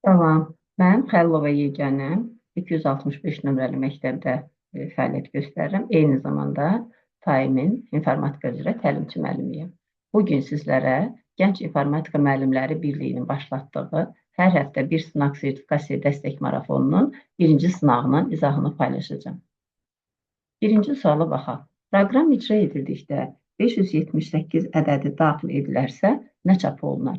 Salam, mən Xəlilova Yeganəm. 265 nömrəli məktəbdə fəaliyyət göstərirəm. Eyni zamanda TAİM-in informatika üzrə təlimçi müəllimiyəm. Bugün sizlərə Gənc İnformatika Müəllimləri Birliyinin başlatdığı hər həftə bir sınaq sertifikasiya dəstək marafonunun birinci sınağının izahını paylaşacağım. Birinci suala baxaq. Proqram icra edildikdə 578 ədədi daxil edilərsə, nə çap olunar?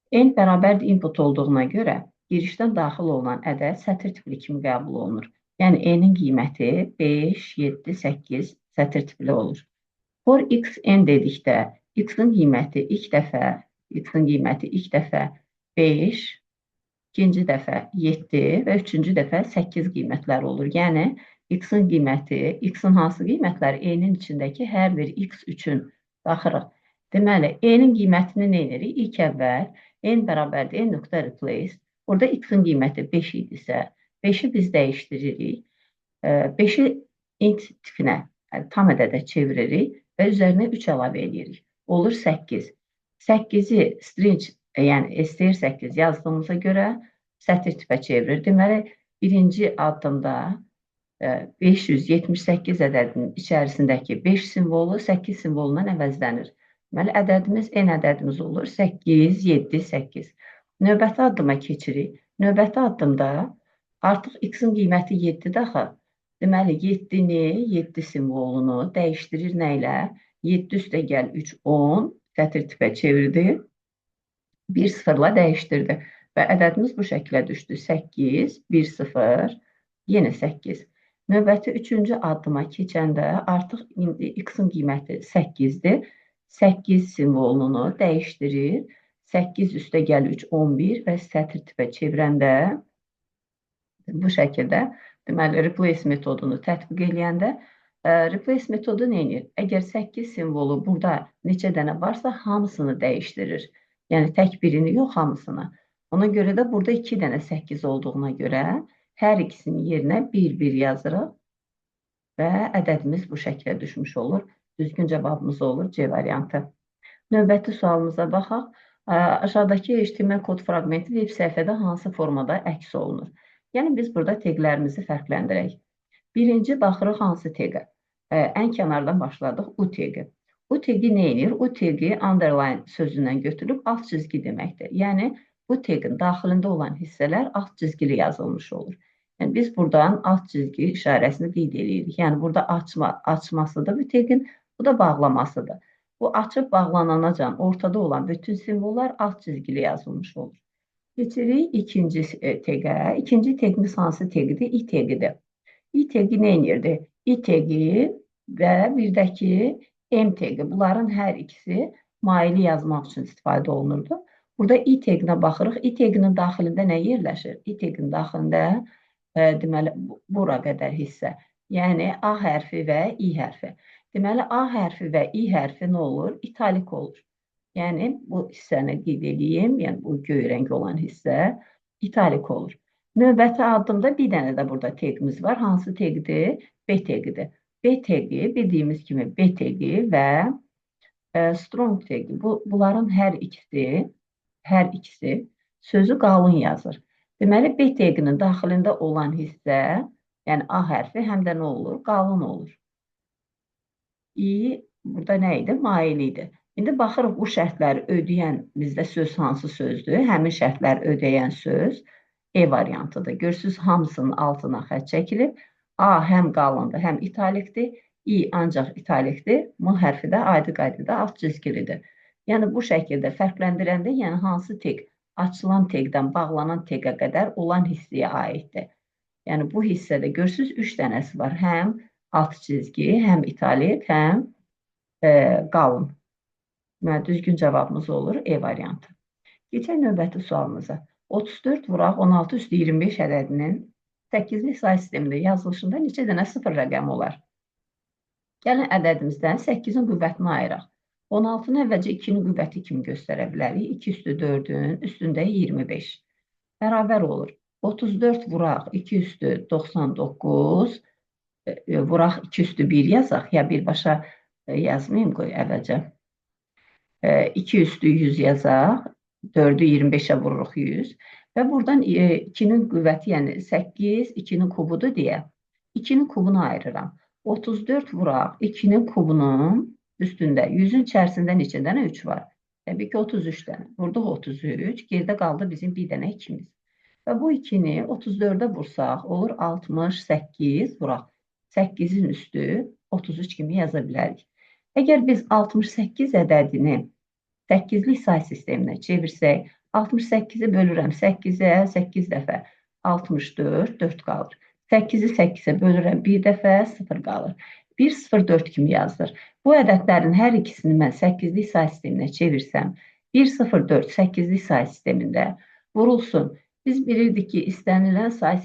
N bərabər input olduğuna görə girişdən daxil olunan ədəd sətr tipli kimi qəbul olunur. Yəni N-in qiyməti 5, 7, 8 sətr tipli olur. For x n dedikdə x-in qiyməti ilk dəfə 5, ikinci dəfə 7 və üçüncü dəfə 8 qiymətləri olur. Yəni x-in qiyməti, x-in hansı qiymətləri N-in içindəki hər bir x üçün baxırıq. Deməli, N-in qiymətini nə edirik? İlk əvvəl N bərabərdir N nöqtə replace. Burada x-in qiyməti 5 idisə, 5-i biz dəyişdiririk. 5-i int tipinə, tam ədədə çeviririk və üzərinə 3 əlavə edirik. Olur 8. 8-i string, yəni str8 yazdığımıza görə sətr tipə çevirir. Deməli, birinci addımda 578 ədədinin içərisindəki 5 simvolu 8 simvolundan əvəzlənir. Deməli, ədədimiz N ədədimiz olur. 8, 7, 8. Növbəti addıma keçirik. Növbəti addımda artıq x-in qiyməti 7-dir axı. Deməli, 7-ni, 7 simvolunu dəyişdirir nə ilə? 7 üstə gəl 3, 10. Sətr tipə çevirdi. 1 sıfırla dəyişdirdi. Və ədədimiz bu şəkilə düşdü. 8, 1, 0, yenə 8. Növbəti üçüncü addıma keçəndə artıq x-in qiyməti 8-dir. 8 simvolunu dəyişdirir. 8 üstə gəl 3, 11 və sətr tipə çevirəndə bu şəkildə, deməli, replace metodunu tətbiq eləyəndə replace metodu nə edir? Əgər 8 simvolu burada neçə dənə varsa, hamısını dəyişdirir. Yəni, tək birini yox, hamısını. Ona görə də burada 2 dənə 8 olduğuna görə hər ikisinin yerinə 1-1 yazırıq və ədədimiz bu şəkilə düşmüş olur. Düzgün cavabımız olur C variantı. Növbəti sualımıza baxaq. Aşağıdakı HTML kod fraqmenti web səhifədə hansı formada əks olunur? Yəni, biz burada teqlərimizi fərqləndirək. Birinci, baxırıq hansı teqə? Ən kənardan başladıq U teqi. U teqi nə edir? U teqi underline sözündən götürülüb alt çizgi deməkdir. Yəni, bu teqin daxilində olan hissələr alt çizgili yazılmış olur. Yəni, biz buradan alt çizgi işarəsini qeyd edirik. Yəni, burada açmasıdır bu teqin, bu da bağlamasıdır. Bu açıb bağlananacan ortada olan bütün simvollar alt çizgili yazılmış olur. Keçirik ikinci teqə. İkinci teqimiz hansı teqidir? İ teqidir. İ teqi nə edirdi? İ teqi və birdəki M teqi. Bunların hər ikisi maili yazmaq üçün istifadə olunurdu. Burada İ teqinə baxırıq. İ teqinin daxilində nə yerləşir? İ teqinin daxilində deməli, bura qədər hissə. Yəni, A hərfi və İ hərfi. Deməli, A hərfi və İ hərfi nə olur? İtalik olur. Yəni, bu hissəni qeyd edeyim. Yəni, bu göy rəng olan hissə italik olur. Növbəti addımda bir dənə də burada teqimiz var. Hansı teqdir? B teqidir. B teqi, bildiyimiz kimi B teqi və strong teqi. Bunların hər ikisi sözü qalın yazır. Deməli, B teqinin daxilində olan hissə, yəni A hərfi həm də nə olur? Qalın olur. İ burada nə idi? Maili idi. İndi baxırıq bu şərtləri ödəyən bizdə söz hansı sözdür? Həmin şərtləri ödəyən söz E variantıdır. Görürsünüz, hamısının altına xətt çəkilib. A həm qalındır, həm italikdir. İ ancaq italikdir. M hərfi də aydın qaydada alt çizgilidir. Yəni, bu şəkildə fərqləndirəndə, yəni hansı teq açılan teqdən bağlanan teqə qədər olan hissəyə aiddir. Yəni, bu hissədə görürsünüz, 3 dənəsi var. Həm alt çizgi, həm italik, həm qalın. Deməli, düzgün cavabımız olur E variantı. Keçək növbəti sualımıza. 34 vuraq 16 üstü 25 ədədinin 8-lik say sistemində yazılışında neçə dənə 0 rəqəmi olar? Gəlin ədədimizdən 8-in qüvvətini ayıraq. 16-nı əvvəlcə 2-nin qüvvəti kimi göstərə bilərik. 2 üstü 4-ün üstündə 25. Bərabər olur. 34 vuraq 2 üstü 99, vuraq 2 üstü 1 yazaq. Ya birbaşa yazmayayım, qoy əvvəlcə. 2 üstü 100 yazaq. 4-ü 25-ə vururuq 100. Və buradan 2-nin qüvvəti, yəni 8 2-nin kubudur deyə 2-nin kubunu ayırıram. 34 vuraq 2-nin kubunun üstündə 100-ün içərisində neçə dənə 3 var? Təbii ki, 33 dənə. Vurduq 33, geridə qaldı bizim bir dənə 2-miz. Və bu 2-ni 34-ə vursaq, olur 68, vuraq. 8-in üstü 33 kimi yaza bilərik. Əgər biz 68 ədədini 8-lik say sisteminə çevirsək, 68-i bölürəm 8-ə, 8 dəfə 64, 4 qalır. 8-i 8-ə bölürəm 1 dəfə, 0 qalır. 1, 0, 4 kimi yazılır. Bu ədədlərin hər ikisini mən 8-lik say sisteminə çevirsəm, 1, 0, 4 8-lik say sistemində vurulsun. Biz bilirdik ki, istənilən say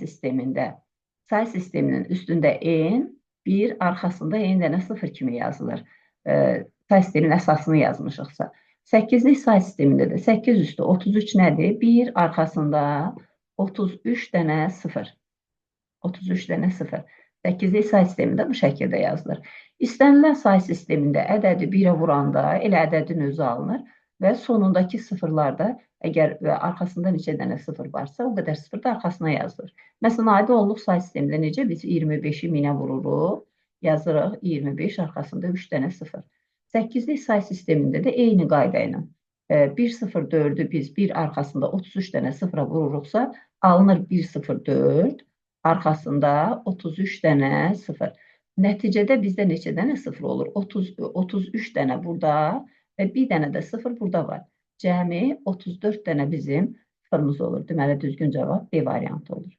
sisteminin üstündə n, 1, arxasında n dənə 0 kimi yazılır. Say sistemin əsasını yazmışıqsa. 8-lik say sistemində də 8 üstü 33 nədir? 1, arxasında 33 dənə 0. 33 dənə 0. 8-lik say sistemində bu şəkildə yazılır. İstənilən say sistemində ədədi 1-ə vuranda elə ədədin özü alınır və sonundakı sıfırlarda əgər arxasında neçə dənə 0 varsa, o qədər 0 da arxasına yazılır. Məsələn, adi onluq say sistemində necə? Biz 25-i 1000-ə vururuq, yazırıq 25, arxasında 3 dənə 0. 8-lik say sistemində də eyni qayda ilə 1,04-ü biz 1 arxasında 33 dənə 0-a vururuqsa, alınır 1,04, arxasında 33 dənə 0. Nəticədə bizdə neçə dənə 0 olur? 33 dənə burada və bir dənə də 0 burada var. Cəmi 34 dənə bizim sıfırımız olur. Deməli, düzgün cavab B variantı olur.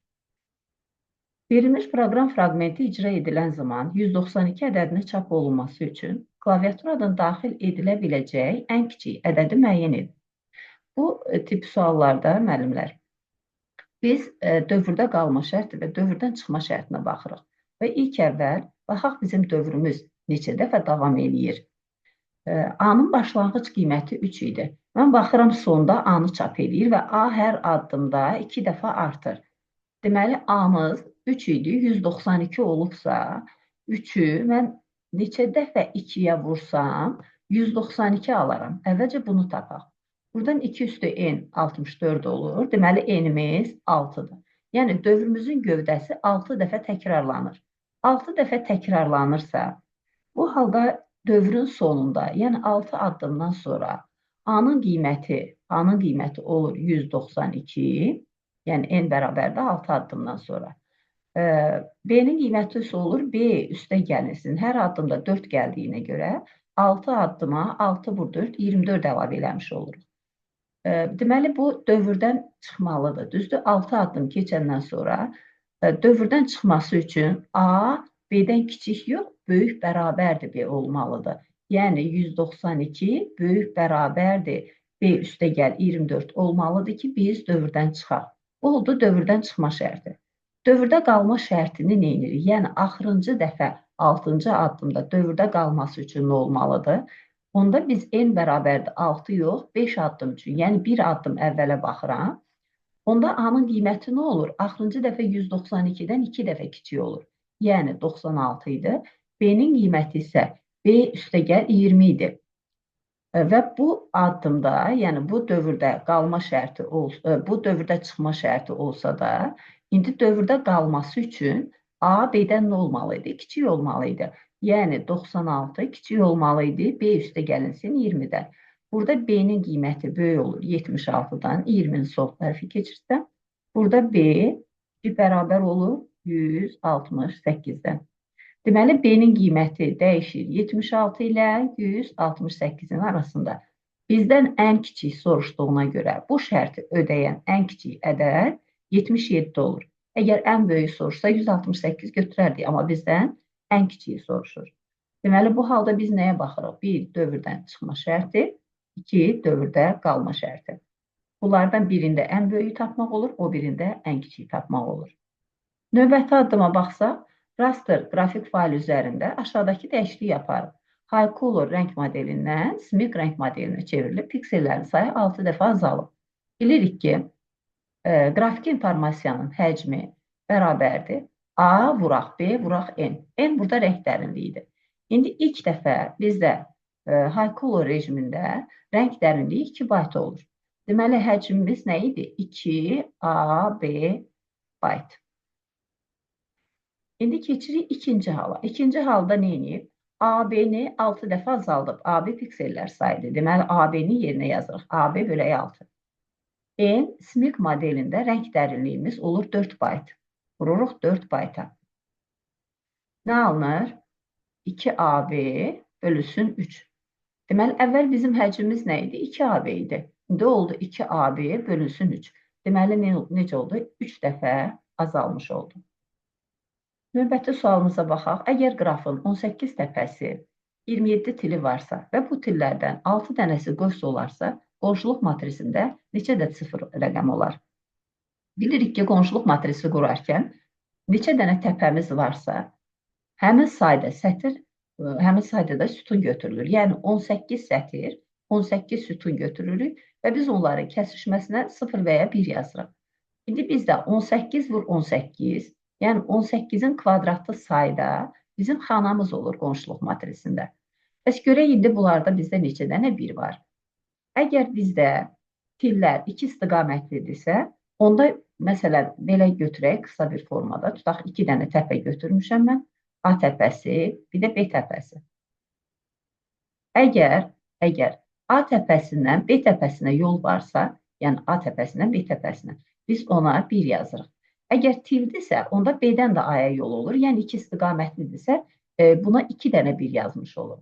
Verilmiş proqram fraqmenti icra edilən zaman 192 ədədinin çap olunması üçün klaviaturadan daxil edilə biləcək ən kiçik ədədi müəyyən edin. Bu tip suallarda müəllimlər, biz dövrdə qalma şərti və dövrdən çıxma şərtinə baxırıq. Və ilk əvvəl, baxaq bizim dövrümüz neçə dəfə davam eləyir. A-nın başlanğıc qiyməti 3 idi. Mən baxıram sonda A-nı çap eləyir və A hər addımda 2 dəfə artır. Deməli, A-mız 3 idi, 192 olubsa, 3-ü mən neçə dəfə 2-yə vursam, 192 alaram. Əvvəlcə bunu tapaq. Buradan 2 üstü n 64 olur. Deməli, n-imiz 6-dır. Yəni, dövrümüzün gövdəsi 6 dəfə təkrarlanır. 6 dəfə təkrarlanırsa, bu halda dövrün sonunda, yəni 6 addımdan sonra A-nın qiyməti olur 192, yəni n bərabərdə 6 addımdan sonra. B-nin qiyməti isə olur B üstə gəlinsin. Hər addımda 4 gəldiyinə görə 6 addıma 6 vur 4, 24 əlavə eləmiş oluruq. Deməli, bu dövrdən çıxmalıdır. Düzdür, 6 addım keçəndən sonra dövrdən çıxması üçün A B-dən kiçik yox, böyük bərabərdir B olmalıdır. Yəni, 192 böyük bərabərdir B üstə gəl 24 olmalıdır ki, biz dövrdən çıxaq. Bu oldu dövrdən çıxma şərti. Dövrdə qalma şərtini nə edirik? Yəni, axırıncı dəfə 6-cı addımda dövrdə qalması üçün nə olmalıdır? Onda biz n bərabərdir 6 yox, 5 addım üçün, yəni bir addım əvvələ baxıram. Onda A-nın qiyməti nə olur? Axırıncı dəfə 192-dən 2 dəfə kiçik olur. Yəni, 96 idi. B-nin qiyməti isə B üstə gəl 20 idi. Və bu addımda, yəni bu dövrdə qalma şərti olsa, bu dövrdə çıxma şərti olsa da, indi dövrdə qalması üçün A B-dən nə olmalı idi? Kiçik olmalı idi. Yəni 96 kiçik olmalı idi, B üstə gəlinsin 20-dən. Burada B-nin qiyməti böyük olur 76-dan, 20-nin sol tərəfi keçirsəm, burada B bərabər olur 168-dən. Deməli, B-nin qiyməti dəyişir 76 ilə 168-in arasında. Bizdən ən kiçik soruşduğuna görə bu şərti ödəyən ən kiçik ədəd 77 olur. Əgər ən böyük soruşsa 168 götürərdik, amma bizdən ən kiçiyi soruşur. Deməli, bu halda biz nəyə baxırıq? 1. Dövrdən çıxma şərti, 2. Dövrdə qalma şərti. Bunlardan birində ən böyüyü tapmaq olur, o birində ən kiçiyi tapmaq olur. Növbəti addıma baxsaq, raster qrafik fail üzərində aşağıdakı dəyişikliyi yaparıq. High Color rəng modelindən Smyk rəng modelinə çevrilib, piksellərin sayı 6 dəfə azalıb. Bilirik ki, qrafik informasiyanın həcmi bərabərdir. A vuraq B vuraq N. N burada rəng dərinliyidir. İndi ilk dəfə bizdə High Color rejimində rəng dərinliyi 2 bayt olur. Deməli, həcmimiz nə idi? 2AB byte. İndi keçirik ikinci hala. İkinci halda nə edib? AB-ni 6 dəfə azaldıb. AB piksellər sayıdır. Deməli, AB-ni yerinə yazırıq. AB bölək 6. N SMIC modelində rəng dərinliyimiz olur 4 byte. Vururuq 4 byte-a. Nə alınır? 2AB bölüsün 3. Deməli, əvvəl bizim həcmimiz nə idi? 2AB idi. İndi oldu 2AB bölünsün 3. Deməli, necə oldu? 3 dəfə azalmış oldu. Növbəti sualımıza baxaq. Əgər qrafın 18 təpəsi 27 tili varsa və bu tillərdən 6 dənəsi qövs olarsa, qonşuluq matrisində neçə ədəd sıfır rəqəm olar? Bilirik ki, qonşuluq matrisi qurarkən neçə dənə təpəmiz varsa, həmin sayda sətr, həmin sayda da sütun götürülür. Yəni 18 sətr, 18 sütun götürürük və biz onların kəsişməsinə 0 və ya 1 yazırıq. İndi bizdə 18 vur 18, yəni 18-in kvadratlı sayda bizim xanamız olur qonşuluq matrisində. Bəs görək, indi bunlarda bizdə neçə dənə 1 var? Əgər bizdə tillər 2 istiqamətlidirsə, onda məsələn, belə götürək qısa bir formada. Tutaq 2 dənə təpə götürmüşəm mən. A təpəsi, bir də B təpəsi. Əgər A təpəsindən B təpəsinə yol varsa, yəni A təpəsindən B təpəsinə, biz ona 1 yazırıq. Əgər tildirsə, onda B-dən də A-ya yol olur. Yəni 2 istiqamətlidirsə, buna 2 dənə 1 yazmış olur.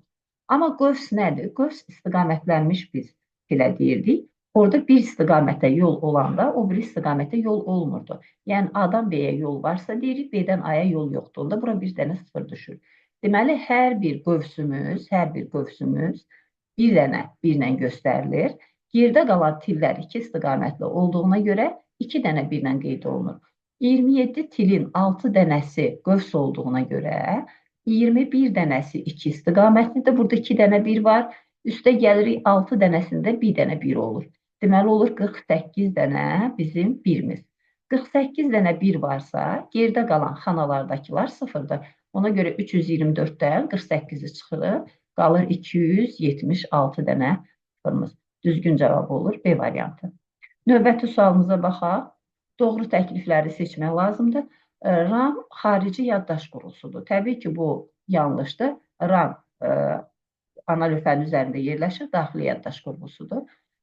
Amma qövs nədir? Qövs istiqamətlənmiş biz tilə deyirdik. Orada bir istiqamətə yol olanda, o bir istiqamətə yol olmurdu. Yəni A-dan B-yə yol varsa deyirik, B-dən A-ya yol yoxdur. Onda bura bir dənə 0 düşür. Deməli, hər bir qövsümüz bir dənə 1 ilə göstərilir. Yerdə qalan tillər 2 istiqamətli olduğuna görə 2 dənə 1 ilə qeyd olunur. 27 tilin 6 dənəsi qövs olduğuna görə 21 dənəsi 2 istiqamətlidir. Burada 2 dənə 1 var. Üstə gəlirik 6 dənəsində 1 dənə 1 olur. Deməli, olur 48 dənə bizim 1-imiz. 48 dənə 1 varsa, gerdə qalan xanalardakılar 0-dır. Ona görə 324-dən 48-i çıxırıq. Qalır 276 dənə 0-ımız. Düzgün cavab olur B variantı. Növbəti sualımıza baxaq. Doğru təklifləri seçmək lazımdır. RAM xarici yaddaş qurusudur. Təbii ki, bu yanlışdır. RAM ana lövhənin üzərində yerləşir, daxili yaddaş qurğusudur.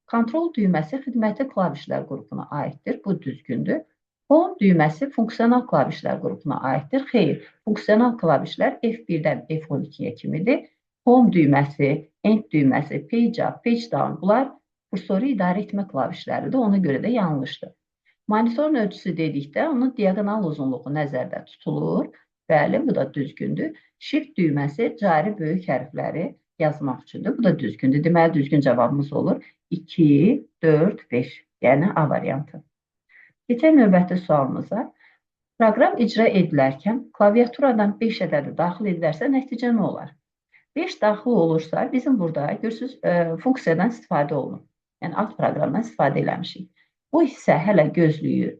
Kontrol düyməsi xidməti klavişlər qrupuna aiddir. Bu düzgündür. Home düyməsi funksional klavişlər qrupuna aiddir. Xeyr, funksional klavişlər F1-dən F12-yə kimidir. Home düyməsi, End düyməsi, Page Up, Page Down, bunlar kursoru idarə etmə klavişləridir. Ona görə də yanlışdır. Monitorun ölçüsü dedikdə onun diaqonal uzunluğu nəzərdə tutulur. Bəli, bu da düzgündür. Shift düyməsi cari böyük hərfləri yazmaq üçündür. Bu da düzgündür. Deməli, düzgün cavabımız olur 2, 4, 5. Yəni A variantı. Keçək növbəti sualımıza. Proqram icra edilərkən klaviaturadan 5 ədədi daxil edilərsə nəticə nə olar? 5 daxil olursa, bizim burada görürsünüz, funksiyadan istifadə olunur. Yəni, alt proqramdan istifadə eləmişik. Bu hissə hələ gözləyir.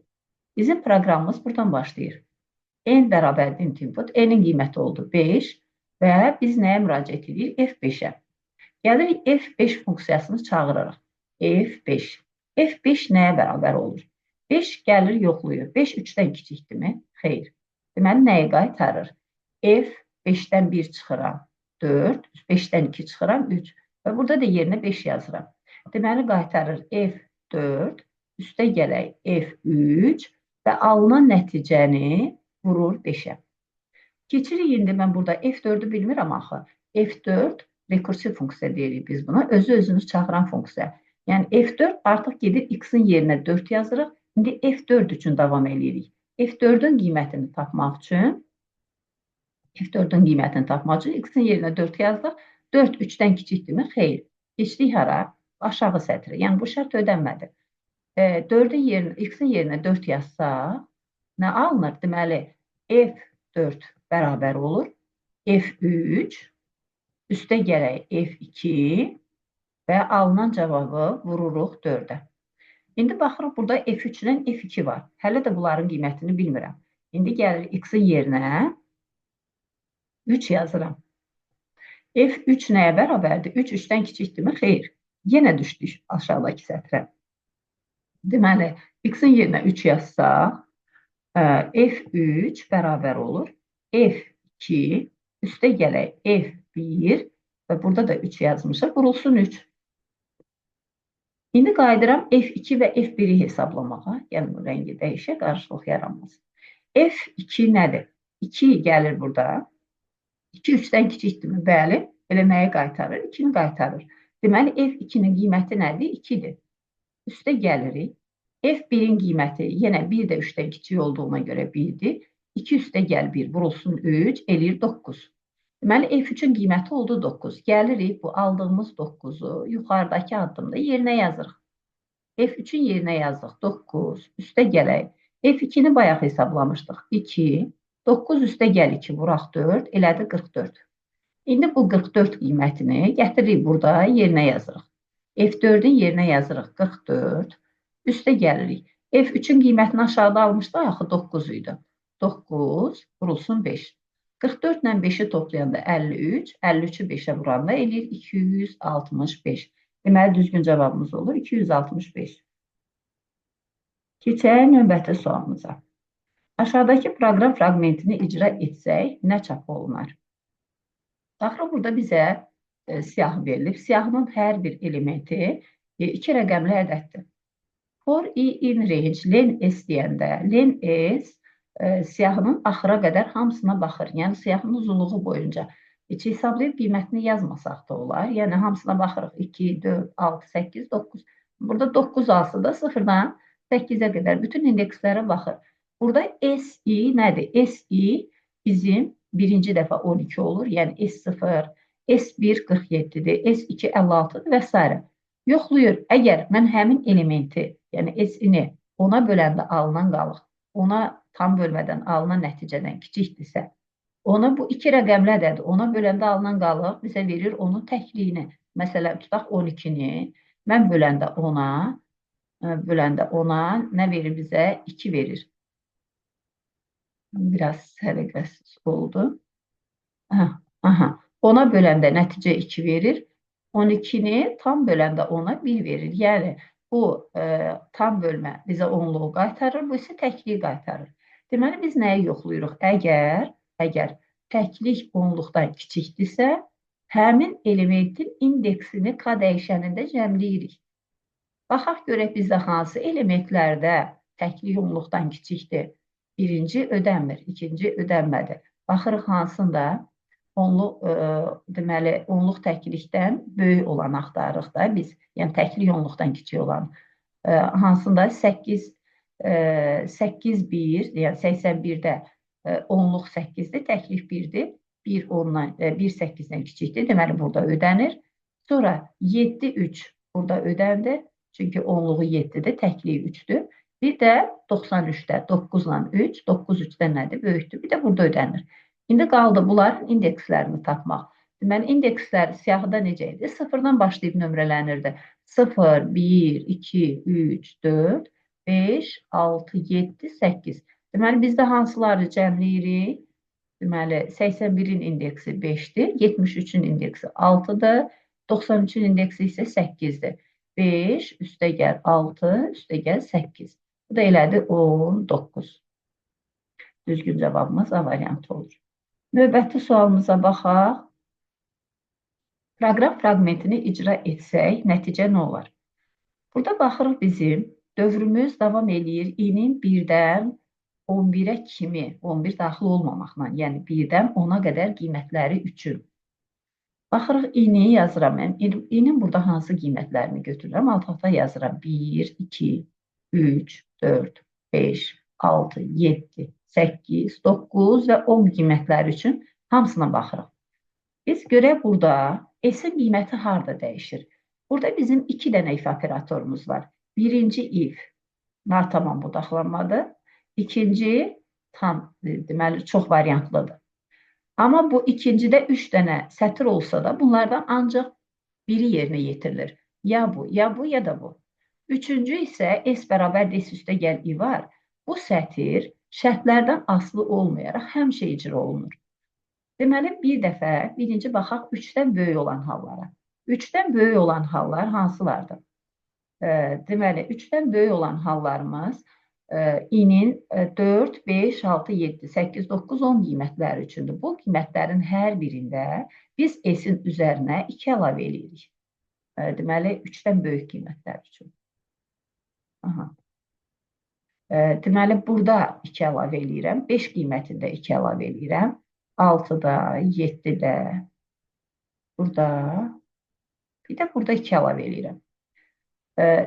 Bizim proqramımız buradan başlayır. N bərabərdir int input. N-in qiyməti oldu 5 və biz nəyə müraciət edirik? F5-ə. Gəlirik F5 funksiyasını çağırırıq. F5. F5 nəyə bərabər olur? 5 gəlir yoxlayır. 5 3-dən kiçikdirmi? Xeyr. Deməli, nəyi qaytarır? F5-dən 1 çıxıram 4, 5-dən 2 çıxıram 3 və burada da yerinə 5 yazıram. Deməli, qaytarır F4, üstə gələk F3 və alınan nəticəni vurur 5-ə. Keçirik, indi mən burada F4-ü bilmirəm axı. F4 rekursiv funksiya deyirik biz buna. Özünü çağıran funksiya. Yəni F4 artıq gedir X-in yerinə 4 yazırıq. İndi F4 üçün davam edirik. F4-ün qiymətini tapmaq üçün X-in yerinə 4 yazdıq. 4 3-dən kiçikdirmi? Xeyr. Keçdik hara? Aşağı sətrə. Yəni bu şərt ödənmədi. 4-ün yerinə, X-in yerinə 4 yazsaq, nə alınır? Deməli, F4 bərabər olur. F3, üstə gələk F2 və alınan cavabı vururuq 4-ə. İndi baxırıq, burada F3-dən F2 var. Hələ də bunların qiymətini bilmirəm. İndi gəlir X-in yerinə 3 yazıram. F3 nəyə bərabərdir? 3 3-dən kiçikdirmi? Xeyr. Yenə düşdük aşağıdakı sətrə. Deməli, x-in yerinə 3 yazsaq, f3 bərabər olur. f2 üstə gələk f1 və burada da 3 yazmışıq. Vurulsun 3. İndi qayıdıram f2 və f1-i hesablamağa. Yəni, bu rəngi dəyişək, qarşılıq yaranmasın. f2 nədir? 2 gəlir burada. 2 3-dən kiçikdirmi? Bəli. Elə nəyi qaytarır? 2-ni qaytarır. Deməli, f2-nin qiyməti nədir? 2-dir. Üstə gəlirik. F1-in qiyməti yenə 1 də 3-dən kiçik olduğuna görə 1-dir. 2 üstə gəl 1, vurulsun 3, eləyir 9. Deməli, F3-ün qiyməti oldu 9. Gəlirik, bu aldığımız 9-u yuxarıdakı addımda yerinə yazırıq. F3-ün yerinə yazdıq 9, üstə gələk. F2-ni bayaq hesablamışdıq 2, 9 üstə gəl 2, vuraq 4, elədi 44. İndi bu 44 qiymətini gətiririk burada, yerinə yazırıq. F4-ün yerinə yazırıq 44, üstə gəlirik. F3-ün qiymətini aşağıda almışdı, axı 9 idi. 9, vurulsun 5. 44 ilə 5-i toplayanda 53, 53-ü 5-ə vuranda eləyir 265. Deməli, düzgün cavabımız olur 265. Keçək növbəti sualımıza. Aşağıdakı proqram fraqmentini icra etsək, nə çap olunar? Baxırıq, burada bizə siyahı verilib. Siyahının hər bir elementi 2 rəqəmli ədəddir. For i in range, len s deyəndə, len s siyahının axıra qədər hamısına baxır. Yəni, siyahının uzunluğu boyunca. Heç hesablayıb qiymətini yazmasaq da olar. Yəni, hamısına baxırıq. 2, 4, 6, 8, 9. Burada 9 alsı da 0-dan 8-ə qədər bütün indekslərə baxır. Burada si nədir? Si bizim birinci dəfə 12 olur. Yəni, S0, S1 47-dir, S2 56-dır və s. Yoxluyur. Əgər mən həmin elementi, yəni S-ini ona böləndə alınan qalıq, ona tam bölmədən alınan nəticədən kiçikdirsə, ona bu 2 rəqəmli ədədi ona böləndə alınan qalıq bizə verir onun təkliyini. Məsələn, tutaq 12-ni, mən böləndə ona nə verir bizə? 2 verir. Biraz səliqəsiz oldu. Ona böləndə nəticə 2 verir. 12-ni tam böləndə ona 1 verir. Yəni, bu tam bölmə bizə onluğu qaytarır, bu isə təkliyi qaytarır. Deməli, biz nəyi yoxluyuruq? Əgər təklik onluqdan kiçikdirsə, həmin elementin indeksini K dəyişənində cəmləyirik. Baxaq görək bizdə hansı elementlərdə təklik onluqdan kiçikdir. Birinci ödənmir, ikinci ödənmədi. Baxırıq hansında deməli, onluq təklikdən böyük olan axtarırıq da biz. Yəni, təklik onluqdan kiçik olan. Hansında 8, 1, yəni 81-də onluq 8-dir, təklik 1-dir. 1 8-dən kiçikdir, deməli, burada ödənir. Sonra 7, 3 burada ödəndir. Çünki onluğu 7-dir, təkliyi 3-dür. Bir də 93-də 9 ilə 3, 9 3-dən nədir? Böyükdür. Bir də burada ödənir. İndi qaldı bunların indekslərini tapmaq. Deməli, indekslər siyahıda necə idi? 0-dan başlayıb nömrələnirdi. 0, 1, 2, 3, 4, 5, 6, 7, 8. Deməli, bizdə hansıları cəmləyirik? Deməli, 81-in indeksi 5-dir, 73-ün indeksi 6-dır, 93-ün indeksi isə 8-dir. 5, üstə gəl 6, üstə gəl 8. Bu da elədi 19. Düzgün cavabımız A variantı olur. Növbəti sualımıza baxaq. Proqram fraqmentini icra etsək, nəticə nə olar? Burada baxırıq bizim dövrümüz davam eləyir. İnin 1-dən 11-ə kimi, 11 daxil olmamaqla, yəni 1-dən 10-a qədər qiymətləri üçün. Baxırıq, ini yazıram mən. İnin burada hansı qiymətlərini götürürəm? Alt-alta yazıram. 1, 2, 3, 4, 5, 6, 7, 8, 9 və 10 qiymətləri üçün hamısına baxırıq. Biz görək burada S-in qiyməti harada dəyişir? Burada bizim 2 dənə if operatorumuz var. Birinci if tamam budaqlanmadır. İkinci tam, deməli, çox variantlıdır. Amma bu ikincidə 3 dənə sətir olsa da bunlardan ancaq biri yerinə yetirilir. Ya bu, ya bu, ya da bu. Üçüncü isə S bərabər S üstə gəl I var. Bu sətir şərtlərdən asılı olmayaraq həmişə icra olunur. Deməli, bir dəfə birinci baxaq 3-dən böyük olan hallara. 3-dən böyük olan hallar hansılardır? Deməli, 3-dən böyük olan hallarımız i-nin 4, 5, 6, 7, 8, 9, 10 qiymətləri üçündür. Bu qiymətlərin hər birində biz s-in üzərinə 2 əlavə edirik. Deməli, 3-dən böyük qiymətlər üçün. Aha. Deməli, burada 2 əlavə edirəm. 5 qiymətində 2 əlavə edirəm. 6-da, 7-də, burada, bir də burada 2 əlavə edirəm.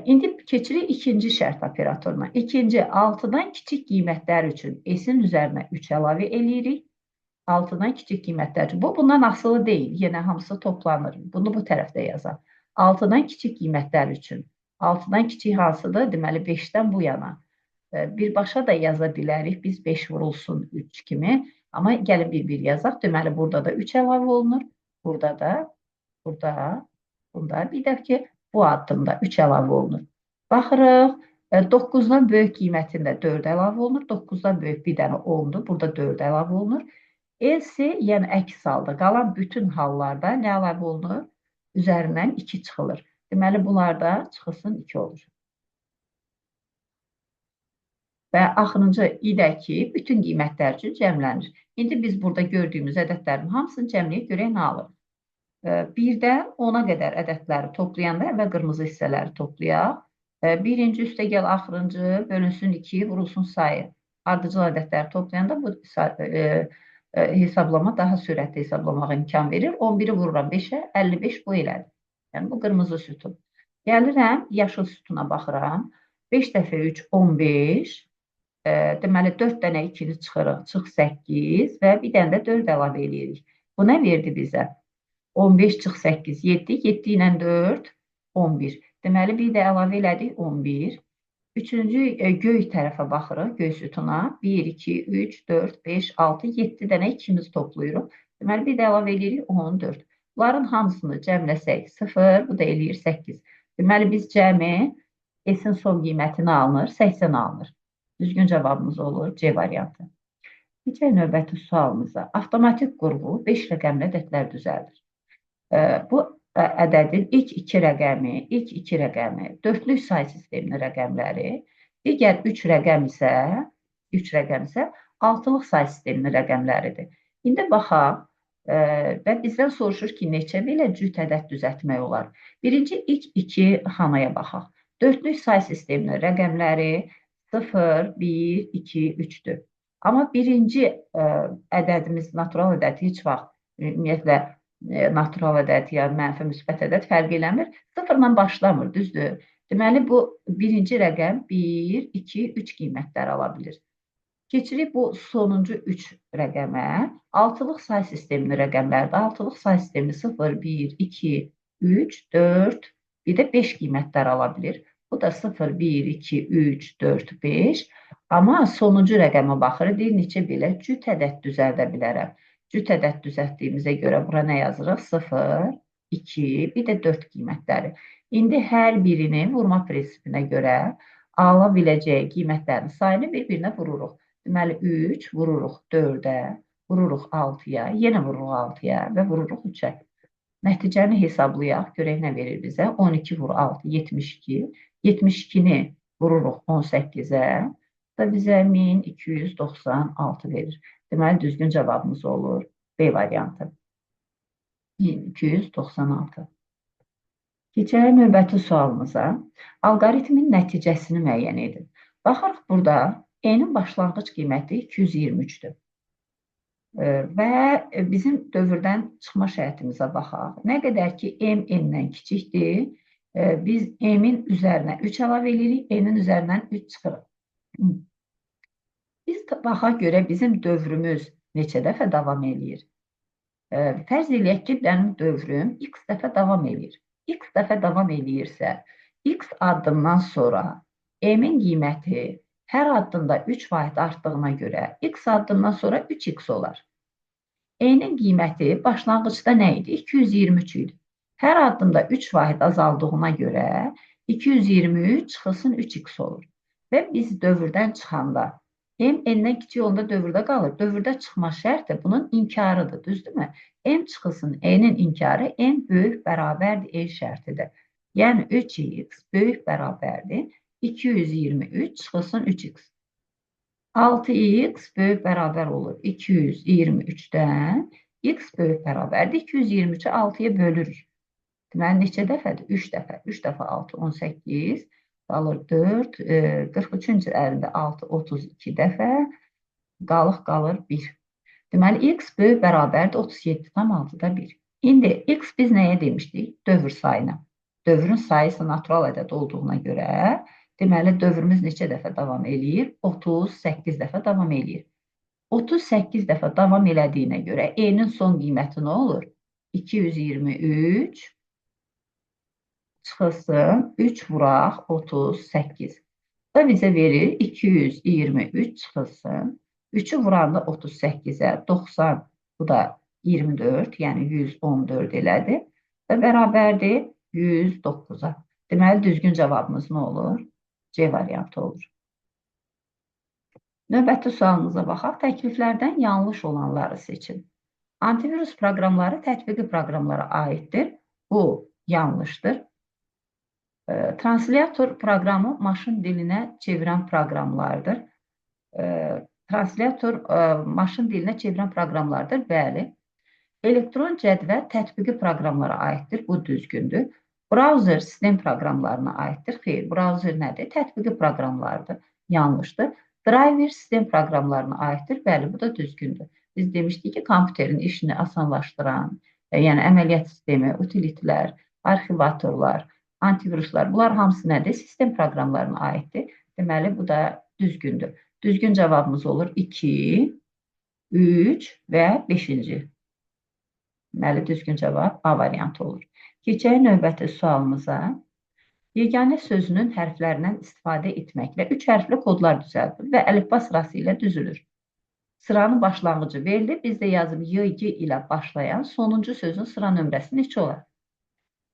İndi keçirik ikinci şərt operatoruna. İkinci, 6-dan kiçik qiymətlər üçün s-in üzərinə 3 əlavə edirik. 6-dan kiçik qiymətlər üçün. Bu, bundan asılı deyil. Yenə hamısı toplanır. Bunu bu tərəfdə yazaq. 6-dan kiçik qiymətlər üçün. 6-dan kiçik hansıdır? Deməli, 5-dən bu yana. Birbaşa da yaza bilərik. Biz 5 vurulsun 3 kimi. Amma gəlin bir-bir yazaq. Deməli, burada da 3 əlavə olunur. Burada da, burada, bunda. Bir də ki, bu addımda 3 əlavə olunur. Baxırıq, 9-dan böyük qiymətində 4 əlavə olunur. 9-dan böyük bir dənə 10-dur. Burada 4 əlavə olunur. S-i, yəni əks halda qalan bütün hallarda nə əlavə olunur? Üzərindən 2 çıxılır. Deməli, bunlarda çıxılsın 2 olur. Və axırıncı i-dəki bütün qiymətlər üçün cəmlənir. İndi biz burada gördüyümüz ədədlərin hamısını cəmləyə görə nə alırıq? 1-dən 10-a qədər ədədləri toplayanda və qırmızı hissələri toplayaq. Birinci üstə gəl axırıncı, bölünsün 2, vurulsun sayı. Ardıcıl ədədləri toplayanda bu hesablama daha sürətli hesablamağa imkan verir. 11-i vururam 5-ə, 55 bu elədir. Yəni, bu qırmızı sütun. Gəlirəm, yaşıl sütuna baxıram. 5 dəfə 3, 15. Deməli, 4 dənə 2-ni çıxırıq, çıx 8 və bir dənə də 4 əlavə edirik. Bu nə verdi bizə? 15 çıx 8, 7, 7 ilə 4, 11. Deməli, bir də əlavə elədik 11. Üçüncü göy tərəfə baxırıq, göy sütuna. 1, 2, 3, 4, 5, 6, 7 dənə 2-miz toplayırıq. Deməli, bir də əlavə edirik 14. Bunların hamısını cəmləsək 0, bu da eləyir 8. Deməli, biz cəmi S-in son qiymətini alınır, 80 alınır. Düzgün cavabımız olur C variantı. Keçək növbəti sualımıza. Avtomatik qurğu 5 rəqəmli ədədlər düzəldir. Bu ədədin ilk iki rəqəmi, dördlük say sisteminin rəqəmləri, digər 3 rəqəm isə altılıq say sisteminin rəqəmləridir. İndi baxaq və bizdən soruşur ki, neçə belə cüt ədəd düzəltmək olar? Birinci ilk 2 xanaya baxaq. Dördlük say sisteminin rəqəmləri 0, 1, 2, 3-dür. Amma birinci ədədimiz, natural ədəd heç vaxt ümumiyyətlə natural ədəd ya mənfi müsbət ədəd fərq eləmir. 0-dan başlamır, düzdür? Deməli, bu birinci rəqəm 1, 2, 3 qiymətlər ala bilir. Keçirik bu sonuncu 3 rəqəmə. Altılıq say sisteminin rəqəmlərdə altılıq say sistemi 0, 1, 2, 3, 4, bir də 5 qiymətlər ala bilir. Bu da 0, 1, 2, 3, 4, 5. Amma sonuncu rəqəmə baxırıq, deyir, neçə belə cüt ədəd düzəldə bilərəm. Cüt ədəd düzəltdiyimizə görə bura nə yazırıq? 0, 2, bir də 4 qiymətləri. İndi hər birini vurma prinsipinə görə ala biləcəyi qiymətlərin sayını bir-birinə vururuq. Deməli, 3 vururuq 4-ə, vururuq 6-ya, yenə vururuq 6-ya və vururuq 3-ə. Nəticəni hesablayaq, görək nə verir bizə? 12 vur 6, 72. 72-ni vururuq 18-ə da bizə 1296 verir. Deməli, düzgün cavabımız olur B variantı. 1296. Keçək növbəti sualımıza. Alqoritmin nəticəsini müəyyən edin. Baxırıq, burada E-nin başlanğıc qiyməti 223-dür. Və bizim dövrdən çıxma şərtimizə baxaq. Nə qədər ki, M N-dən kiçikdir, biz M-in üzərinə 3 əlavə edirik, N-in üzərindən 3 çıxırıq. Biz baxaq görə bizim dövrümüz neçə dəfə davam edir? Fərz eləyək ki, mənim dövrüm x dəfə davam edir. X dəfə davam edirsə, x addımdan sonra M-in qiyməti hər addımda 3 vahid artdığına görə x addımdan sonra 3x olar. E-nin qiyməti başlanğıcda nə idi? 223 idi. Hər addımda 3 vahid azaldığına görə 223 çıxılsın 3x olur. Və biz dövrdən çıxanda M N-dən kiçik olanda dövrdə qalır. Dövrdə çıxma şərti bunun inkarıdır, düzdürmü? M çıxılsın E-nin inkarı M böyük bərabərdir E şərtidir. Yəni 3x böyük bərabərdir 223 çıxılsın 3x. 6x böyük bərabər olur 223-dən. X böyük bərabərdir 223-ü 6-ya bölürük. Deməli, neçə dəfədir? 3 dəfə. 3 dəfə 6, 18, qalır 4, 43-cü əlində 6, 32 dəfə, qalır 1. Deməli, x böyük bərabərdir 37,6-da 1. İndi x biz nəyə demişdik? Dövr sayına. Dövrün sayısı natural ədəd olduğuna görə, deməli, dövrümüz neçə dəfə davam eləyir? 38 dəfə davam eləyir. 38 dəfə davam elədiyinə görə e-nin son qiyməti nə olur? 223 çıxılsın 3 vuraq 38. Da bizə verir 223 çıxılsın. 3'ü vuranda 38'ə 90, bu da 24, yəni 114 elədi və bərabərdir 109'a. Deməli, düzgün cavabımız nə olur? C variantı olur. Növbəti sualımıza baxaq. Təkliflərdən yanlış olanları seçin. Antivirus proqramları tətbiqi proqramlara aiddir. Bu yanlışdır. Translyator proqramı maşın dilinə çevirən proqramlardır. Translyator maşın dilinə çevirən proqramlardır. Bəli. Elektron cədvəl tətbiqi proqramlara aiddir. Bu düzgündür. Browser sistem proqramlarına aiddir. Xeyr, browser nədir? Tətbiqi proqramlardır. Yanlışdır. Driver sistem proqramlarına aiddir. Bəli, bu da düzgündür. Biz demişdik ki, kompüterin işini asanlaşdıran, yəni əməliyyat sistemi, utilitlər, arxivatorlar, antiviruslar, bunlar hamısı nədir? Sistem proqramlarına aiddir. Deməli, bu da düzgündür. Düzgün cavabımız olur 2, 3 və 5-ci. Deməli, düzgün cavab A variantı olur. Keçək növbəti sualımıza. Yeganə sözünün hərflərindən istifadə etməklə 3 hərfli kodlar düzəldir və əlifba sırası ilə düzülür. Sıranın başlanğıcı verilir. Biz də yazıb Y ilə başlayan sonuncu sözün sıra nömrəsi neçə olar?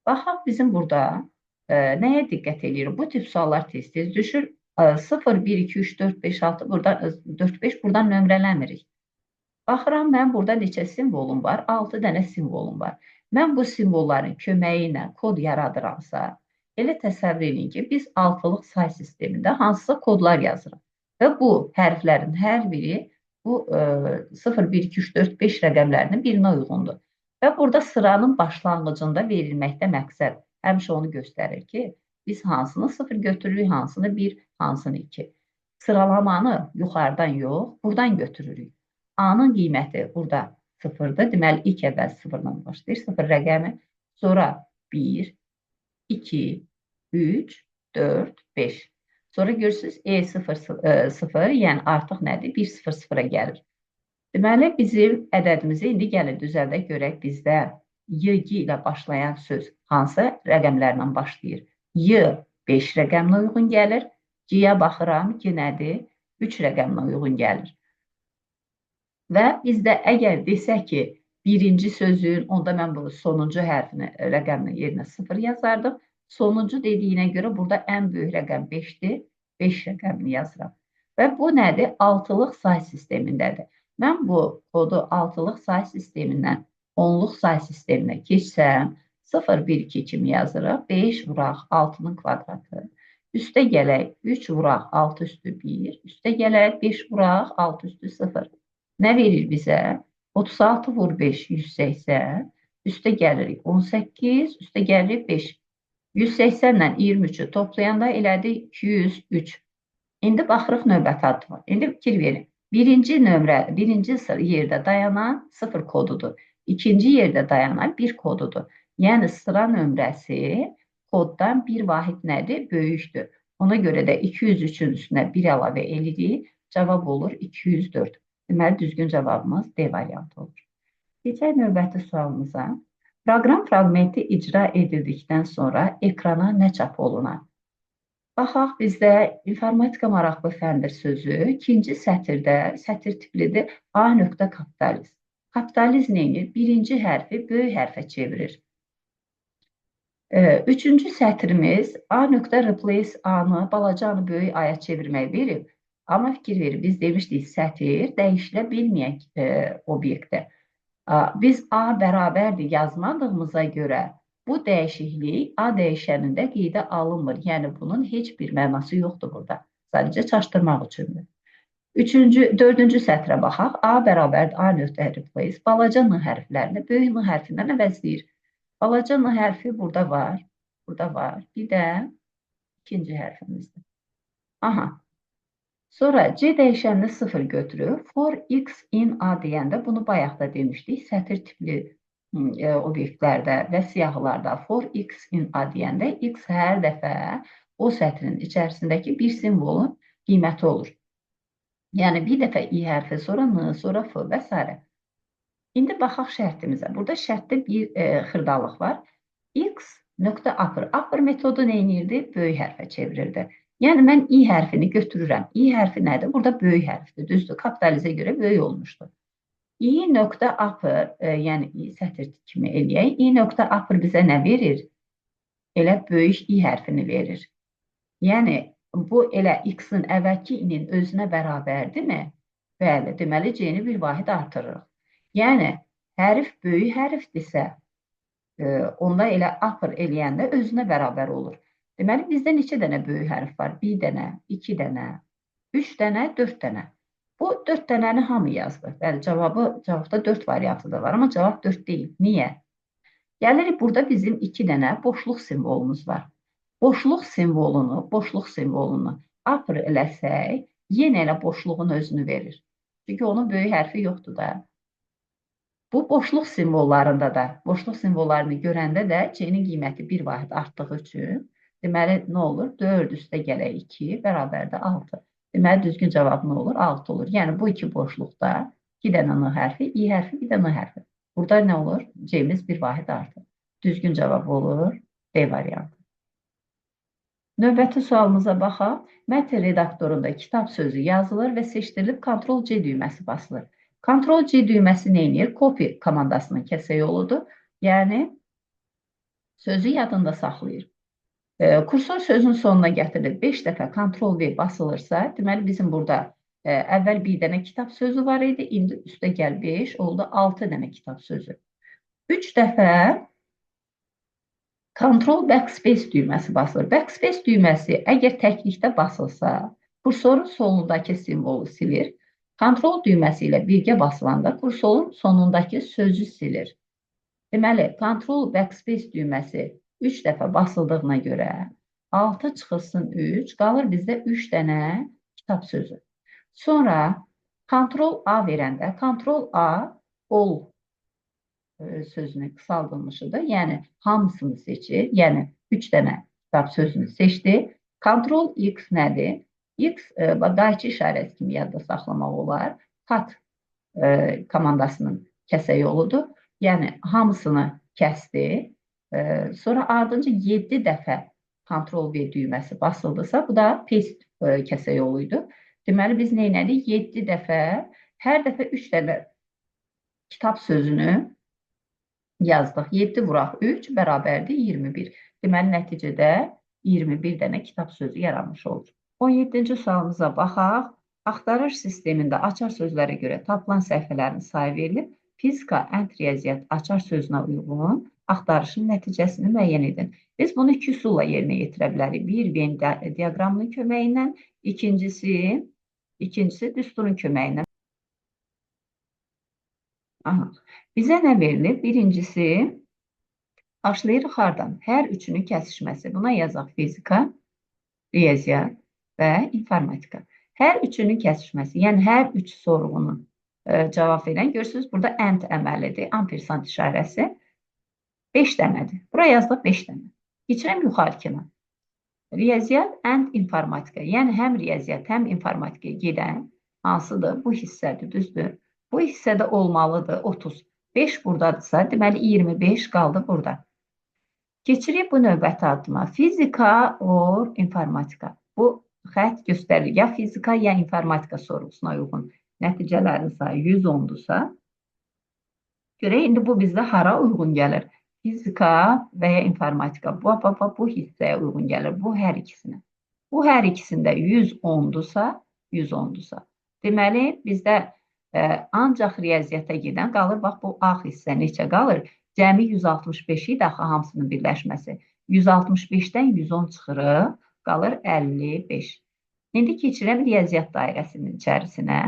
Baxaq, bizim burada nəyə diqqət edirik? Bu tip suallar tez-tez düşür. 0, 1, 2, 3, 4, 5, 6, buradan 4, 5 buradan nömrələmirik. Baxıram, mən burada neçə simvolum var? 6 dənə simvolum var. Mən bu simvolların köməyi ilə kod yaradıramsa, elə təsəvvür edin ki, biz altılıq say sistemində hansısa kodlar yazırıq. Və bu hərflərin hər biri bu 0, 1, 2, 3, 4, 5 rəqəmlərinin birinə uyğundur. Və burada sıranın başlanğıcında verilməkdə məqsəd həmişə onu göstərir ki, biz hansını 0 götürürük, hansını 1, hansını 2. Sıralamanı yuxarıdan yox, buradan götürürük. A-nın qiyməti burada 0'dır. Deməli, ilk əvvəl 0-dan başlayır. 0 rəqəmi, sonra 1, 2, 3, 4, 5. Sonra görürsünüz, E0, 0, yəni artıq nədir? 1, 0, 0'a gəlir. Deməli, bizim ədədimizi indi gəlin düzəldək görək bizdə Y ilə başlayan söz hansı rəqəmlərlə başlayır? Y 5 rəqəminə uyğun gəlir. G-yə baxıram ki, nədir? 3 rəqəminə uyğun gəlir. Və bizdə əgər desək ki, birinci sözün, onda mən bunu sonuncu hərfini, rəqəmin yerinə 0 yazardım. Sonuncu dediyinə görə burada ən böyük rəqəm 5'dir. 5 rəqəmini yazıram. Və bu nədir? Altılıq say sistemindədir. Mən bu kodu altılıq say sistemindən onluq say sisteminə keçsəm, 0, 1, 2 kimi yazırıq. 5 vuraq 6'nın kvadratı. Üstə gələk 3 vuraq 6 üstü 1. Üstə gələk 5 vuraq 6 üstü 0. Nə verir bizə? 36 vur 5, 180. Üstə gəlirik 18, üstə gəlirik 5. 180 ilə 23'ü toplayanda elədi 203. İndi baxırıq növbəti addıma. İndi fikir verin. Birinci yerdə dayanan 0 kodudur. İkinci yerdə dayanan 1 kodudur. Yəni sıra nömrəsi koddan bir vahid nədir? Böyükdür. Ona görə də 203'ün üstünə 1 əlavə edirik. Cavab olur 204. Deməli, düzgün cavabımız D variantı olur. Keçək növbəti sualımıza. Proqram fraqmenti icra edildikdən sonra ekrana nə çap olunar? Baxaq, bizdə informatika maraqlı fəndir sözü ikinci sətirdə, sətir tiplidir, A.Kapitalizm. Kapitalizm neyinir? Birinci hərfi böyük hərfə çevirir. Üçüncü sətrimiz A.Replace A-nı, balacanı böyük aya çevirmək verir. Amma fikir verin, biz demişdik, sətir dəyişilə bilməyən obyektdir. Biz A bərabərdir yazmadığımıza görə Bu dəyişiklik A dəyişənində qeydə alınmır. Yəni bunun heç bir mənası yoxdur burada. Sadəcə çaşdırmaq üçündür. Dördüncü sətrə baxaq. A bərabərdir A nöqtə replace. Balaca N hərflərini böyük N hərfindən əvəzləyir. Balaca N hərfi burada var. Burada var. Bir də ikinci hərfimizdir. Aha. Sonra C dəyişənini 0 götürüb, for x in A deyəndə bunu bayaq da demişdik. Sətir tipli obyektlərdə və siyahılarda for x in A deyəndə x hər dəfə o sətrin içərisindəki bir simvolun qiyməti olur. Yəni bir dəfə i hərfi, sonra n, sonra f və s. İndi baxaq şərtimizə. Burada şərtdə bir xırdalıq var. X nöqtə upper. Upper metodu nə edirdi? Böyük hərfə çevirirdi. Yəni mən i hərfini götürürəm. I hərfi nədir? Burada böyük hərfdir. Düzdür. Kapitalizə görə böyük olmuşdur. I nöqtə upper, yəni i sətir kimi eləyək. I nöqtə upper bizə nə verir? Elə böyük i hərfini verir. Yəni bu elə x-in əvvəlki i-nin özünə bərabərdirmi? Bəli, deməli c-ni bir vahid artırırıq. Yəni hərf böyük hərfdirsə, onda elə upper eləyəndə özünə bərabər olur. Deməli, bizdə neçə dənə böyük hərf var? 1 dənə, 2 dənə, 3 dənə, 4 dənə. Bu 4 dənəni hamı yazdı. Bəli, cavabda 4 variantı da var, amma cavab 4 deyil. Niyə? Gəlirik, burada bizim 2 dənə boşluq simvolumuz var. Boşluq simvolunu upper eləsək, yenə elə boşluğun özünü verir. Çünki onun böyük hərfi yoxdur da. Bu boşluq simvollarında da, boşluq simvollarını görəndə də c-nin qiyməti bir vahid artdığı üçün, deməli, nə olur? 4 üstə gələk 2, bərabərdə 6. Deməli, düzgün cavab nə olur? 6 olur. Yəni, bu iki boşluqda 2 dənə n hərfi, i hərfi, bir də n hərfi. Burada nə olur? C-miz bir vahid artır. Düzgün cavab olur D variantı. Növbəti sualımıza baxaq. Mətn redaktorunda kitab sözü yazılır və seçdirilib Ctrl-C düyməsi basılır. Ctrl-C düyməsi nə edir? Copy komandasının kəsə yoludur. Yəni, sözü yadında saxlayır. Kursor sözün sonuna gətirilib 5 dəfə Ctrl-V basılırsa, deməli bizim burada əvvəl bir dənə kitab sözü var idi, indi üstə gəl 5, oldu 6 dənə kitab sözü. 3 dəfə Ctrl Backspace düyməsi basılır. Backspace düyməsi əgər təklikdə basılsa, kursorun sonundakı simvolu silir. Ctrl düyməsi ilə birgə basılanda kursorun sonundakı sözü silir. Deməli, Ctrl Backspace düyməsi 3 dəfə basıldığına görə 6 çıxılsın 3, qalır bizdə 3 dənə kitab sözü. Sonra Ctrl A verəndə, Ctrl A all sözünü qısaldılmışıdır. Yəni, hamısını seçir. Yəni, 3 dənə kitab sözünü seçdi. Ctrl X nədir? X, qayçı işarəsi kimi yadda saxlamaq olar. Cut komandasının kəsə yoludur. Yəni, hamısını kəsdi. Sonra ardınca 7 dəfə Ctrl-V düyməsi basıldısa, bu da paste kəsə yoluydu. Deməli, biz nə elədik? 7 dəfə, hər dəfə 3 dənə kitab sözünü yazdıq. 7 vuraq 3 bərabərdir 21. Deməli, nəticədə 21 dənə kitab sözü yaranmış olur. 17-ci sualımıza baxaq. Axtarış sistemində açar sözlərə görə tapılan səhifələrin sayı verilib. Fizika, riyaziyyat açar sözünə uyğun axtarışın nəticəsini müəyyən edin. Biz bunu iki üsulla yerinə yetirə bilərik. Bir, Venn diaqramının köməyi ilə, ikincisi düsturun köməyi ilə. Bizə nə verilib? Birincisi, başlayırıq hardan? Hər üçünün kəsişməsi. Buna yazaq fizika, riyaziyyat və informatika. Hər üçünün kəsişməsi, yəni hər üç sorğunun cavab verən, görürsünüz, burada and əməlidir, ampersand işarəsi 5 dənədir. Buraya yazdıq 5 dənə. Keçirəm yuxarıkına. Riyaziyyat and informatika, yəni həm riyaziyyat, həm informatikaya gedən hansıdır? Bu hissədir, düzdür? Bu hissədə olmalıdır 30. 5 buradadırsa, deməli 25 qaldı burada. Keçirik bu növbəti addıma. Fizika or informatika. Bu xətt göstərir ya fizika, ya informatika sorğusuna uyğun. Nəticələrin sayı 110-dursa, görək, indi bu bizdə hara uyğun gəlir? Fizika və ya informatika. Bu hissəyə uyğun gəlir. Bu hər ikisinə. Bu hər ikisində 110-dursa, 110-dursa. Deməli, bizdə ancaq riyaziyyata gedən qalır. Bax, bu A hissə neçə qalır? Cəmi 165-i də axı hamısının birləşməsi. 165-dən 110 çıxırıq, qalır 55. İndi keçirəm riyaziyyat dairəsinin içərisinə.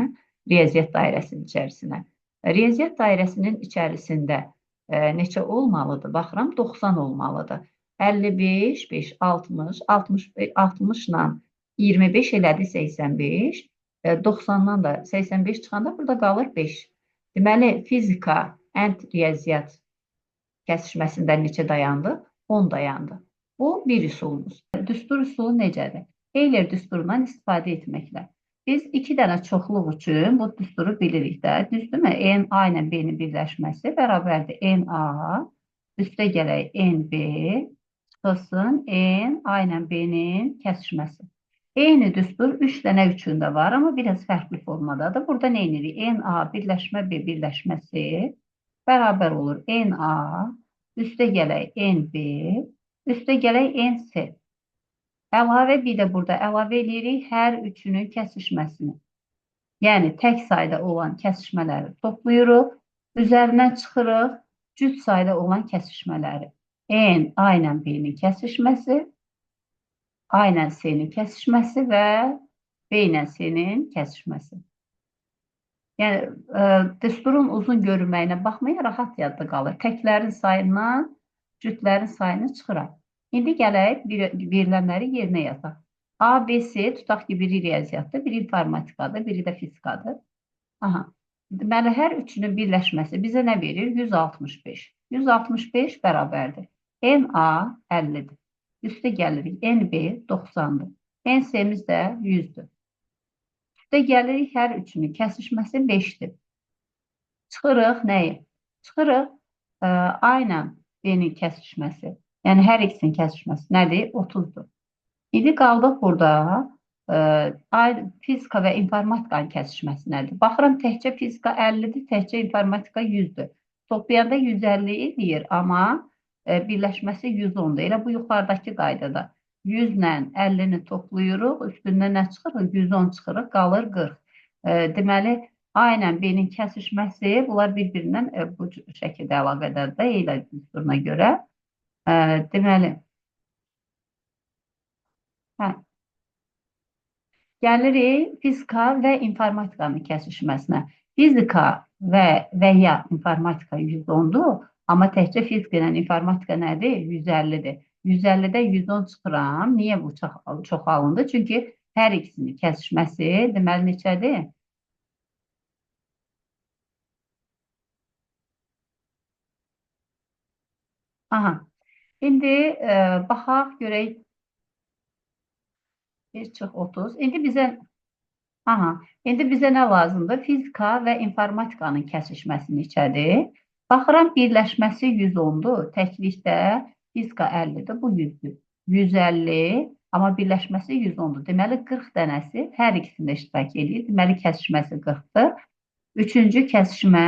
Riyaziyyat dairəsinin içərisinə. Riyaziyyat dairəsinin içərisində neçə olmalıdır? Baxıram, 90 olmalıdır. 55, 5, 60, 60 ilə 25 elədi 85. 90-dan da 85 çıxanda burada qalır 5. Deməli, fizika, ənd riyaziyyat kəsişməsində neçə dayandı? 10 dayandı. Bu bir üsulumuz. Düstur üsulu necədir? Euler düsturundan istifadə etməklə. Biz iki dənə çoxluq üçün bu düsturu bilirik də. Düzdürmü? N-A ilə B-nin birləşməsi bərabərdir. N-A üstə gələk N-B çıxılsın N-A ilə B-nin kəsişməsi. Eyni düstur 3 dənə üçündə var, amma biraz fərqli formadadır. Burada nə edirik? N-A birləşmə B birləşməsi bərabər olur N-A üstə gələk N-B üstə gələk N-C. Əlavə bir də burada əlavə edirik hər üçünün kəsişməsini. Yəni, tək sayda olan kəsişmələri toplayırıq, üzərindən çıxırıq, cüt sayda olan kəsişmələri. N, A ilə B-nin kəsişməsi, A ilə C-nin kəsişməsi və B ilə C-nin kəsişməsi. Yəni, düsturun uzun görünməyinə baxmayın, rahat yadda qalır. Təklərin sayından cütlərin sayını çıxıraq. İndi gələk verilənləri yerinə yazaq. A, B, C, tutaq ki, biri riyaziyyatdır, biri informatikadır, biri də fizikadır. Aha. Deməli, hər üçünün birləşməsi bizə nə verir? 165. 165 bərabərdir. N-A 50-dir. Üstə gəlirik. N-B 90-dır. N-C-miz də 100-dür. Üstə gəlirik, hər üçünün kəsişməsi 5-dir. Çıxırıq nəyi? Çıxırıq A ilə B-nin kəsişməsi. Yəni, hər ikisinin kəsişməsi nədir? 30-dur. İndi qaldıq burada fizika və informatikanın kəsişməsi nədir? Baxıram, təkcə fizika 50-dir, təkcə informatika 100-dür. Toplayanda 150 edir, amma birləşməsi 110-dur. Elə bu yuxarıdakı qaydada 100 ilə 50-ni toplayırıq, üstündən nə çıxırıq? 110 çıxırıq, qalır 40. Deməli, A ilə B-nin kəsişməsi, bunlar bir-birindən bu şəkildə əlaqədədir də, Euler düsturuna görə. Deməli, gəlirik fizika və informatikanın kəsişməsinə. Fizika və ya informatika 110-dur, amma təkcə fizika ilə informatika nədir? 150-dir. 150-də 110 çıxıram. Niyə bu çoxalındı? Çünki hər ikisinin kəsişməsi deməli neçədir? Aha. İndi baxaq, görək 1 çıx 30. İndi bizə nə lazımdır? Fizika və informatikanın kəsişməsi neçədir? Baxıram, birləşməsi 110-dur. Təklikdə fizika 50-dir, bu 100-dür. 150, amma birləşməsi 110-dur. Deməli, 40 dənəsi hər ikisində iştirak edir. Deməli, kəsişməsi 40-dır. Üçüncü kəsişmə,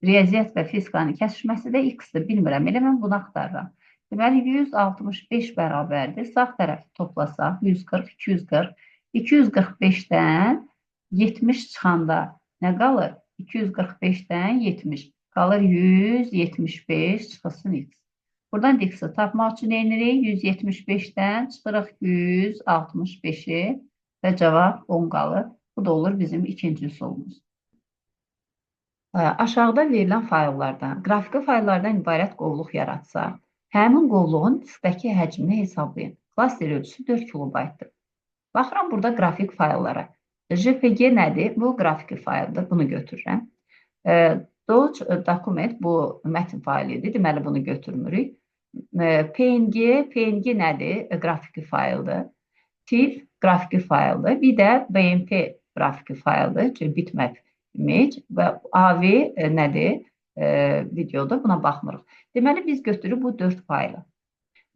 riyaziyyat və fizikanın kəsişməsi də x-dir. Bilmirəm, elə mən bunu axtarıram. Deməli, 165 bərabərdir. Sağ tərəfi toplasaq, 140, 240. 245-dən 70 çıxanda nə qalır? 245-dən 70. Qalır 175 çıxılsın x. Buradan x-i tapmaq üçün eynirik. 175-dən çıxırıq 165-i və cavab 10 qalır. Bu da olur bizim ikinci üsulumuz. Aşağıda verilən fayllardan, qrafiki fayllardan ibarət qovluq yaratsaq, həmin qovluğun diskdəki həcmini hesablayın. Klaster ölçüsü 4 kilobaytdır. Baxıram burada qrafik fayllara. JPG nədir? Bu qrafiki fayldır. Bunu götürürəm. Doc dokument bu mətin faylidir. Deməli, bunu götürmürük. PNG nədir? Qrafiki fayldır. TIFF qrafiki fayldır. Bir də BMP qrafiki fayldır. Bitmap image və AV nədir? Videoda buna baxmırıq. Deməli, biz götürürük bu 4 faylı.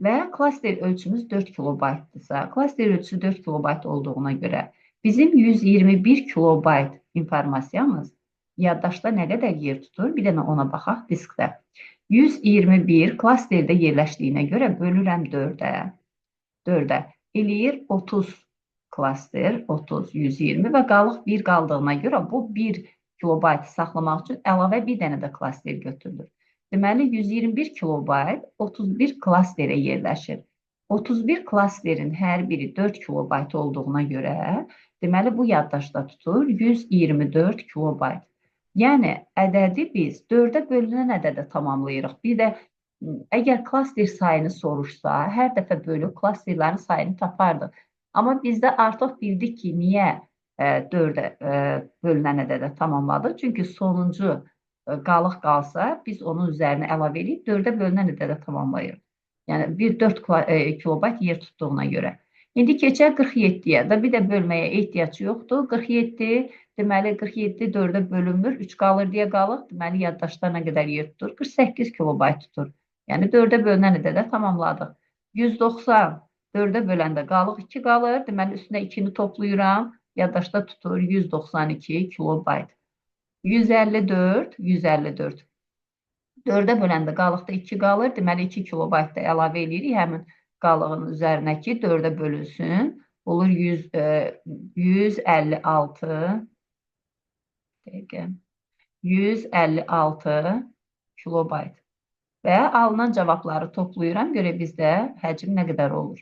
Və klaster ölçümüz 4 kilobaytdırsa, klaster ölçüsü 4 kilobayt olduğuna görə bizim 121 kilobayt informasiyamız yaddaşda nə qədər yer tutur? Bir dənə ona baxaq diskdə. 121 klasterdə yerləşdiyinə görə bölürəm 4-ə. Eləyir 30 klaster, 30, 120 və qalıq 1 qaldığına görə bu 1 kilobaytı saxlamaq üçün əlavə bir dənə də klaster götürülür. Deməli, 121 kilobayt 31 klasterə yerləşir. 31 klasterin hər biri 4 kilobayt olduğuna görə, deməli, bu yaddaşda tutur 124 kilobayt. Yəni, ədədi biz 4-ə bölünən ədədə tamamlayırıq. Bir də, əgər klaster sayını soruşsa, hər dəfə bölüb klasterlərin sayını tapardıq. Amma bizdə artıq bildik ki, niyə 4-ə bölünən ədədə tamamladıq? Çünki sonuncu qalıq qalsa, biz onun üzərinə əlavə edib 4-ə bölünən ədədə tamamlayırıq. Yəni, 4 kilobayt yer tutduğuna görə. İndi keçək 47-yə. Da bir də bölməyə ehtiyac yoxdur. 47, deməli, 47 4-ə bölünmür, 3 qalır deyə qalıq. Deməli, yaddaşda nə qədər yer tutur? 48 kilobayt tutur. Yəni, 4-ə bölünən ədədə tamamladıq. 190, 4-ə böləndə qalıq 2 qalır. Deməli, üstünə 2-ni toplayıram. Yaddaşda tutur 192 kilobayt. 154, 154. 4-ə böləndə qalıqda 2 qalır. Deməli, 2 kilobayt da əlavə edirik həmin qalığın üzərinə ki, 4-ə bölünsün. Olur 156 dəqiqə. 156 kilobayt. Və alınan cavabları toplayıram. Görə bizdə həcm nə qədər olur?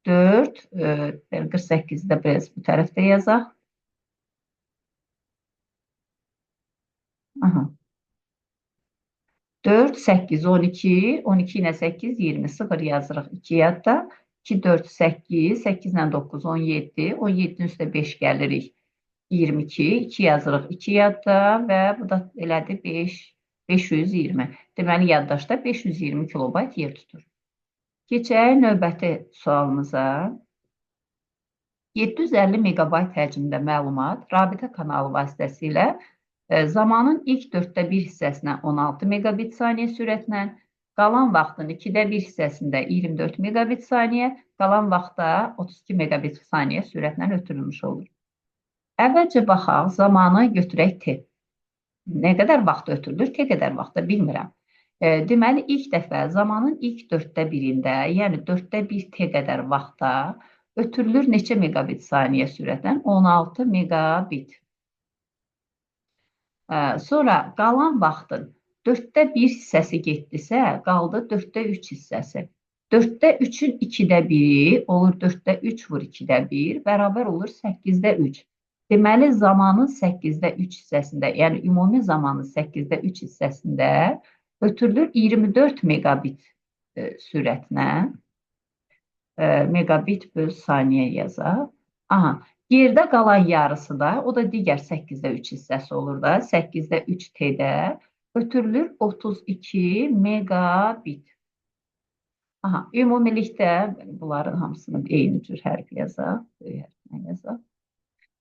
4, 48-i də biraz bu tərəfdə yazaq. Aha. 4, 8, 12, 12 ilə 8, 20, 0 yazırıq 2 yadda. 2, 4, 8, 8 ilə 9, 17, 17-nin üstə 5 gəlirik 22, 2 yazırıq 2 yadda və bu da elədi 5, 520. Deməli, yaddaşda 520 kilobayt yer tutur. Keçək növbəti sualımıza. 750 megabayt həcmdə məlumat rabitə kanalı vasitəsilə zamanın ilk 4-də 1 hissəsinə 16 megabit saniyə sürətlə, qalan vaxtın 2-də 1 hissəsində 24 megabit saniyə, qalan vaxtda 32 megabit saniyə sürətlə ötürülmüş olur. Əvvəlcə baxaq, zamanı götürək T. Nə qədər vaxt ötürülür? T qədər vaxtda bilmirəm. Deməli, ilk dəfə zamanın ilk 4-də 1-ində, yəni 4-də 1 T qədər vaxtda ötürülür neçə megabit saniyə sürətlə? 16 megabit. Sonra qalan vaxtın 4-də 1 hissəsi getdisə, qaldı 4-də 3 hissəsi. 4-də 3-ün 2-də 1-i olur 4-də 3 vur 2-də 1, bərabər olur 8-də 3. Deməli, zamanın 8-də 3 hissəsində, yəni ümumi zamanın 8-də 3 hissəsində ötürülür 24 megabit sürətlə. Megabit böl saniyə yazaq. Aha. Yerdə qalan yarısı da, o da digər 8-də 3 hissəsi olur da, 8-də 3 T-də ötürülür 32 megabit. Aha, ümumilikdə bunların hamısını eyni cür hərf yazaq.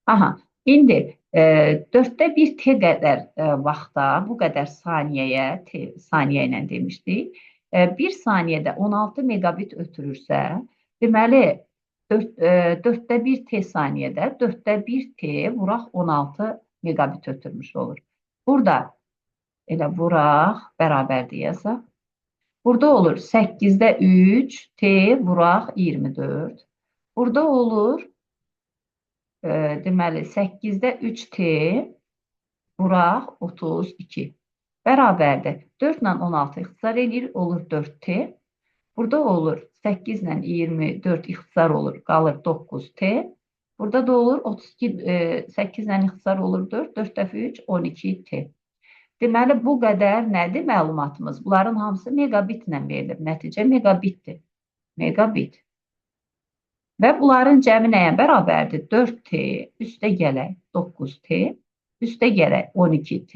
Aha, indi 4-də 1 T qədər vaxtda, bu qədər saniyəyə, saniyə ilə demişdik, 1 saniyədə 16 megabit ötürürsə, deməli, 4-də 1 T saniyədə 4-də 1 T vuraq 16 megabit ötürmüş olur. Burada elə vuraq, bərabərdir yazaq. Burada olur 8-də 3 T vuraq 24. Burada olur deməli 8-də 3 T vuraq 32. Bərabərdir. 4 ilə 16 ixtisar edir, olur 4 T. Burada olur 8 ilə 24 ixtisar olur, qalır 9 T. Burada da olur 32, 8 ilə ixtisar olur 4, 4 dəfə 3, 12 T. Deməli, bu qədər nədir məlumatımız? Bunların hamısı megabitlə verilir. Nəticə megabitdir. Megabit. Və bunların cəmi nəyə bərabərdir? 4T, üstə gələk 9T, üstə gələk 12T,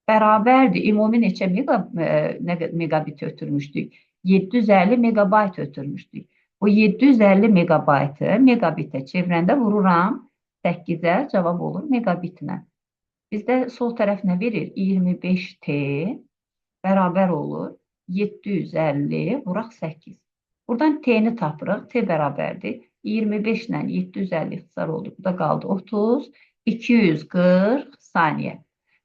bərabərdir. Ümumi neçə megabit ötürmüşdük? 750 megabayt ötürmüşdük. Bu 750 megabaytı megabitə çevirəndə vururam 8-ə, cavab olur megabitlə. Bizdə sol tərəf nə verir? 25T bərabər olur 750 vuraq 8. Buradan T-ni tapırıq. T bərabərdir. 25 ilə 750 ixtisar oldu. Bu da qaldı 30, 240 saniyə.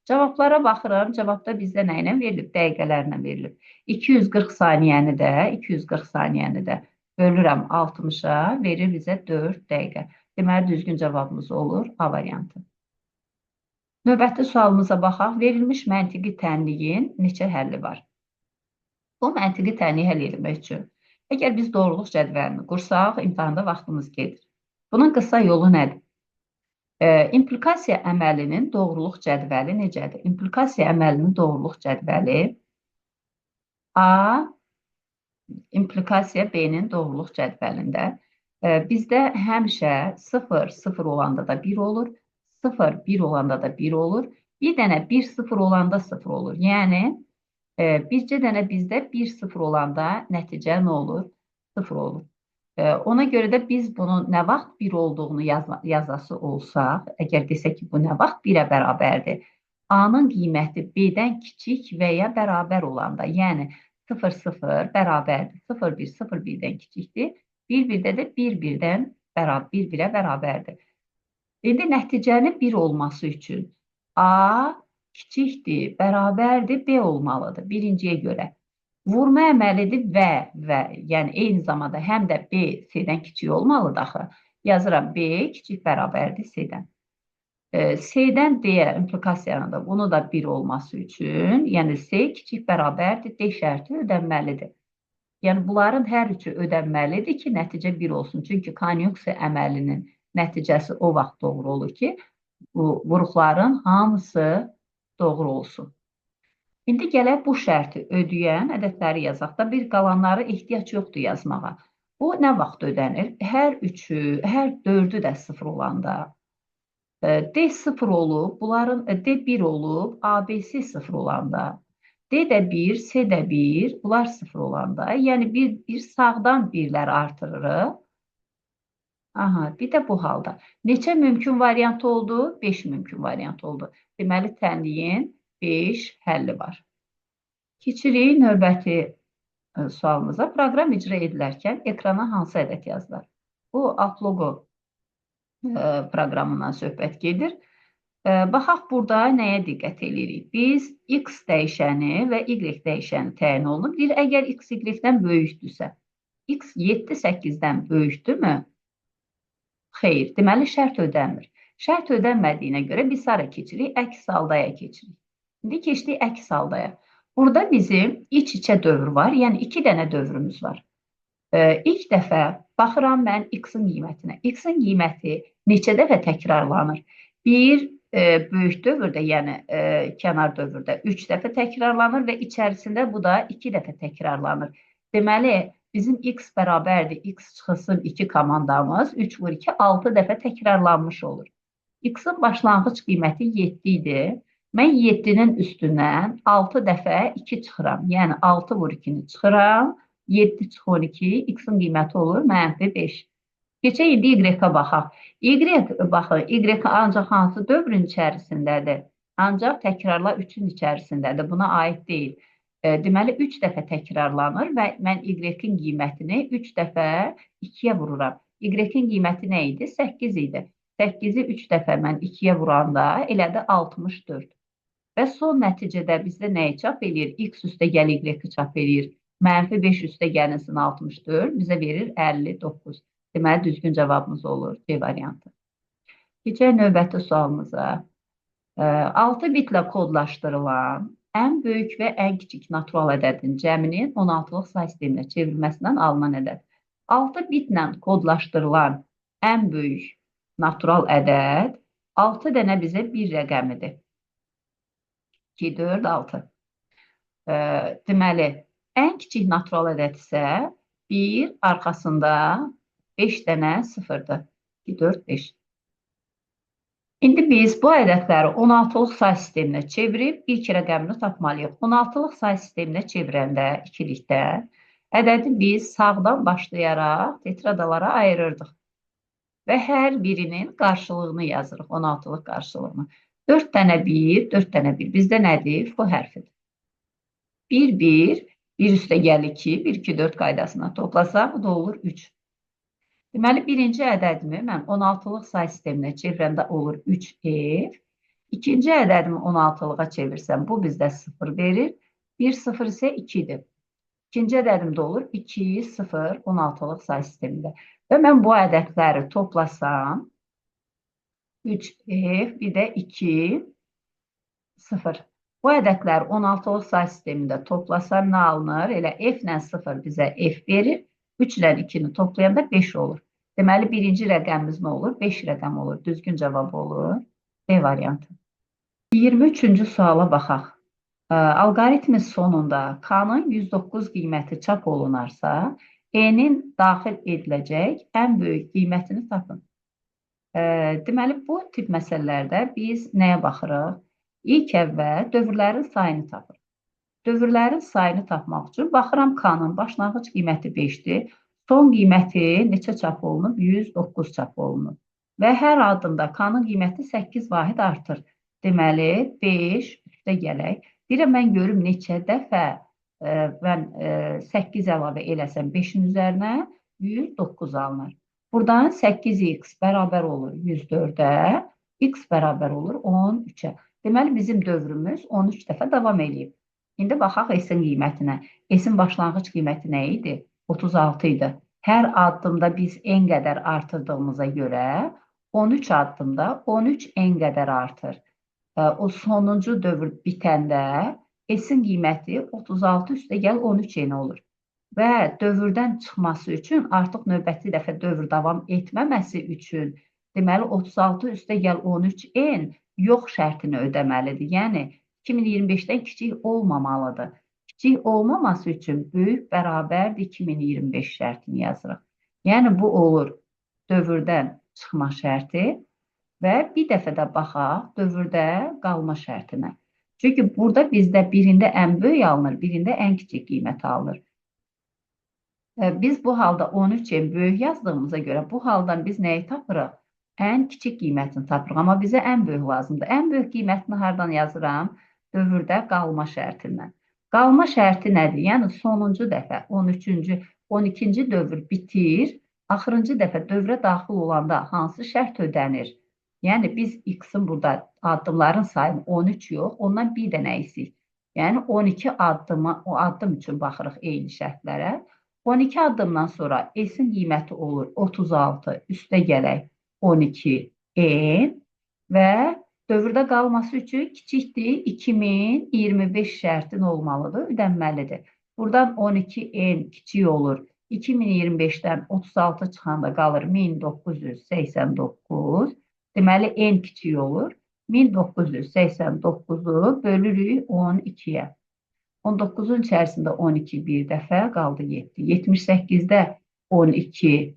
Cavablara baxıram. Cavabda bizdə nə ilə verilib? Dəqiqələrlə verilib. 240 saniyəni də bölürəm 60-a, verir bizə 4 dəqiqə. Deməli, düzgün cavabımız olur A variantı. Növbəti sualımıza baxaq. Verilmiş məntiqi tənliyin neçə həlli var? Bu məntiqi təni həll etmək üçün əgər biz doğruluq cədvəlini qursaq, imtahanda vaxtımız gedir. Bunun qısa yolu nədir? İmplikasiya əməlinin doğruluq cədvəli necədir? İmplikasiya əməlinin doğruluq cədvəli A implikasiya B-nin doğruluq cədvəlində bizdə həmişə 0, 0 olanda da 1 olur, 0, 1 olanda da 1 olur, bir dənə 1, 0 olanda 0 olur. Yəni, bircə dənə bizdə 1, 0 olanda nəticə nə olur? 0 olur. Ona görə də biz bunun nə vaxt 1 olduğunu yazası olsaq, əgər desək ki, bu nə vaxt 1-ə bərabərdir, A-nın qiyməti B-dən kiçik və ya bərabər olanda, yəni 0, 0 bərabərdir, 0, 1, 0, 1-dən kiçikdir, 1, 1-də də 1, 1-dən 1, 1-ə bərabərdir. İndi nəticənin 1 olması üçün A kiçikdir, bərabərdir, B olmalıdır birinciyə görə. Vurma əməlidir və, yəni eyni zamanda həm də B C-dən kiçik olmalıdır axı. Yazıram B kiçik bərabərdir C-dən. C-dən D-yə implikasiyanı da bunu da 1 olması üçün, yəni C kiçik bərabərdir, D şərti ödənməlidir. Yəni bunların hər üçü ödənməlidir ki, nəticə 1 olsun. Çünki konjunksiya əməlinin nəticəsi o vaxt doğru olur ki, bu vuruqların hamısı doğru olsun. İndi gələk bu şərti ödəyən ədədləri yazaq da, bir qalanları ehtiyac yoxdur yazmağa. Bu nə vaxt ödənir? Hər üçü, hər dördü də 0 olanda. D 0 olub, bunların D 1 olub, ABC 0 olanda. D də 1, C də 1, bunlar 0 olanda. Yəni bir sağdan birlər artırırıq. Aha, bir də bu halda. Neçə mümkün variant oldu? 5 mümkün variant oldu. Deməli, tənliyin 5 həlli var. Keçirik növbəti sualımıza. Proqram icra edilərkən ekrana hansı ədəd yazılır? Bu Outlogo proqramından söhbət gedir. Baxaq, burada nəyə diqqət edirik? Biz X dəyişəni və Y dəyişəni təyin olunub. Deyir, əgər X Y-dən böyükdürsə, X 7-8-dən böyükdürmü? Xeyr, deməli şərt ödənmir. Şərt ödənmədiyinə görə biz hara keçirik? Əks haldaya keçirik. İndi keçdik əks haldaya. Burada bizim iç-içə dövr var, yəni 2 dənə dövrümüz var. İlk dəfə baxıram mən X-in qiymətinə. X-in qiyməti neçə dəfə təkrarlanır? Bir böyük dövrdə, yəni kənar dövrdə 3 dəfə təkrarlanır və içərisində bu da 2 dəfə təkrarlanır. Deməli, bizim X bərabərdir, X çıxılsın 2 komandamız 3 vur 2, 6 dəfə təkrarlanmış olur. X-in başlanğıc qiyməti 7 idi. Mən 7-nin üstündən 6 dəfə 2 çıxıram. Yəni 6 vur 2-ni çıxıram. 7 çıx 12, X-in qiyməti olur -5. Keçək indi Y-ə baxaq. Baxın, Y ancaq hansı dövrün içərisindədir? Ancaq təkrarla 3-ün içərisindədir. Buna aid deyil. Deməli, 3 dəfə təkrarlanır və mən Y-in qiymətini 3 dəfə 2-yə vururam. Y-in qiyməti nə idi? 8 idi. 8-i 3 dəfə mən 2-yə vuranda elədi 64. Və son nəticədə bizdə nəyi çap edir? X üstə gəl Y-i çap edir. -5 üstə gəlinsin 64, bizə verir 59. Deməli, düzgün cavabımız olur C variantı. Keçək növbəti sualımıza. 6 bitlə kodlaşdırılan ən böyük və ən kiçik natural ədədin cəminin 16-lıq say sisteminə çevrilməsindən alınan ədəd. 6 bitlə kodlaşdırılan ən böyük natural ədəd 6 dənə bizə bir rəqəmidir. 2, 4, 6. Deməli, ən kiçik natural ədəd isə 1 arxasında 5 dənə 0-dır. 2, 4, 5. İndi biz bu ədədləri 16-lıq say sisteminə çevirib ilk rəqəmini tapmalıyıq. 16-lıq say sisteminə çevirəndə ikilikdə ədədi biz sağdan başlayaraq tetradalara ayırırdıq. Və hər birinin qarşılığını yazırıq, 16-lıq qarşılığını. 4 dənə 1, 4 dənə 1. Bizdə nədir? F hərfidir. 1, 1, 1 üstə gəl 2, 1, 2, 4 qaydasına toplasaq, bu da olur 3. Deməli, birinci ədədimi mən 16-lıq say sisteminə çevirəndə olur 3F. İkinci ədədimi 16-lığa çevirsəm, bu bizdə 0 verir. 1, 0 isə 2-dir. İkinci ədədim də olur 2, 0, 16-lıq say sistemində. Və mən bu ədədləri toplasam, 3F, bir də 2, 0. Bu ədədlər 16 say sistemində toplasam nə alınır? Elə f ilə 0 bizə f verir. 3 ilə 2-ni toplayanda 5 olur. Deməli, birinci rəqəmimiz nə olur? 5 rəqəm olur. Düzgün cavab olur. B variantı. 23-cü suala baxaq. Alqoritmin sonunda K-nın 109 qiyməti çap olunarsa, E-nin daxil ediləcək ən böyük qiymətini tapın. Deməli, bu tip məsələlərdə biz nəyə baxırıq? İlk əvvəl dövrlərin sayını tapırıq. Dövrlərin sayını tapmaq üçün baxıram K-nın başlanğıc qiyməti 5-dir. Son qiyməti neçə çap olunub? 109 çap olunub. Və hər addımda K-nın qiyməti 8 vahid artır. Deməli, 5 üstə gələk. Deyirəm, mən görüm neçə dəfə mən 8 əlavə eləsəm 5-in üzərinə 109 alınır. Buradan 8x bərabər olur 104-ə, x bərabər olur 13-ə. Deməli, bizim dövrümüz 13 dəfə davam edib. İndi baxaq S-in qiymətinə. S-in başlanğıc qiyməti nə idi? 36 idi. Hər addımda biz n qədər artırdığımıza görə 13 addımda 13 n qədər artır. O sonuncu dövr bitəndə S-in qiyməti 36 üstə gəl 13 n olur. Və dövrdən çıxması üçün artıq növbəti dəfə dövr davam etməməsi üçün deməli 36 üstə gəl 13 n yox şərtini ödəməlidir. Yəni 2025-dən kiçik olmamalıdır. Kiçik olmaması üçün böyük bərabərdir 2025 şərtini yazırıq. Yəni bu olur dövrdən çıxma şərti və bir dəfə də baxaq dövrdə qalma şərtinə. Çünki burada bizdə birində ən böyük alınır, birində ən kiçik qiymət alınır. Biz bu halda 13 böyük yazdığımıza görə bu haldan biz nəyi tapırıq? Ən kiçik qiymətini tapırıq, amma bizə ən böyük lazımdır. Ən böyük qiymətini hardan yazıram? Dövrdə qalma şərtindən. Qalma şərti nədir? Yəni sonuncu dəfə 13-cü, 12-ci dövr bitir, axırıncı dəfə dövrə daxil olanda hansı şərt ödənir? Yəni biz x-in burada addımların sayını 13 yox, ondan bir dənə eksik. Yəni 12 addım üçün baxırıq eyni şərtlərə. 12 addımdan sonra S-in qiyməti olur 36, üstə gələk 12 n və dövrdə qalması üçün kiçikdir 2025 şərtin olmalıdır, ödənməlidir. Buradan 12 n kiçik olur. 2025-dən 36 çıxanda qalır 1989. Deməli, n kiçik olur. 1989-u bölürük 12-yə. 19-un içərisində 12 bir dəfə qaldı 7. 78-də 12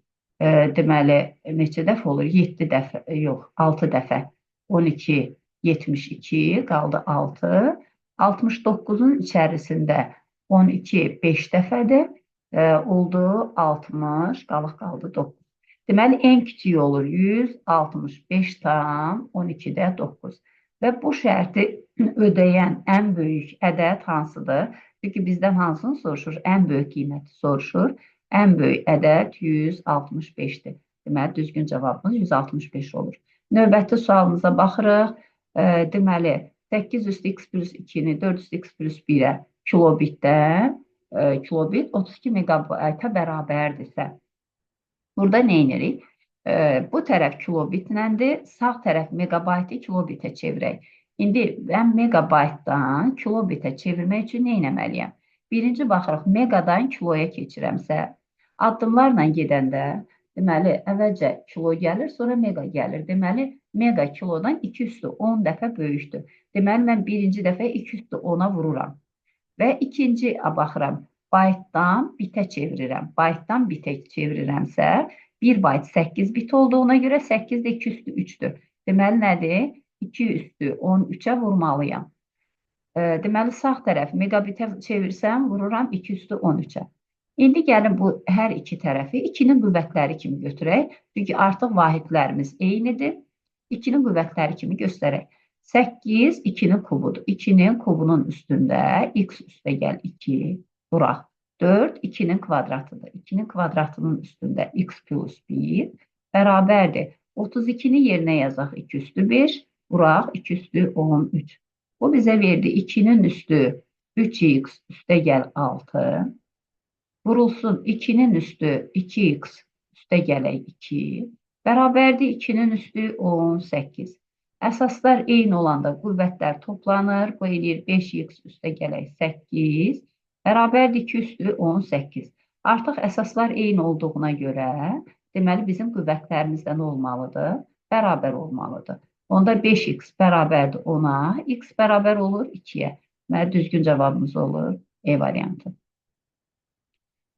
deməli neçə dəfə olur? 7 dəfə, yox 6 dəfə. 12, 72 qaldı 6. 69-un içərisində 12 5 dəfədir. Oldu 60, qaldı 9. Deməli, en kiçik olur 165 tam 12-də 9. Və bu şərti ödəyən ən böyük ədəd hansıdır? Çünki bizdən hansını soruşur? Ən böyük qiyməti soruşur. Ən böyük ədəd 165-dir. Deməli, düzgün cavabımız 165 olur. Növbəti sualımıza baxırıq. Deməli, 8 üstü x plus 2-ni 4 üstü x plus 1-ə kilobitdən, kilobit 32 megabayta bərabərdirsə, burada nə edirik? Bu tərəf kilobitləndir, sağ tərəf megabaytı kilobitə çevirək. İndi mən megabaytdan kilobitə çevirmək üçün nə etməliyəm? Birinci baxırıq, megadan kiloya keçirəmsə, addımlarla gedəndə, deməli, əvvəlcə kilo gəlir, sonra mega gəlir. Deməli, mega kilodan 2 üstü 10 dəfə böyükdür. Deməli, mən birinci dəfə 2 üstü 10-a vururam. Və ikinci baxıram, baytdan bitə çevirirəm. Baytdan bitə çevirirəmsə, 1 bayt 8 bit olduğuna görə 8 də 2 üstü 3-dür. Deməli, nədir? 2 üstü 13-ə vurmalıyam. Deməli, sağ tərəf megabitə çevirsəm, vururam 2 üstü 13-ə. İndi gəlin bu hər iki tərəfi 2-nin qüvvətləri kimi götürək. Çünki artıq vahidlərimiz eynidir. 2-nin qüvvətləri kimi göstərək. 8 2-nin kubudur. 2-nin kubunun üstündə x üstə gəl 2 vuraq. 4 2-nin kvadratıdır. 2-nin kvadratının üstündə x plus 1 bərabərdir. 32-ni yerinə yazaq 2 üstü 5, vuraq 2 üstü 13. Bu bizə verdi 2-nin üstü 3x üstə gəl 6. Vurulsun 2-nin üstü 2x üstə gələk 2. Bərabərdir 2-nin üstü 18. Əsaslar eyni olanda qüvvətlər toplanır. Bu eləyir 5x üstə gələk 8. Bərabərdir 2 üstü 18. Artıq əsaslar eyni olduğuna görə, deməli bizim qüvvətlərimiz də nə olmalıdır? Bərabər olmalıdır. Onda 5x bərabərdir 10-a, x bərabər olur 2-yə. Deməli düzgün cavabımız olur E variantı.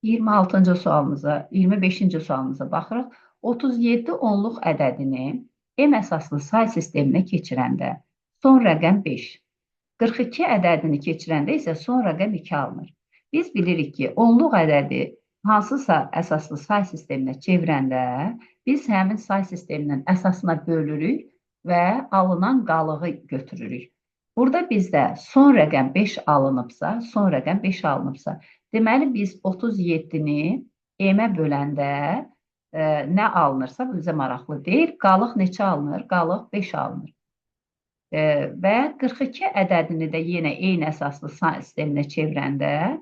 26-cı sualımıza, 25-ci sualımıza baxırıq. 37 onluq ədədini M əsaslı say sisteminə keçirəndə son rəqəm 5. 42 ədədini keçirəndə isə son rəqəm 2 alınır. Biz bilirik ki, onluq ədədi hansısa əsaslı say sisteminə çevirəndə biz həmin say sisteminin əsasına bölürük və alınan qalığı götürürük. Burada bizdə son rəqəm 5 alınıbsa, deməli biz 37-ni M-ə böləndə nə alınırsa, bu bizə maraqlı deyil. Qalıq neçə alınır? Qalıq 5 alınır. Və 42 ədədini də yenə eyni əsaslı say sisteminə çevirəndə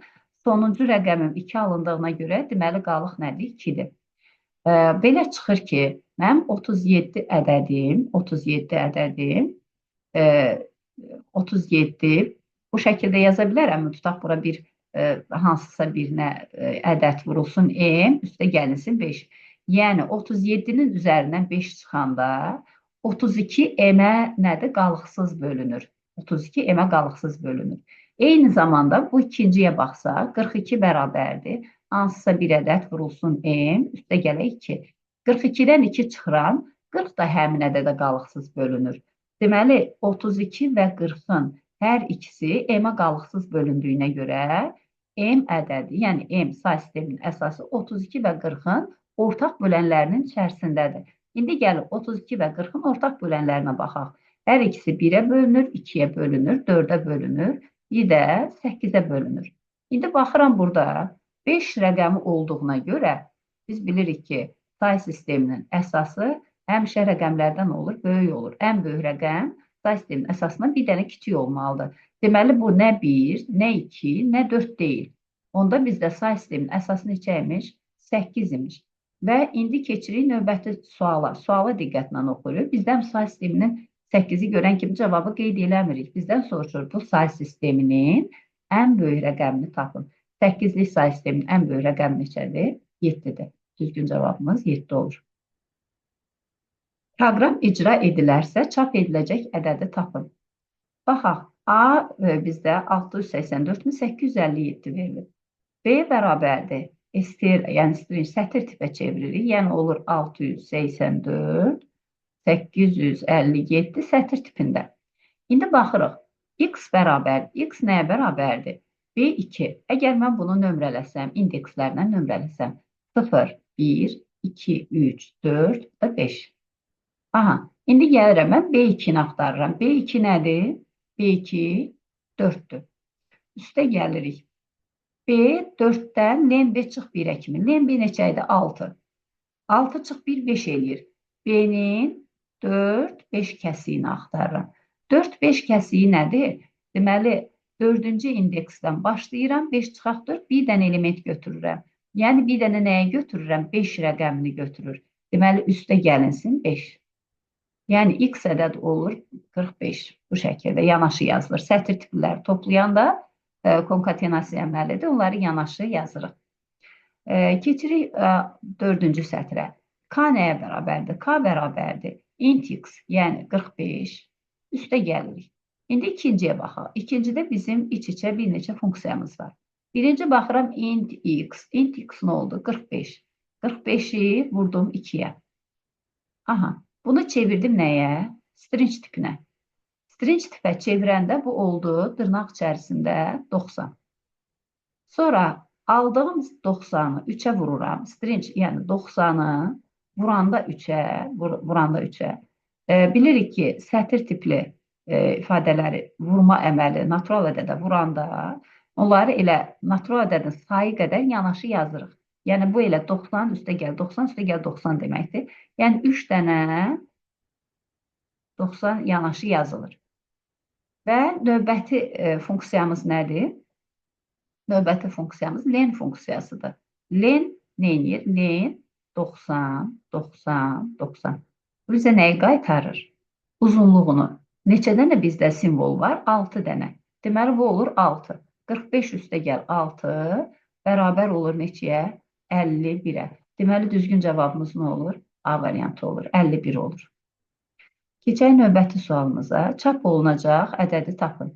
sonuncu rəqəmim 2 alındığına görə deməli qalıq nədir? 2-dir. Belə çıxır ki, mənim 37 ədədim 37 bu şəkildə yaza bilərəm. Tutaq bura bir hansısa birinə ədəd vurulsun M, üstə gəlinsin 5. Yəni 37-nin üzərindən 5 çıxanda 32 M-ə nədir? Qalıqsız bölünür. 32 M-ə qalıqsız bölünür. Eyni zamanda bu ikinciyə baxsaq 42 bərabərdir. Hansısa bir ədəd vurulsun M, üstə gələk 2. 42-dən 2 çıxıram, 40 da həmin ədədə qalıqsız bölünür. Deməli 32 və 40-ın hər ikisi M-ə qalıqsız bölündüyünə görə M ədədi, yəni M say sisteminin əsası 32 və 40-ın ortaq bölənlərinin içərisindədir. İndi gəlib 32 və 40-ın ortaq bölənlərinə baxaq. Hər ikisi 1-ə bölünür, 2-yə bölünür, 4-ə bölünür, bir də 8-ə bölünür. İndi baxıram burada 5 rəqəmi olduğuna görə biz bilirik ki, say sisteminin əsası həmişə rəqəmlərdən olur, böyük olur. Ən böyük rəqəm say sisteminin əsasından bir dənə kiçik olmalıdır. Deməli, bu nə 1, nə 2, nə 4 deyil. Onda bizdə say sisteminin əsası neçə imiş? 8 imiş. Və indi keçirik növbəti suala. Suala diqqətlə oxuyuruq. Bizdən say sisteminin 8-i görən kimi cavabı qeyd eləmirik. Bizdən soruşur, bu say sisteminin ən böyük rəqəmini tapın. 8-lik say sisteminin ən böyük rəqəmi neçədir? 7-dir. Düzgün cavabımız 7 olur. Proqram icra edilərsə, çap ediləcək ədədi tapın. Baxaq, A bizdə 684.857 verilir. B bərabərdir. Yəni string sətir tipə çeviririk. Yəni olur 684.857 sətir tipində. İndi baxırıq. X bərabər. X nəyə bərabərdir? B2. Əgər mən bunu nömrələsəm, indekslərlə nömrələsəm, 0, 1, 2, 3, 4 və 5. Aha, indi gəlirəm, mən B2-ni axtarıram. B2 nədir? B2 4-dür. Üstə gəlirik. B 4-dən len B çıx 1-ə kimi. Len B neçə idi? 6. 6 çıx 1, 5 eləyir. B-nin 4, 5 kəsiyini axtarıram. 4, 5 kəsiyi nədir? Deməli, 4-cü indeksdən başlayıram. 5 çıxaq 4, bir dənə element götürürəm. Yəni, bir dənə nəyə götürürəm? 5 rəqəmini götürür. Deməli, üstə gəlinsin 5. Yəni, x ədəd olur 45. Bu şəkildə yanaşı yazılır. Sətir tipləri toplayanda konkatenasiya əməlidir. Onları yanaşı yazırıq. Keçirik 4-cü sətrə. K nəyə bərabərdir? K bərabərdir. Int x, yəni 45. Üstə gəlirik. İndi ikinciyə baxaq. İkincidə bizim iç-içə bir neçə funksiyamız var. Birinci baxıram int x. Int x nə oldu? 45. 45-i vurdum 2-yə. Aha. Bunu çevirdim nəyə? String tipinə. String tipə çevirəndə bu oldu dırnaq içərisində 90. Sonra aldığım 90-ı 3-ə vururam. String, yəni 90-ı vuranda 3-ə. Bilirik ki, sətir tipli ifadələri vurma əməli natural ədədə vuranda onları elə natural ədədin sayı qədər yanaşı yazırıq. Yəni, bu elə 90 üstə gəl 90, üstə gəl 90 deməkdir. Yəni, 3 dənə 90 yanaşı yazılır. Və növbəti funksiyamız nədir? Növbəti funksiyamız len funksiyasıdır. Len neyinir? Len 90, 90, 90. Bu bizə nəyi qaytarır? uzunluğunu. Neçə dənə bizdə simvol var? 6 dənə. Deməli, bu olur 6. 45 üstə gəl 6 bərabər olur neçəyə? 51-ə. Deməli, düzgün cavabımız nə olur? A variantı olur. 51 olur. Keçək növbəti sualımıza. Çap olunacaq ədədi tapın.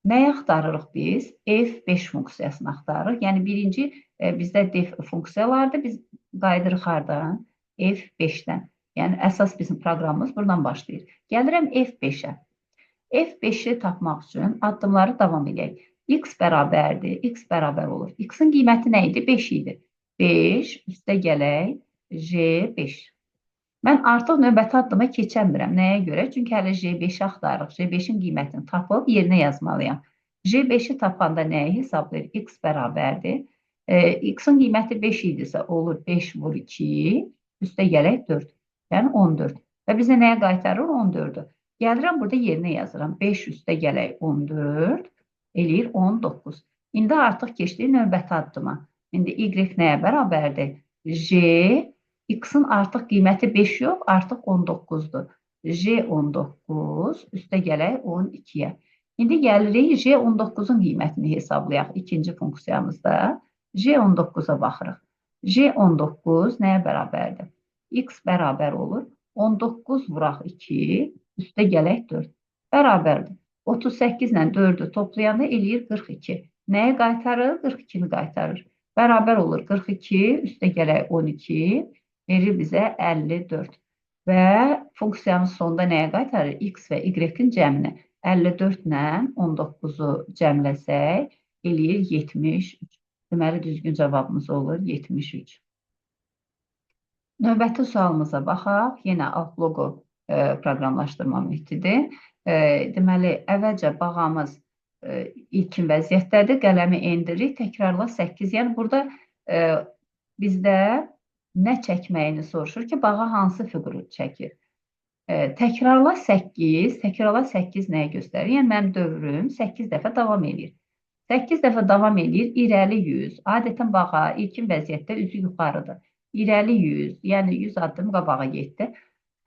Nəyi axtarırıq biz? F5 funksiyasını axtarırıq. Yəni, birinci bizdə def funksiyalardır. Biz qaydırıq hardan? F5-dən. Yəni, əsas bizim proqramımız buradan başlayır. Gəlirəm F5-ə. F5-i tapmaq üçün addımları davam edək. X bərabərdir. X bərabər olur. X-in qiyməti nə idi? 5 idi. 5 üstə gələk J5. Mən artıq növbəti addıma keçəmirəm. Nəyə görə? Çünki hələ J5-i axtarırıq. J5-in qiymətini tapıb yerinə yazmalıyam. J5-i tapanda nəyi hesablayır? X bərabərdir. X-in qiyməti 5 idisə olur 5 vur 2, üstə gələk 4. Yəni 14. Və bizə nəyə qaytarır? 14-ü. Gəlirəm, burada yerinə yazıram. 5 üstə gələk 14, eləyir 19. İndi artıq keçdik növbəti addıma. İndi Y nəyə bərabərdir? J X-in artıq qiyməti 5 yox, artıq 19-dur. J19 üstə gələk 12-yə. İndi gəlirik J19-un qiymətini hesablayaq ikinci funksiyamızda. J19-a baxırıq. J19 nəyə bərabərdir? X bərabər olur. 19 vuraq 2, üstə gələk 4. Bərabərdir. 38 ilə 4-ü toplayanda eləyir 42. Nəyə qaytarır? 42-ni qaytarır. Bərabər olur 42, üstə gələk 12, verir bizə 54 və funksiyanın sonunda nəyə qaytarır? X və Y-in cəmini 54 ilə 19-u cəmləsək, eləyir 73. Deməli, düzgün cavabımız olur 73. Növbəti sualımıza baxaq. Yenə alt loqo proqramlaşdırma metodudur. Deməli, əvvəlcə bağamız ilkin vəziyyətdədir. Qələmi endiririk, təkrarla 8. Yəni, burada bizdə nə çəkməyini soruşur ki, bağa hansı fiquru çəkir? Təkrarla 8 nəyə göstərir? Yəni, mənim dövrüm 8 dəfə davam edir. 8 dəfə davam edir, irəli 100. Adətən bağa ilkin vəziyyətdə üzü yuxarıdır. İrəli 100, yəni 100 addım qabağa getdi.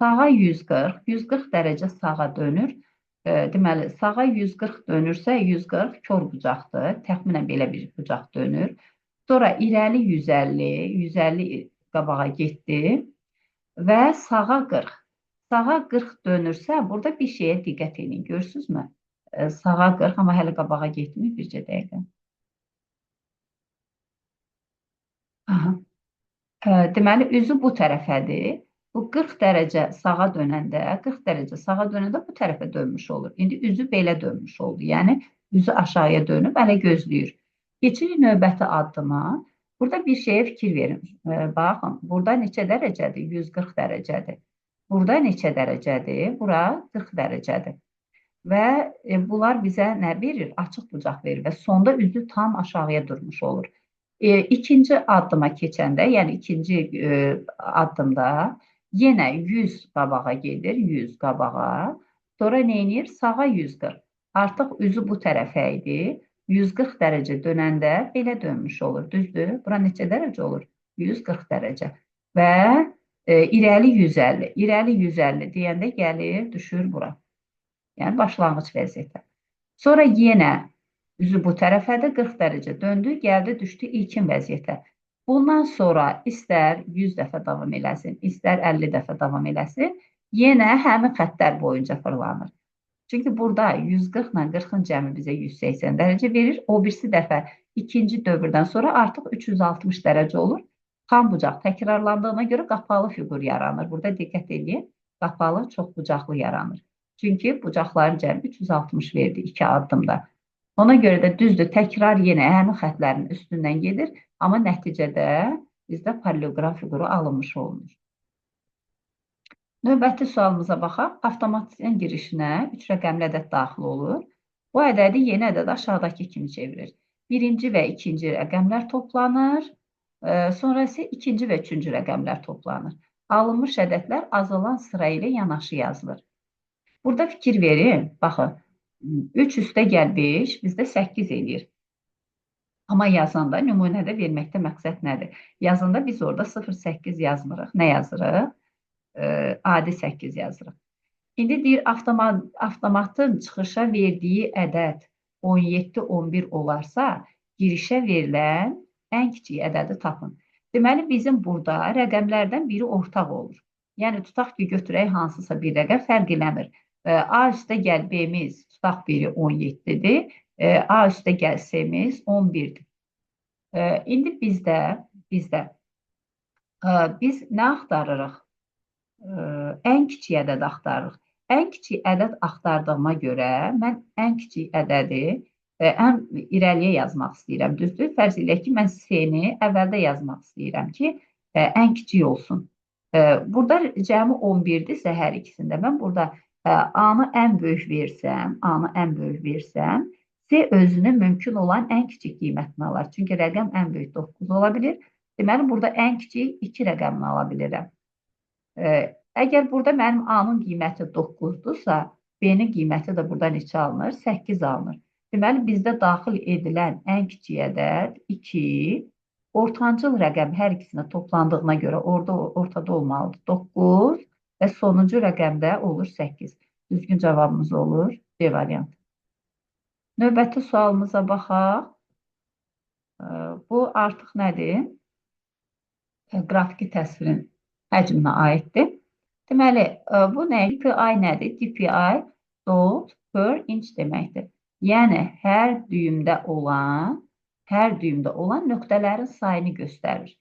Sağa 140, 140 dərəcə sağa dönür. Deməli, sağa 140 dönürsə, 140 kör bucaqdır. Təxminən belə bir bucaq dönür. Sonra irəli 150, 150 qabağa getdi və sağa 40. Sağa 40 dönürsə, burada bir şeyə diqqət edin. Görürsünüzmü? Sağa 40, amma hələ qabağa getmir. Bircə dəqiqə. Deməli, üzü bu tərəfədir. Bu 40 dərəcə sağa dönəndə bu tərəfə dönmüş olur. İndi üzü belə dönmüş oldu. Yəni, üzü aşağıya dönüb, hələ gözləyir. Keçirik növbəti addıma. Burada bir şeyə fikir verin. Baxın, burada neçə dərəcədir? 140 dərəcədir. Burada neçə dərəcədir? Bura 40 dərəcədir. Və bunlar bizə nə verir? Açıq bucaq verir və sonda üzü tam aşağıya durmuş olur. İkinci addıma keçəndə, yəni ikinci addımda yenə 100 qabağa gedir, 100 qabağa. Sonra nə edir? Sağa 140. Artıq üzü bu tərəfə idi. 140 dərəcə dönəndə belə dönmüş olur. Düzdür? Bura neçə dərəcə olur? 140 dərəcə. Və irəli 150. İrəli 150 deyəndə gəlir, düşür bura. Yəni, başlanğıc vəziyyətə. Sonra yenə üzü bu tərəfədir, 40 dərəcə döndü, gəldi, düşdü ilkin vəziyyətə. Bundan sonra istər 100 dəfə davam eləsin, istər 50 dəfə davam eləsin, yenə həmin xəttlər boyunca fırlanır. Çünki burada 140 ilə 40-ın cəmi bizə 180 dərəcə verir. O birisi dəfə ikinci dövrdən sonra artıq 360 dərəcə olur. Tam bucaq təkrarlandığına görə qapalı fiqur yaranır. Burada diqqət edin, qapalı çox bucaqlı yaranır. Çünki bucaqların cəmi 360 verdi 2 addımda. Ona görə də düzdür, təkrar yenə həmin xətlərin üstündən gedir, amma nəticədə bizdə paralleloqram fiquru alınmış olunur. Növbəti sualımıza baxaq. Avtomatikdən girişinə 3 rəqəmli ədəd daxil olur. Bu ədədi yeni ədəd aşağıdakı kimi çevirir. Birinci və ikinci rəqəmlər toplanır. Sonra isə ikinci və üçüncü rəqəmlər toplanır. Alınmış ədədlər azalan sıra ilə yanaşı yazılır. Burada fikir verin. Baxın, 3 üstə gəl 5 bizdə 8 eləyir. Amma yazanda, nümunədə verməkdə məqsəd nədir? Yazanda biz orada 0,8 yazmırıq. Nə yazırıq? Adi 8 yazırıq. İndi deyir avtomatın çıxışa verdiyi ədəd 17, 11 olarsa, girişə verilən ən kiçik ədədi tapın. Deməli, bizim burada rəqəmlərdən biri ortaq olur. Yəni, tutaq ki, götürək hansısa bir rəqəm fərq eləmir. A üstə gəl B-miz, tutaq biri 17-dir, A üstə gəl C-miz 11-dir. İndi bizdə biz nə axtarırıq? Ən kiçik ədəd axtarırıq. Ən kiçik ədəd axtardığıma görə mən ən kiçik ədədi ən irəliyə yazmaq istəyirəm. Düzdür? Fərz eləyək ki, mən C-ni əvvəldə yazmaq istəyirəm ki, ən kiçik olsun. Burada cəmi 11-dirsə hər ikisində. Mən burada A-nı ən böyük versəm, C özünü mümkün olan ən kiçik qiymətini alar. Çünki rəqəm ən böyük 9 ola bilir. Deməli, burada ən kiçik 2 rəqəmini ala bilirəm. Əgər burada mənim A-nın qiyməti 9-dursa, B-nin qiyməti də burada neçə alınır? 8 alınır. Deməli, bizdə daxil edilən ən kiçik ədəd 2, ortancıl rəqəm hər ikisinə toplandığına görə ortada olmalıdır 9 və sonuncu rəqəmdə olur 8. Düzgün cavabımız olur B variantı. Növbəti sualımıza baxaq. Bu artıq nədir? Qrafiki təsvirin həcminə aiddir. Deməli, bu nə? DPI nədir? DPI dot per inch deməkdir. Yəni, hər düyümdə olan nöqtələrin sayını göstərir.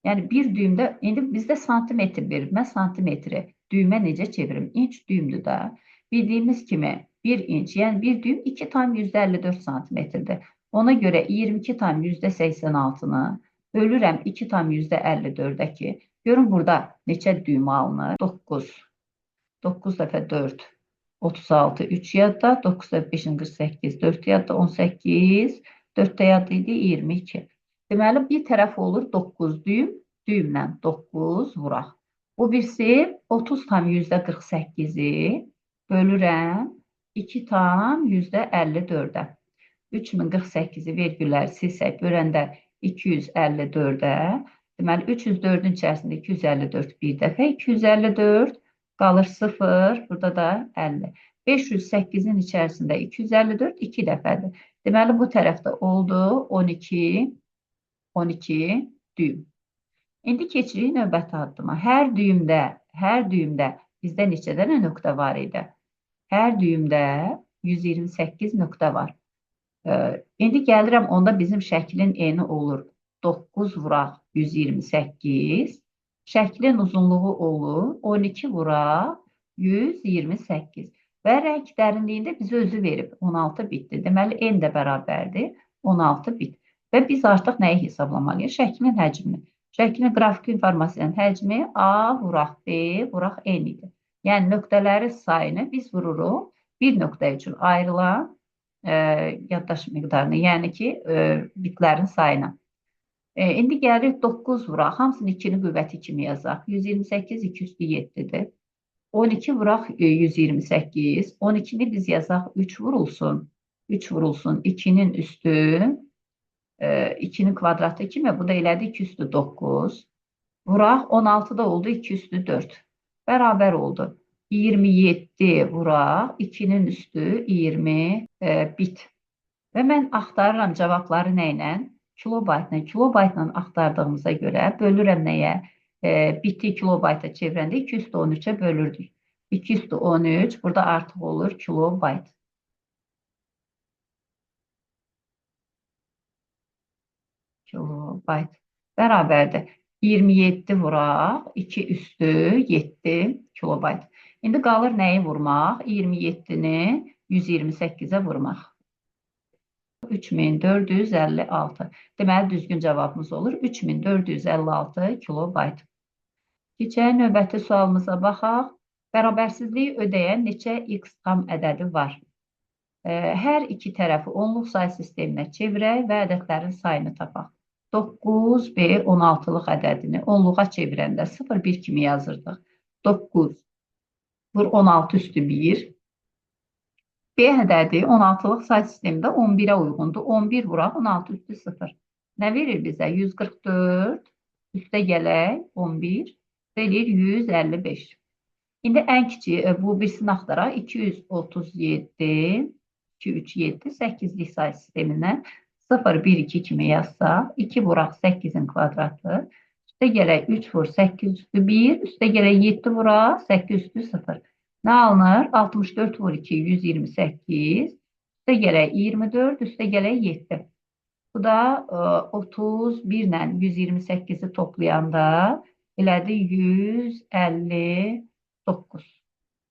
Yəni, bir düyümdə, indi bizdə santimetr verir. Mən santimetri düymə necə çevirim? İnç düyümdür da. Bildiyimiz kimi 1 inç, yəni bir düym 2,54 santimetrdir. Ona görə 22,86-nı bölürəm 2,54-ə ki, görün burada neçə düym alınır? 9. 9 dəfə 4, 36, 3 yadda, 9 dəfə 5, 48, 4 yadda, 18, 4 yadda idi, 22. Deməli, bir tərəf olur 9 düym, düymlə 9 vuraq. Bu birisi 30,48-i bölürəm 2,54-ə. 3048-i vergülləri silsək, böləndə 254-ə. Deməli, 304-ün içərisində 254 bir dəfə, 254 qalır 0, burada da 50. 508-in içərisində 254 2 dəfədir. Deməli, bu tərəfdə oldu 12 düym. İndi keçirik növbəti addıma. Hər düymdə bizdə neçə dənə nöqtə var idi? Hər düymdə 128 nöqtə var. İndi gəlirəm, onda bizim şəklin eni olur 9 vuraq 128, şəklin uzunluğu olur 12 vuraq 128 və rəng dərinliyində bizə özü verib 16 bitdir. Deməli, en də bərabərdir 16 bit və biz artıq nəyi hesablamalıyıq? Şəklin həcmini. Şəklin qrafiki informasiyanın həcmi A vuraq B vuraq n idi. Yəni, nöqtələri sayını biz vururuq bir nöqtə üçün ayrılan yaddaş miqdarını, yəni ki, bitlərin sayına. İndi gəlirik 9 vuraq, hamısını 2-nin qüvvəti kimi yazaq. 128 2 üstü 7-dir. 12 vuraq 128, 12-ni biz yazaq 3 vurulsun. 3 vurulsun 2-nin üstü, 2-nin kvadratı kimi, bu da elədi 2 üstü 9. Vuraq 16 da oldu 2 üstü 4. Bərabər oldu. 27 vuraq, 2-nin üstü 20 bit. Və mən axtarıram cavabları nə ilə? Kilobaytla. Kilobaytla axtardığımıza görə bölürəm nəyə? Biti kilobayta çevirəndə 2 üstü 13-ə bölürdük. 2 üstü 13, burada artıq olur kilobayt. Kilobayt bərabərdir. 27 vuraq, 2 üstü 7 kilobayt. İndi qalır nəyi vurmaq? 27-ni 128-ə vurmaq. 3456. Deməli, düzgün cavabımız olur 3456 kilobayt. Keçək növbəti sualımıza baxaq. Bərabərsizliyi ödəyən neçə x tam ədədi var? Hər iki tərəfi onluq say sisteminə çevirək və ədədlərin sayını tapaq. 9B 16-lıq ədədini onluğa çevirəndə 0,1 kimi yazırdıq. 9 vur 16 üstü 1. B ədədi 16-lıq say sistemində 11-ə uyğundur. 11 vuraq 16 üstü 0. Nə verir bizə? 144 üstə gələk 11 verir 155. İndi ən kiçik bu birisini axtaraq. 237 237 8-lik say sistemindən 0 1 2 kimi yazsaq, 2 vuraq 8-in kvadratı. Üstə gələk 3 vur 8 üstü 1, üstə gələk 7 vuraq 8 üstü 0. Nə alınır? 64 vur 2 128. Üstə gələk 24, üstə gələk 7. Bu da 31 ilə 128-i toplayanda elədi 159.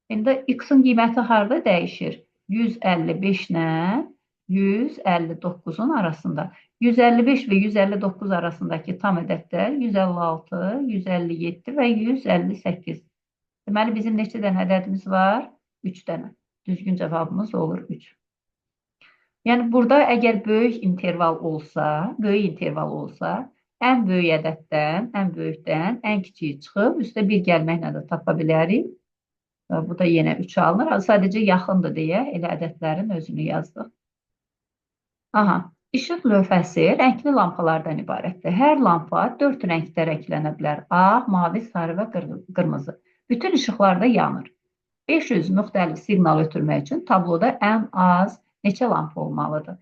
İndi x-in qiyməti harda dəyişir? 155 ilə 159-un arasında. 155 və 159 arasındakı tam ədədlər 156, 157 və 158. Deməli, bizim neçə dənə ədədimiz var? 3 dənə. Düzgün cavabımız olur 3. Yəni, burada əgər böyük interval olsa, ən böyük ədəddən, ən böyükdən ən kiçiyi çıxıb, üstə 1 gəlməklə də tapa bilərik. Bu da yenə 3 alınır. Sadəcə yaxındır deyə elə ədədlərin özünü yazdıq. Aha, işıq lövhəsi rəngli lampalardan ibarətdir. Hər lampa 4 rəngdə rənglənə bilər. Ağ, mavi, sarı və qırmızı. Bütün işıqlarda yanır. 500 müxtəlif siqnal ötürmək üçün tabloda ən az neçə lampa olmalıdır?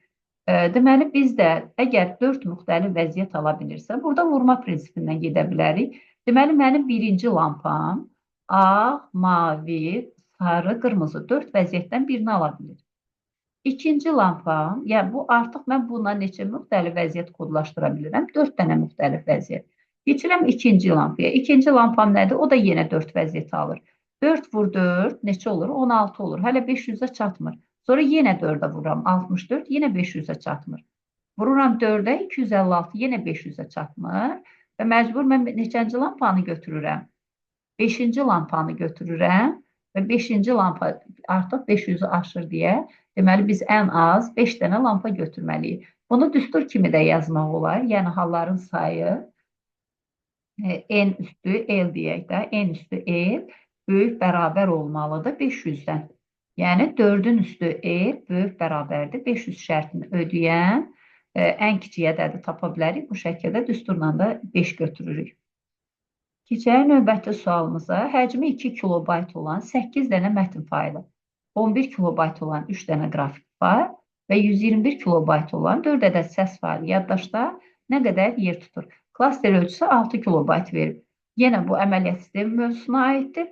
Deməli, biz də əgər 4 müxtəlif vəziyyət ala bilirsə, burada vurma prinsipindən gedə bilərik. Deməli, mənim birinci lampam ağ, mavi, sarı, qırmızı 4 vəziyyətdən birini ala bilir. İkinci lampam, yəni bu artıq mən bundan neçə müxtəlif vəziyyət kodlaşdıra bilirəm? 4 dənə müxtəlif vəziyyət. Keçirəm ikinci lampaya. İkinci lampam nədir? O da yenə 4 vəziyyət alır. 4 vur 4 neçə olur? 16 olur. Hələ 500-ə çatmır. Sonra yenə 4-ə vururam. 64, yenə 500-ə çatmır. Vururam 4-ə, 256, yenə 500-ə çatmır. Və məcbur mən neçənci lampanı götürürəm? 5-ci lampanı götürürəm və 5-ci lampa artıq 500-ü aşır deyə, deməli biz ən az 5 dənə lampa götürməliyik. Bunu düstur kimi də yazmaq olar. Yəni halların sayı n üstü l deyək də, n üstü l böyük bərabər olmalıdır 500-dən. Yəni 4-ün üstü l böyük bərabərdir 500 şərtini ödəyən ən kiçik ədədi tapa bilərik. Bu şəkildə düsturla da 5 götürürük. Keçək növbəti sualımıza. Həcmi 2 kilobayt olan 8 dənə mətn faylı, 11 kilobayt olan 3 dənə qrafik fayl və 121 kilobayt olan 4 ədəd səs faylı yaddaşda nə qədər yer tutur? Klaster ölçüsü 6 kilobayt verib. Yenə bu əməliyyat sistemi mövzusuna aiddir.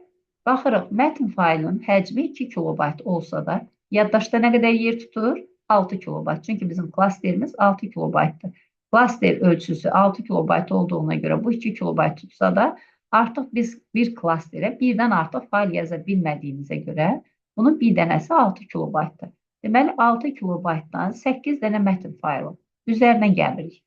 Baxırıq, mətn faylının həcmi 2 kilobayt olsa da yaddaşda nə qədər yer tutur? 6 kilobayt. Çünki bizim klasterimiz 6 kilobaytdır. Klaster ölçüsü 6 kilobayt olduğuna görə bu 2 kilobayt tutsa da artıq biz bir klasterə birdən artıq fayl yaza bilmədiyimizə görə bunun bir dənəsi 6 kilobaytdır. Deməli 6 kilobaytdan 8 dənə mətn faylı üzərinə gəlirik.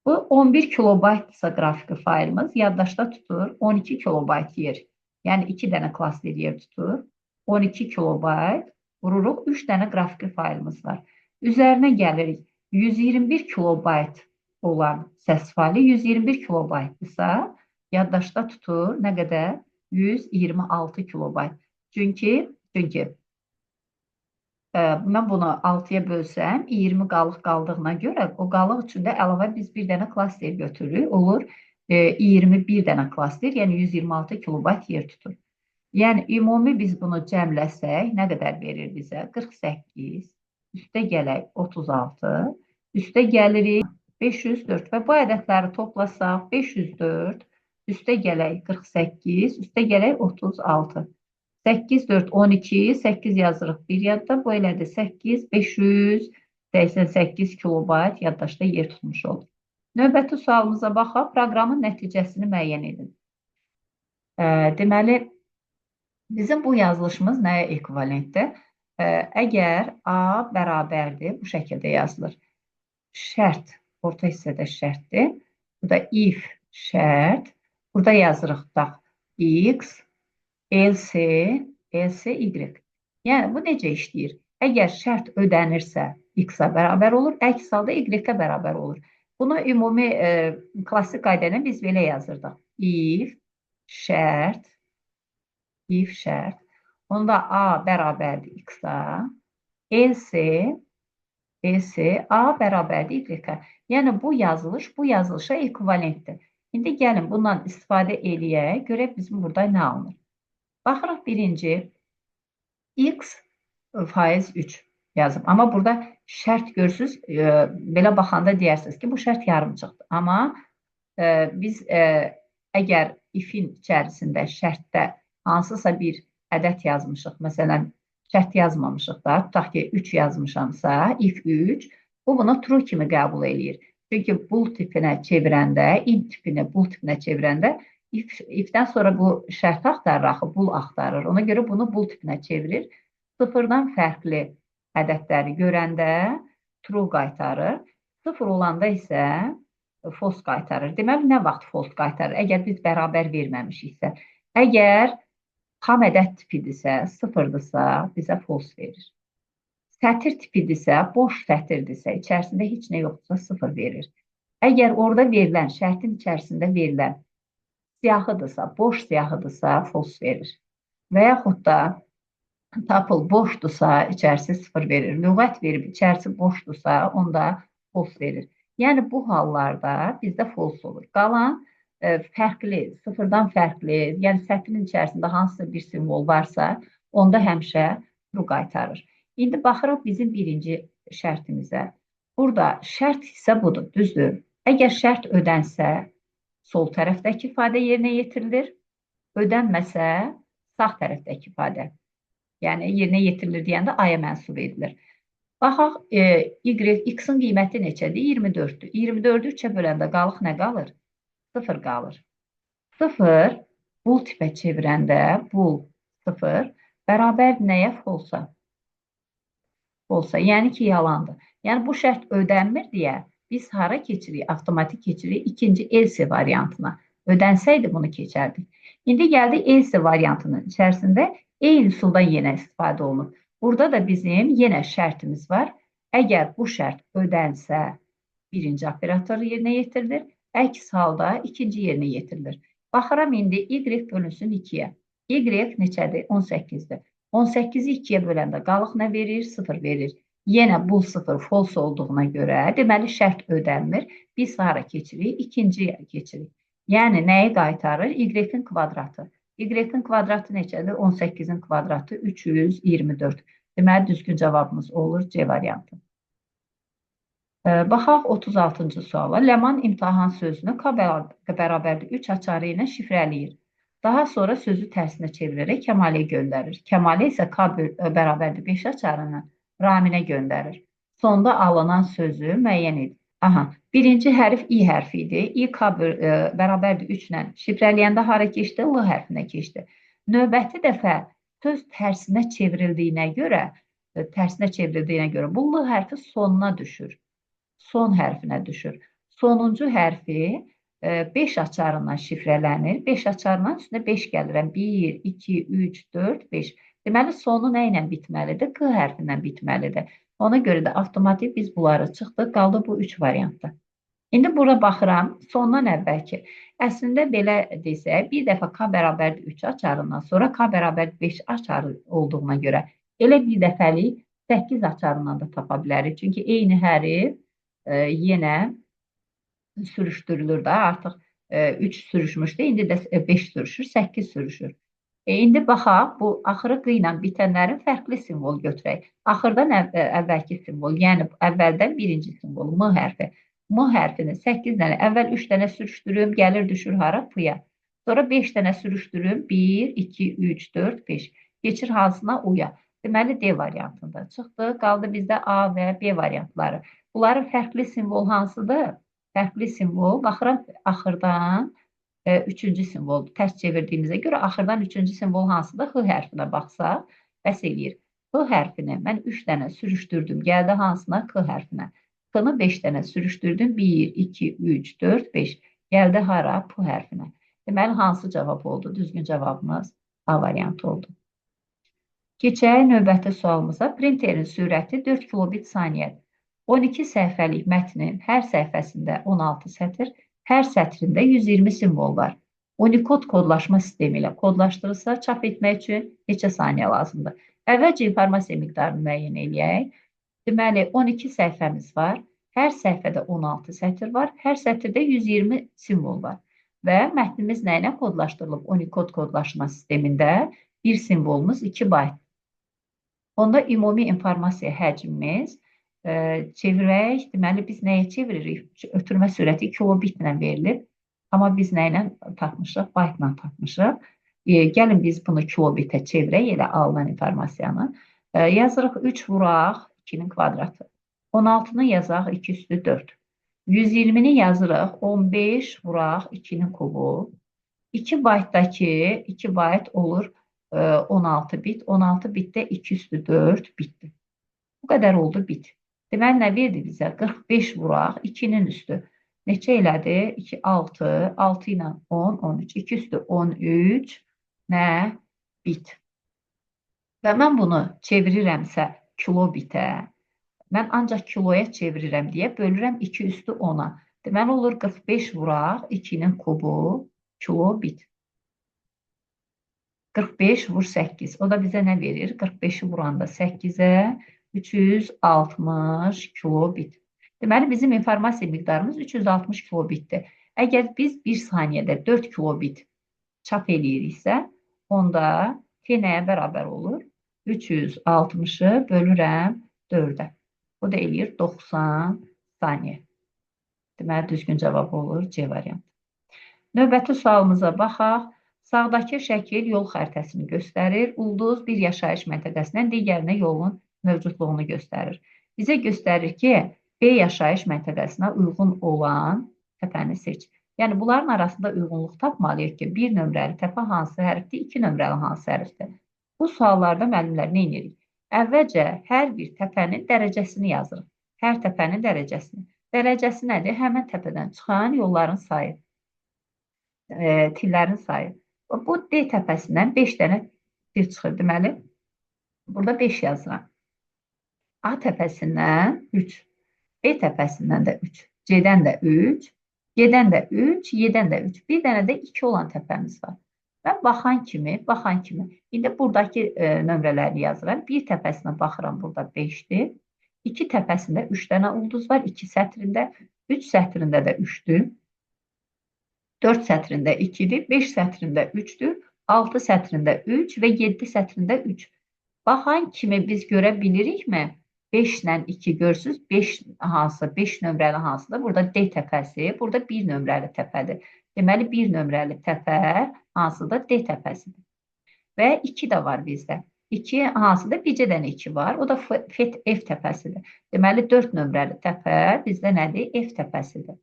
Bu 11 kilobaytsa qrafiki faylımız yaddaşda tutur 12 kilobayt yer. Yəni 2 dənə klaster yer tutur. 12 kilobayt vururuq 3 dənə qrafiki faylımız var. Üzərinə gəlirik. 121 kilobayt olan səs faylı 121 kilobaytdırsa yaddaşda tutur nə qədər? 126 kilobayt. Çünki mən bunu 6-ya bölsəm 20 qalıq qaldığına görə o qalıq üçündə əlavə biz bir dənə klaster götürürük. Olur 21 dənə klaster, yəni 126 kilobayt yer tutur. Yəni ümumi biz bunu cəmləsək nə qədər verir bizə? 48, üstə gələk 36, üstə gəlirik 504 və bu ədədləri toplasaq 504, üstə gələk 48, üstə gələk 36. 8, 4, 12, 8 yazırıq bir yadda, bu elədir 8, 588 kilobayt yaddaşda yer tutmuş olur. Növbəti sualımıza baxaq, proqramın nəticəsini müəyyən edin. Deməli, bizim bu yazılışımız nəyə ekvivalentdir? Əgər A bərabərdir, bu şəkildə yazılır. Şərt, orta hissədə şərtdir. Burada if şərt. Burada yazırıq da x, else, y. Yəni, bu necə işləyir? Əgər şərt ödənirsə, x-a bərabər olur, əks halda y-ə bərabər olur. Bunu ümumi klassik qaydayla biz belə yazırdıq. If şərt, onda a bərabərdir x-a, else a bərabərdir y-ə. Yəni, bu yazılış bu yazılışa ekvivalentdir. İndi gəlin bundan istifadə eləyək, görək bizim burada nə alınır. Baxırıq birinci x faiz 3 yazıb. Amma burada şərt görürsünüz, belə baxanda deyərsiniz ki, bu şərt yarımçıqdır. Amma biz əgər if-in içərisində şərtdə hansısa bir ədəd yazmışıq, məsələn, şərt yazmamışıq da, tutaq ki, 3 yazmışamsa, if 3, bu bunu true kimi qəbul eləyir. Çünki bool tipinə çevirəndə, int tipini bool tipinə çevirəndə if-dən sonra bu şərti axtarır, axı bool axtarır. Ona görə bunu bool tipinə çevirir. Sıfırdan fərqli ədədləri görəndə true qaytarır. Sıfır olanda isə false qaytarır. Deməli, nə vaxt false qaytarır? Əgər biz bərabər verməmişiksə. Əgər tam ədəd tipidirsə, sıfırdırsa, bizə false verir. Sətir tipidirsə, boş sətirdirsə, içərisində heç nə yoxdursa, sıfır verir. Əgər orada verilən, şərtin içərisində verilən siyahıdırsa, boş siyahıdırsa, false verir. Və yaxud da tuple boşdursa, içərisi sıfır verir. Lüğət verib, içərisi boşdursa, onda false verir. Yəni, bu hallarda bizdə false olur. Qalan fərqli, sıfırdan fərqli, yəni sətrin içərisində hansısa bir simvol varsa, onda həmişə true qaytarır. İndi baxırıq bizim birinci şərtimizə. Burada şərt isə budur, düzdür. Əgər şərt ödənsə, sol tərəfdəki ifadə yerinə yetirilir. Ödənməsə, sağ tərəfdəki ifadə. Yəni, yerinə yetirilir deyəndə aya mənsub edilir. Baxaq, x-in qiyməti neçədir? 24-dür. 24-ü 3-ə böləndə qalıq nə qalır? 0 qalır. 0 bool tipə çevirəndə, bool 0 bərabər nəyə? False-a. Olsa, yəni ki, yalandır. Yəni, bu şərt ödənmir deyə biz hara keçirik? Avtomatik keçirik ikinci else variantına. Ödənsəydi bunu keçərdik. İndi gəldi else variantının içərisində eyni üsuldan yenə istifadə olunur. Burada da bizim yenə şərtimiz var. Əgər bu şərt ödənsə, birinci operator yerinə yetirilir. Əks halda ikinci yerinə yetirilir. Baxıram indi y bölünsün 2-yə. Y neçədir? 18-dir. 18-i 2-yə böləndə qalıq nə verir? 0 verir. Yenə bool 0 false olduğuna görə, deməli şərt ödənmir. Biz hara keçirik? İkinciyə keçirik. Yəni, nəyi qaytarır? Y-in kvadratı. Y-in kvadratı neçədir? 18-in kvadratı 324. Deməli, düzgün cavabımız olur C variantı. Baxaq 36-cı suala. Ləman imtahan sözünü K bərabərdir 3 açarı ilə şifrələyir. Daha sonra sözü tərsinə çevirərək Kəmalə göndərir. Kəmalə isə K bərabərdir 5 açarını Raminə göndərir. Sonda alınan sözü müəyyən edir. Aha, birinci hərf I hərfi idi. I K bərabərdir 3 ilə şifrələyəndə hara keçdi? L hərfinə keçdi. Növbəti dəfə söz tərsinə çevrildiyinə görə bu L hərfi sonuna düşür. Son hərfinə düşür. Sonuncu hərfi 5 açarından şifrələnir. 5 açarından üstünə 5 gəlirəm. 1, 2, 3, 4, 5. Deməli, sonu nə ilə bitməlidir? Q hərfindən bitməlidir. Ona görə də avtomatik biz bunları çıxdıq. Qaldı bu 3 variantda. İndi bura baxıram. Sondan əvvəlki. Əslində belə desək, bir dəfə K bərabərdir 3 açarından sonra K bərabərdir 5 açarı olduğuna görə elə bir dəfəlik 8 açarından da tapa bilərik. Çünki eyni hərf yenə sürüşdürülür da, artıq 3 sürüşmüşdü, indi də 5 sürüşür, 8 sürüşür. İndi baxaq, bu axırı qı ilə bitənlərin fərqli simvol götürək. Axırdan əvvəlki simvol, yəni əvvəldən birinci simvol, M hərfi. M hərfini 8 dənə, əvvəl 3 dənə sürüşdürüm, gəlir düşür hara? P-ya. Sonra 5 dənə sürüşdürüm, 1, 2, 3, 4, 5. Geçir hansına? U-ya. Deməli, D variantında çıxdı, qaldı bizdə A və B variantları. Bunların fərqli simvol hansıdır? Fərqli simvol, baxıram, axırdan 3-cü simvol tərs çevirdiyimizə görə axırdan 3-cü simvol hansıdır? H hərfinə baxsaq, bəs eləyir. H hərfini mən 3 dənə sürüşdürdüm, gəldi hansına? K hərfinə. K-nı 5 dənə sürüşdürdüm, 1, 2, 3, 4, 5. Gəldi hara? P hərfinə. Deməli, hansı cavab oldu? Düzgün cavabımız A variantı oldu. Keçək növbəti sualımıza. Printerin sürəti 4 kilobit saniyədir. 12 səhifəlik mətnin hər səhifəsində 16 sətr, hər sətrində 120 simvol var. Unikod kodlaşma sistemi ilə kodlaşdırılsa, çap etmək üçün neçə saniyə lazımdır? Əvvəlcə informasiya miqdarını müəyyən edək. Deməli, 12 səhifəmiz var. Hər səhifədə 16 sətr var. Hər sətirdə 120 simvol var. Və mətnimiz nə ilə kodlaşdırılıb? Unikod kodlaşma sistemində Bir simvolumuz 2 bayt. Onda ümumi informasiya həcmimiz çevirək. Deməli, biz nəyə çeviririk? Ötürmə sürəti kilobitlə verilir. Amma biz nə ilə tapmışıq? Baytla tapmışıq. Gəlin biz bunu kilobitə çevirək, elə alınan informasiyanı. Yazırıq 3 vuraq 2-nin kvadratı. 16-nı yazaq 2 üstü 4. 120-ni yazırıq 15 vuraq 2-nin kubu. 2 baytdakı 2 bayt olur 16 bit. 16 bitdə 2 üstü 4 bitdir. Bu qədər oldu bit. Deməli, nə verdi bizə? 45 vuraq 2-nin üstü. Neçə elədi? 2, 6. 6 ilə 10, 13. 2 üstü 13 nə? Bit. Və mən bunu çevirirəmsə kilobitə, mən ancaq kiloya çevirirəm deyə bölürəm 2 üstü 10-a. Deməli, olur 45 vuraq 2-nin kubu kilobit. 45 vur 8. O da bizə nə verir? 45-i vuranda 8-ə 360 kilobit. Deməli, bizim informasiya miqdarımız 360 kilobitdir. Əgər biz 1 saniyədə 4 kilobit çap eləyiriksə, onda T nəyə bərabər olur? 360-ı bölürəm 4-ə. O da eləyir 90 saniyə. Deməli, düzgün cavab olur C variantı. Növbəti sualımıza baxaq. Sağdakı şəkil yol xəritəsini göstərir. Ulduz bir yaşayış məntəqəsindən digərinə yolun mövcudluğunu göstərir. Bizə göstərir ki, B yaşayış məntəqəsinə uyğun olan təpəni seç. Yəni, bunların arasında uyğunluq tapmalıyıq ki, 1 nömrəli təpə hansı hərfdir, 2 nömrəli hansı hərfdir. Bu suallarda müəllimlər nə edirik? Əvvəlcə hər bir təpənin dərəcəsini yazırıq. Hər təpənin dərəcəsini. Dərəcəsi nədir? Həmən təpədən çıxan yolların sayı, tillərin sayı. Bu D təpəsindən 5 dənə tir çıxır. Deməli, burada 5 yazıram. A təpəsindən 3, B təpəsindən də 3, C-dən də 3, G-dən də 3, Y-dən də 3. Bir dənə də 2 olan təpəmiz var. Mən baxan kimi, indi buradakı nömrələri yazıram. Bir təpəsinə baxıram, burada 5-dir. 2 təpəsində 3 dənə ulduz var, 2 sətrində, 3 sətrində də 3-dür. 4 sətrində 2-dir, 5 sətrində 3-dür, 6 sətrində 3 və 7 sətrində 3. Baxan kimi biz görə bilirikmi? 5 ilə 2 görsünüz, 5 hansı, 5 nömrəli hansıdır? Burada D təpəsi, burada 1 nömrəli təpədir. Deməli, 1 nömrəli təpə hansıdır? D təpəsidir. Və 2 də var bizdə. 2 hansıdır? Bircə dənə 2 var. O da F təpəsidir. Deməli, 4 nömrəli təpə bizdə nədir? F təpəsidir.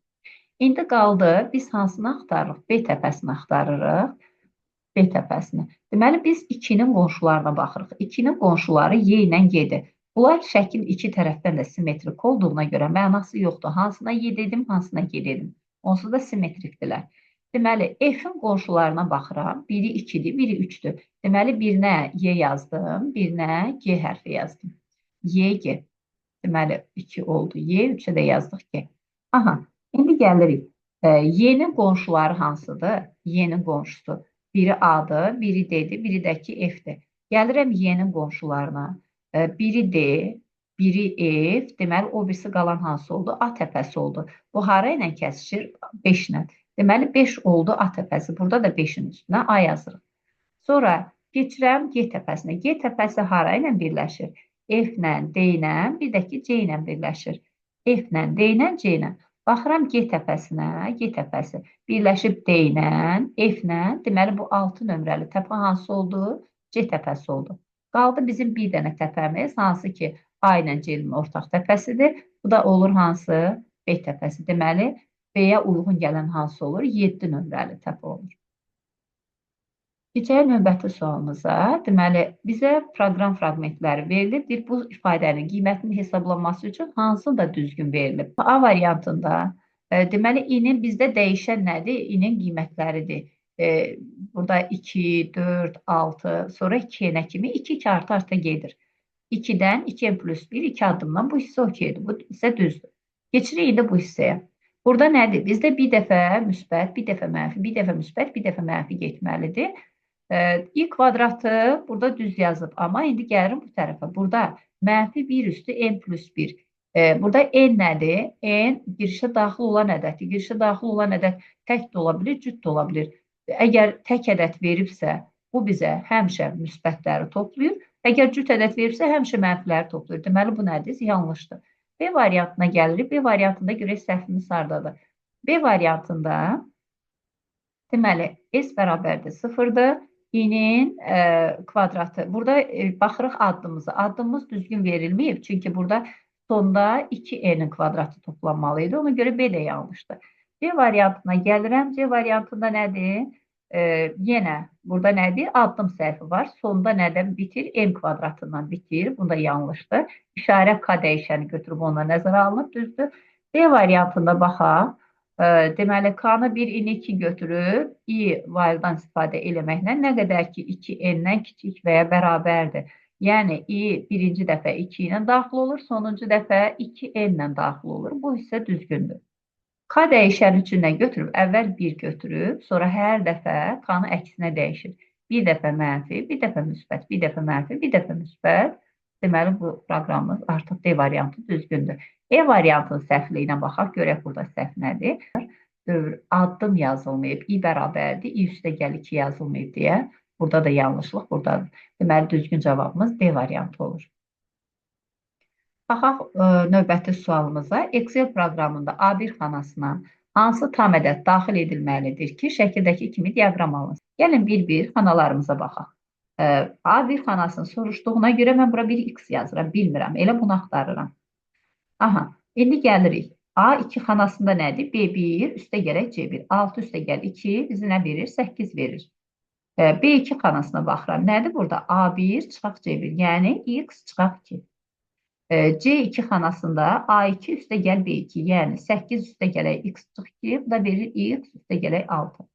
İndi qaldı, biz hansını axtarırıq? B təpəsini axtarırıq. B təpəsini. Deməli, biz 2-nin qonşularına baxırıq. 2-nin qonşuları Y ilə Y-dir. Bunlar şəkil 2 tərəfdən də simmetrik olduğuna görə mənası yoxdur. Hansına Y dedim, hansına G dedim. Onsuz da simmetrikdirlər. Deməli, F-in qonşularına baxıram. Biri 2-dir, biri 3-dür. Deməli, birinə Y yazdım, birinə G hərfi yazdım. Y, G. Deməli, 2 oldu Y, 3-ə də yazdıq G. Aha. İndi gəlirik. Y-nin qonşuları hansıdır? Y-nin qonşusu. Biri A-dır, biri D-dir, biri də ki F-dir. Gəlirəm Y-nin qonşularına. Biri D, biri F. Deməli, o birisi qalan hansı oldu? A təpəsi oldu. Bu hara ilə kəsişir? 5 ilə. Deməli, 5 oldu A təpəsi. Burada da 5-in üstünə A yazırıq. Sonra keçirəm G təpəsinə. G təpəsi hara ilə birləşir? F ilə, D ilə, bir də ki C ilə birləşir. F ilə, D ilə, C ilə. Baxıram G təpəsinə, G təpəsi birləşib D ilə, F ilə. Deməli, bu 6 nömrəli təpə hansı oldu? C təpəsi oldu. Qaldı bizim bir dənə təpəmiz, hansı ki A ilə C-nin ortaq təpəsidir. Bu da olur hansı? B təpəsi. Deməli, B-yə uyğun gələn hansı olur? 7 nömrəli təpə olur. Keçək növbəti sualımıza. Deməli, bizə proqram fraqmentləri verilib. Bu ifadənin qiymətinin hesablanması üçün hansı da düzgün verilib? A variantında, deməli, i-nin bizdə dəyişən nədir? I-nin qiymətləridir. Burada 2, 4, 6, sonra 2-nə kimi 2 arta gedir. 2-dən 2n plus 1, 2 addımdan bu hissə okeydir. Bu hissə düzdür. Keçirik indi bu hissəyə. Burada nədir? Bizdə bir dəfə müsbət, bir dəfə mənfi, bir dəfə müsbət, bir dəfə mənfi getməlidir. İ kvadratı burada düz yazıb, amma indi gəlirim bu tərəfə. Burada mənfi 1 üstü n plus 1. Burada n nədir? N girişə daxil olan ədəddir. Girişə daxil olan ədəd tək də ola bilir, cüt də ola bilir. Əgər tək ədəd veribsə, Bu bizə həmişə müsbətləri toplayır. Əgər cüt ədəd verirsə, həmişə mənfiləri toplayır. Deməli, bu nədir? Yanlışdır. B variantına gəlirik. B variantında görək səhvimiz hardadır. B variantında deməli, S bərabərdir 0-dır. I-nin kvadratı. Burada baxırıq addımımıza. Addımımız düzgün verilməyib. Çünki burada sonda 2N-in kvadratı toplanmalıydı. Ona görə B də yanlışdır. C variantına gəlirəm. C variantında nədir? Yenə burada nədir? Addım səhvi var. Sonda nədən bitir? M kvadratından bitir. Bunda yanlışdır. İşarə K dəyişəni götürüb ona nəzərə alınıb. Düzdür. D variantında baxaq. Deməli, K-nı 1, I-ni 2 götürüb, I while-dan istifadə eləməklə nə qədər ki 2N-dən kiçik və ya bərabərdir. Yəni, I birinci dəfə 2 ilə daxil olur, sonuncu dəfə 2N-lə daxil olur. Bu isə düzgündür. K dəyişən üçündən götürüb, əvvəl 1 götürüb, sonra hər dəfə K-nı əksinə dəyişir. Bir dəfə mənfi, bir dəfə müsbət, bir dəfə mənfi, bir dəfə müsbət. Deməli, bu proqramımız artıq D variantı düzgündür. E variantının səhvliyinə baxaq, görək burada səhv nədir? Addım yazılmayıb, I bərabərdir, I üstə gəl 2 yazılmayıb deyə. Burada da yanlışlıq buradadır. Deməli, düzgün cavabımız D variantı olur. Baxaq növbəti sualımıza. Excel proqramında A1 xanasına hansı tam ədəd daxil edilməlidir ki, şəkildəki kimi diaqram alınsın? Gəlin bir-bir xanalarımıza baxaq. A1 xanasını soruşduğuna görə mən bura bir X yazıram, bilmirəm. Elə bunu axtarıram. Aha, indi gəlirik. A2 xanasında nədir? B1 üstə gələk C1. 6 üstə gəl 2 bizi nə verir? 8 verir. B2 xanasına baxıram. Nədir burada? A1 çıxaq C1. Yəni X çıxaq 2. C2 xanasında A2 üstə gəl B2. Yəni 8 üstə gələk X çıxaq 2. Bu da verir X üstə gələk 6.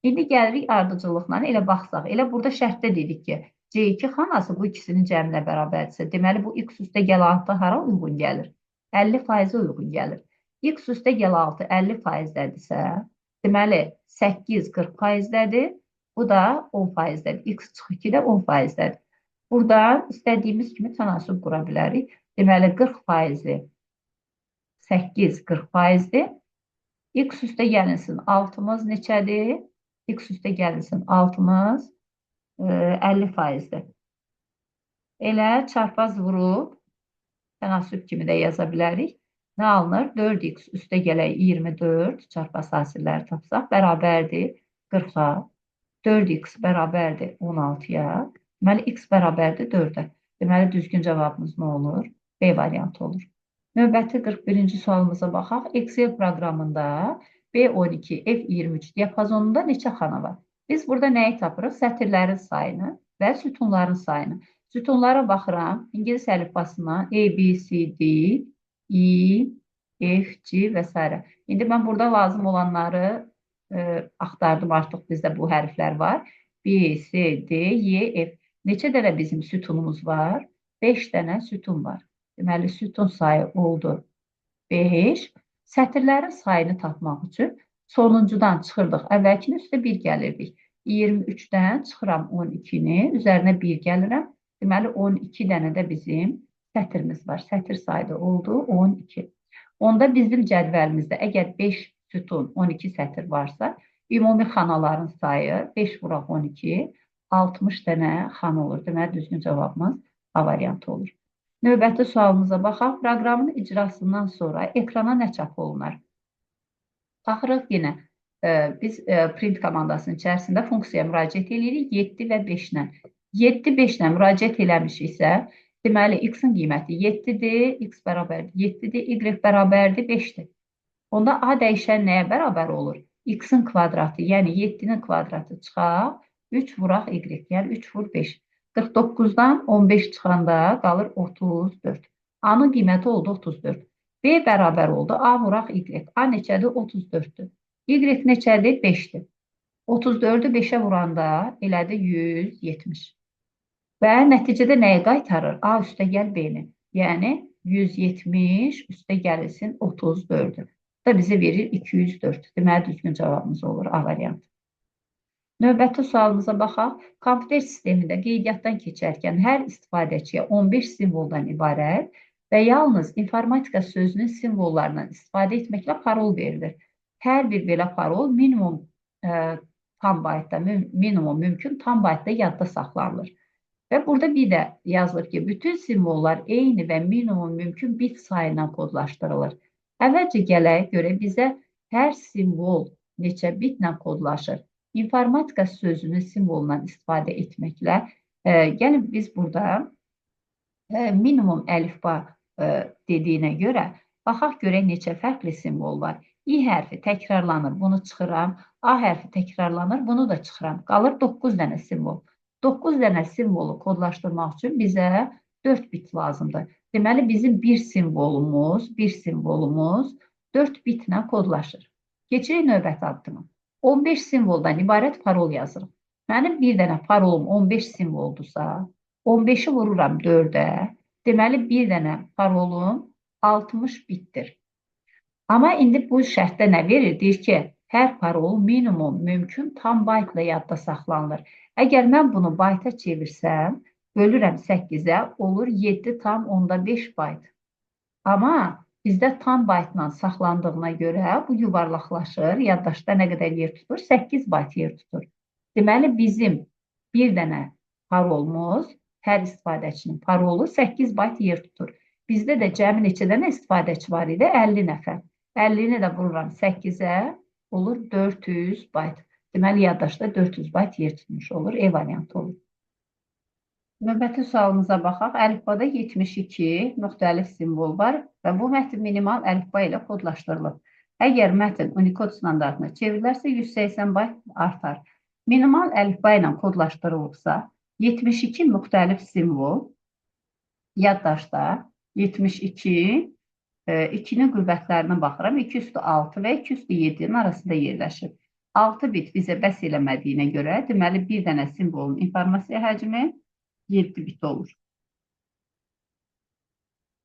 İndi gəlirik ardıcıllıqla, elə baxsaq. Elə burada şərtdə dedik ki, C2 xanası bu ikisinin cəminə bərabərdirsə, deməli bu X üstə gəl 6 hara uyğun gəlir? 50% uyğun gəlir. X üstə gəl 6 50%dədirsə, deməli 8 40%dədir. Bu da 10%dədir. X çıx 2 də 10%dədir. Burada istədiyimiz kimi tənasüb qura bilərik. Deməli 40%-i 8 40%-dir. X üstə gəlinsin 6-mız neçədir? X üstə gəlinsin 6-mız 50%-dir. Elə çarpaz vurub tənasüb kimi də yaza bilərik. Nə alınır? 4x üstə gələk 24 çarpaz hasilləri tapsaq bərabərdir 40-a. 4x bərabərdir 16-ya. Deməli, x bərabərdir 4-ə. Deməli, düzgün cavabımız nə olur? B variantı olur. Növbəti 41-ci sualımıza baxaq. Excel proqramında B12, F23 diapazonunda neçə xana var? Biz burada nəyi tapırıq? Sətirlərin sayını və sütunların sayını. Sütunlara baxıram. İngilis əlifbasına A, B, C, D, E, F, G və s. İndi mən burada lazım olanları axtardım. Artıq bizdə bu hərflər var. B, C, D, Y, F. Neçə dənə bizim sütunumuz var? 5 dənə sütun var. Deməli, sütun sayı oldu 5. Sətirlərin sayını tapmaq üçün sonuncudan çıxırdıq. Əvvəlkinin üstə 1 gəlirdik. 23-dən çıxıram 12-ni, üzərinə 1 gəlirəm. Deməli, 12 dənə də bizim sətirimiz var. Sətir sayı oldu 12. Onda bizim cədvəlimizdə əgər 5 sütun, 12 sətir varsa, ümumi xanaların sayı 5 vuraq 12, 60 dənə xana olur. Deməli, düzgün cavabımız A variantı olur. Növbəti sualımıza baxaq. Proqramın icrasından sonra ekrana nə çap olunar? Baxırıq yenə. Biz print komandasının içərisində funksiyaya müraciət edirik 7 və 5-lə. 7, 5-lə müraciət eləmişiksə, deməli, x-in qiyməti 7-dir, x bərabərdir 7-dir, y bərabərdir 5-dir. Onda A dəyişən nəyə bərabər olur? X-in kvadratı, yəni 7-nin kvadratı çıxaq, 3 vuraq y, yəni 3 vur 5. 49-dan 15 çıxanda qalır 34. A-nın qiyməti oldu 34. B bərabər oldu. A vuraq y. A neçədir? 34-dür. Y neçədir? 5-dir. 34-ü 5-ə vuranda elədi 170. Və nəticədə nəyi qaytarır? A üstə gəl B-ni. Yəni 170 üstə gəlsin 34-dür. Bu da bizə verir 204. Deməli, düzgün cavabımız olur A variantı. Növbəti sualımıza baxaq. Kompüter sistemində qeydiyyatdan keçərkən hər istifadəçiyə 15 simvoldan ibarət və yalnız informatika sözünün simvollarından istifadə etməklə parol verilir. Hər bir belə parol minimum tam baytda, minimum mümkün tam baytda yadda saxlanılır. Və burada bir də yazılır ki, bütün simvollar eyni və minimum mümkün bit sayı ilə kodlaşdırılır. Əvvəlcə gələk görə bizə hər simvol neçə bitlə kodlaşır. İnformatika sözünü simvolla istifadə etməklə gəlin biz burada minimum əlifba dediyinə görə baxaq görək neçə fərqli simvol var. İ hərfi təkrarlanır, bunu çıxıram. A hərfi təkrarlanır, bunu da çıxıram. Qalır 9 dənə simvol. 9 dənə simvolu kodlaşdırmaq üçün bizə 4 bit lazımdır. Deməli, bizim bir simvolumuz 4 bitlə kodlaşır. Keçirik növbəti addıma. 15 simvoldan ibarət parol yazırıq. Mənim bir dənə parolum 15 simvoldursa, 15-i vururam 4-ə. Deməli, bir dənə parolum 60 bitdir. Amma indi bu şərtdə nə verir? Deyir ki, hər parol minimum mümkün tam baytla yadda saxlanılır. Əgər mən bunu bayta çevirsəm, bölürəm 8-ə, olur 7,5 bayt. Amma bizdə tam baytla saxlandığına görə bu yuvarlaqlaşır. Yaddaşda nə qədər yer tutur? 8 bayt yer tutur. Deməli, bizim bir dənə parolumuz, hər istifadəçinin parolu 8 bayt yer tutur. Bizdə də cəmi neçə dənə istifadəçi var idi? 50 nəfər. 50-ni də vururam 8-ə, olur 400 bayt. Deməli, yaddaşda 400 bayt yer tutmuş olur. E variantı olur. Növbəti sualımıza baxaq. Əlifbada 72 müxtəlif simvol var və bu mətn minimal əlifba ilə kodlaşdırılıb. Əgər mətn Unicode standartına çevrilərsə 180 bayt artar. Minimal əlifba ilə kodlaşdırılıbsa 72 müxtəlif simvol yaddaşda 72 2-nin qüvvətlərinə baxıram. 2 üstü 6 və 2 üstü 7-nin arasında yerləşir. 6 bit bizə bəs eləmədiyinə görə, deməli, bir dənə simvolun informasiya həcmi 7 bit olur.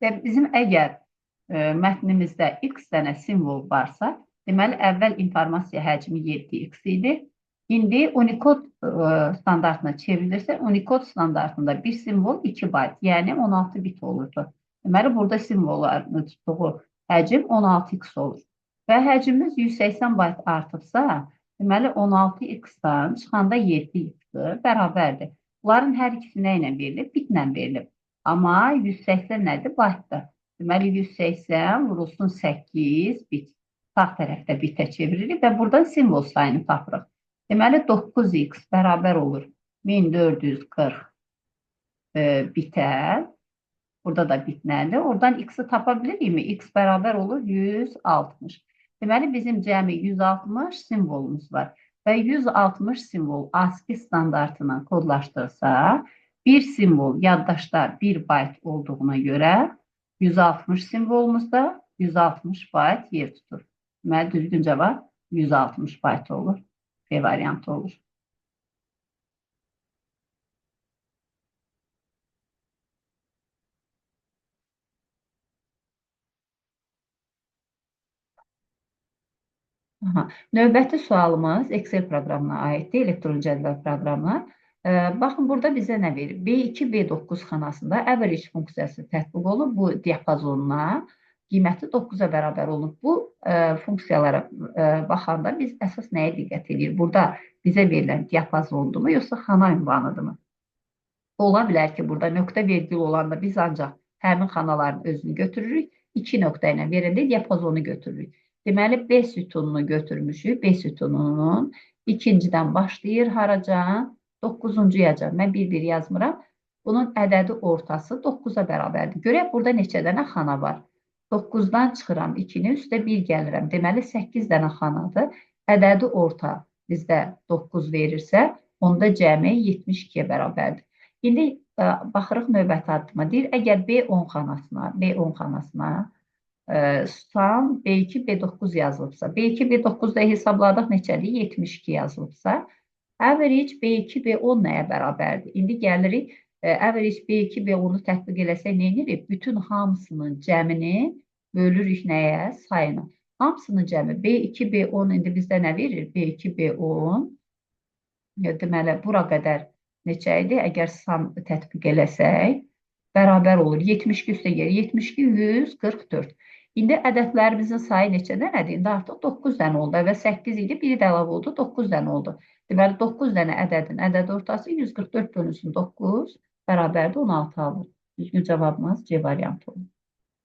Və bizim əgər mətnimizdə x dənə simvol varsa, deməli, əvvəl informasiya həcmi 7x idi. İndi Unicode standartına çevrilirsə, Unicode standartında bir simvol 2 bayt, yəni 16 bit olurdu. Deməli, burada simvolların tutduğu həcm 16x olur. Və həcmimiz 180 bayt artıbsa, deməli, 16x-dan çıxanda 7x bərabərdir. Bunların hər ikisi nə ilə verilib? Bitlə verilib. Amma 180 nədir? Baytdır. Deməli, 180 vurulsun 8 bit. Sağ tərəfdə bitə çeviririk və buradan simvol sayını tapırıq. Deməli, 9x bərabər olur 1440 bitə. Burada da bit nədir? Oradan x-i tapa bilirikmi? X bərabər olur 160. Deməli, bizim cəmi 160 simvolumuz var. Və 160 simvol ASCII standartına kodlaşdırsa, bir simvol yaddaşda 1 bayt olduğuna görə 160 simvolumuzda 160 bayt yer tutur. Deməli, düzgün cavab 160 bayt olur. B variantı olur. Növbəti sualımız Excel proqramına aiddir, elektron cədvəl proqramına. Baxın, burada bizə nə verir? B2, B9 xanasında average funksiyası tətbiq olub. Bu diapazonuna qiyməti 9-a bərabər olub. Bu funksiyalara baxanda biz əsas nəyə diqqət edirik? Burada bizə verilən diapazondurmu, yoxsa xana ünvanıdırmı? Ola bilər ki, burada nöqtə vergül olanda biz ancaq həmin xanaların özünü götürürük. 2 nöqtə ilə verəndə diapazonu götürürük. Deməli, B sütununu götürmüşük. B sütununun ikincidən başlayır haracan? 9-cu yacan. Mən bir-bir yazmıram. Bunun ədədi ortası 9-a bərabərdir. Görək, burada neçə dənə xana var? 9-dan çıxıram 2-ni, üstə 1 gəlirəm. Deməli, 8 dənə xanadır. Ədədi orta bizdə 9 verirsə, onda cəmi 72-yə bərabərdir. İndi baxırıq növbəti addıma. Deyir, əgər B10 xanasına Sual B2, B9 yazılıbsa, B2, B9-da hesabladıq neçədir? 72 yazılıbsa, average B2, B10 nəyə bərabərdir? İndi gəlirik, average B2, B10-u tətbiq eləsək nə edirik? Bütün hamısının cəmini bölürük nəyə? Sayını. Hamısının cəmi B2, B10 indi bizdə nə verir? B2, B10 deməli, bura qədər neçə idi? Əgər sum tətbiq eləsək, bərabər olur. 72 üstə gəlir. 72, 144. İndi ədədlərimizin sayı neçə dənədir? İndi artıq 9 dənə oldu və 8 idi, biri də əlavə oldu, 9 dənə oldu. Deməli, 9 dənə ədədin ədəd ortası 144 bölünsün 9 bərabərdir 16 alır. Düzgün cavabımız C variantı olur.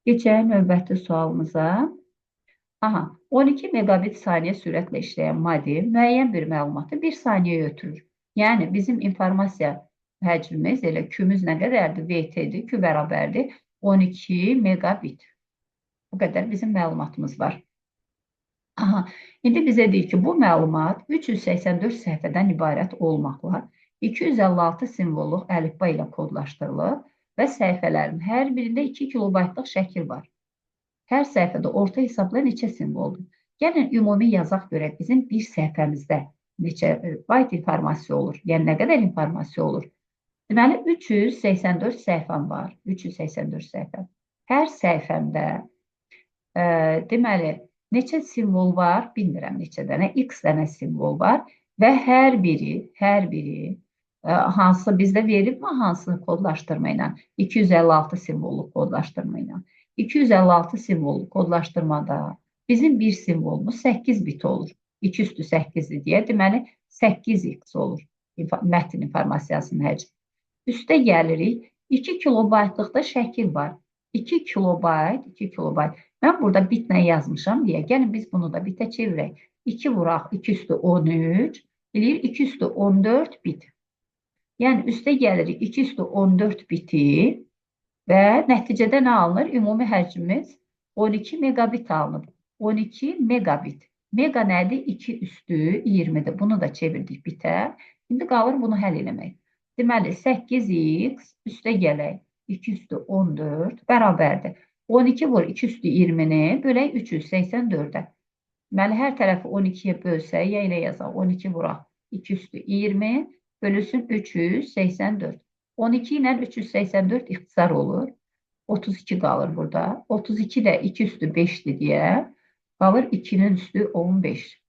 Keçək növbəti sualımıza. Aha, 12 megabit saniyə sürətlə işləyən modem müəyyən bir məlumatı 1 saniyəyə ötürür. Yəni, bizim informasiya həcmimiz, elə Q-müz nə qədərdir? VT-dir, Q bərabərdir 12 megabit. Bu qədər bizim məlumatımız var. Aha, indi bizə deyir ki, bu məlumat 384 səhifədən ibarət olmaqla 256 simvolluq əlifba ilə kodlaşdırılır və səhifələrin hər birində 2 kilobaytlıq şəkil var. Hər səhifədə orta hesabla neçə simvoldur? Gəlin, ümumi yazaq görək bizim bir səhifəmizdə neçə bayt informasiya olur? Yəni, nə qədər informasiya olur? Deməli, 384 səhifəm var. 384 səhifəm. Hər səhifəmdə deməli, neçə simvol var? Bilmirəm neçə dənə, x dənə simvol var və hər biri hansı bizdə verilibmi, hansı kodlaşdırma ilə? 256 simvolluq kodlaşdırma ilə. 256 simvolluq kodlaşdırmada bizim bir simvolumuz 8 bit olur. 2 üstü 8-dir deyə, deməli 8x olur mətn informasiyasının həcmi. Üstə gəlirik, 2 kilobaytlıqda şəkil var. 2 kilobayt. Mən burada bitlə yazmışam deyə, gəlin biz bunu da bitə çevirək. 2 vuraq, 2 üstü 13, eləyir 2 üstü 14 bit. Yəni, üstə gəlirik 2 üstü 14 biti və nəticədə nə alınır? Ümumi həcmimiz 12 megabit alınır. 12 megabit. Mega nədir? 2 üstü 20-dir. Bunu da çevirdik bitə. İndi qalır bunu həll eləmək. Deməli, 8x üstə gələk. 2 üstü 14 bərabərdir. 12 vur 2 üstü 20-ni bölək 384-ə. Deməli, hər tərəfi 12-yə bölsək, ya ilə yazaq. 12 vuraq 2 üstü 20 bölüsün 384. 12 ilə 384 ixtisar olur. 32 qalır burada. 32 də 2 üstü 5-dir deyə qalır 2-nin üstü 15.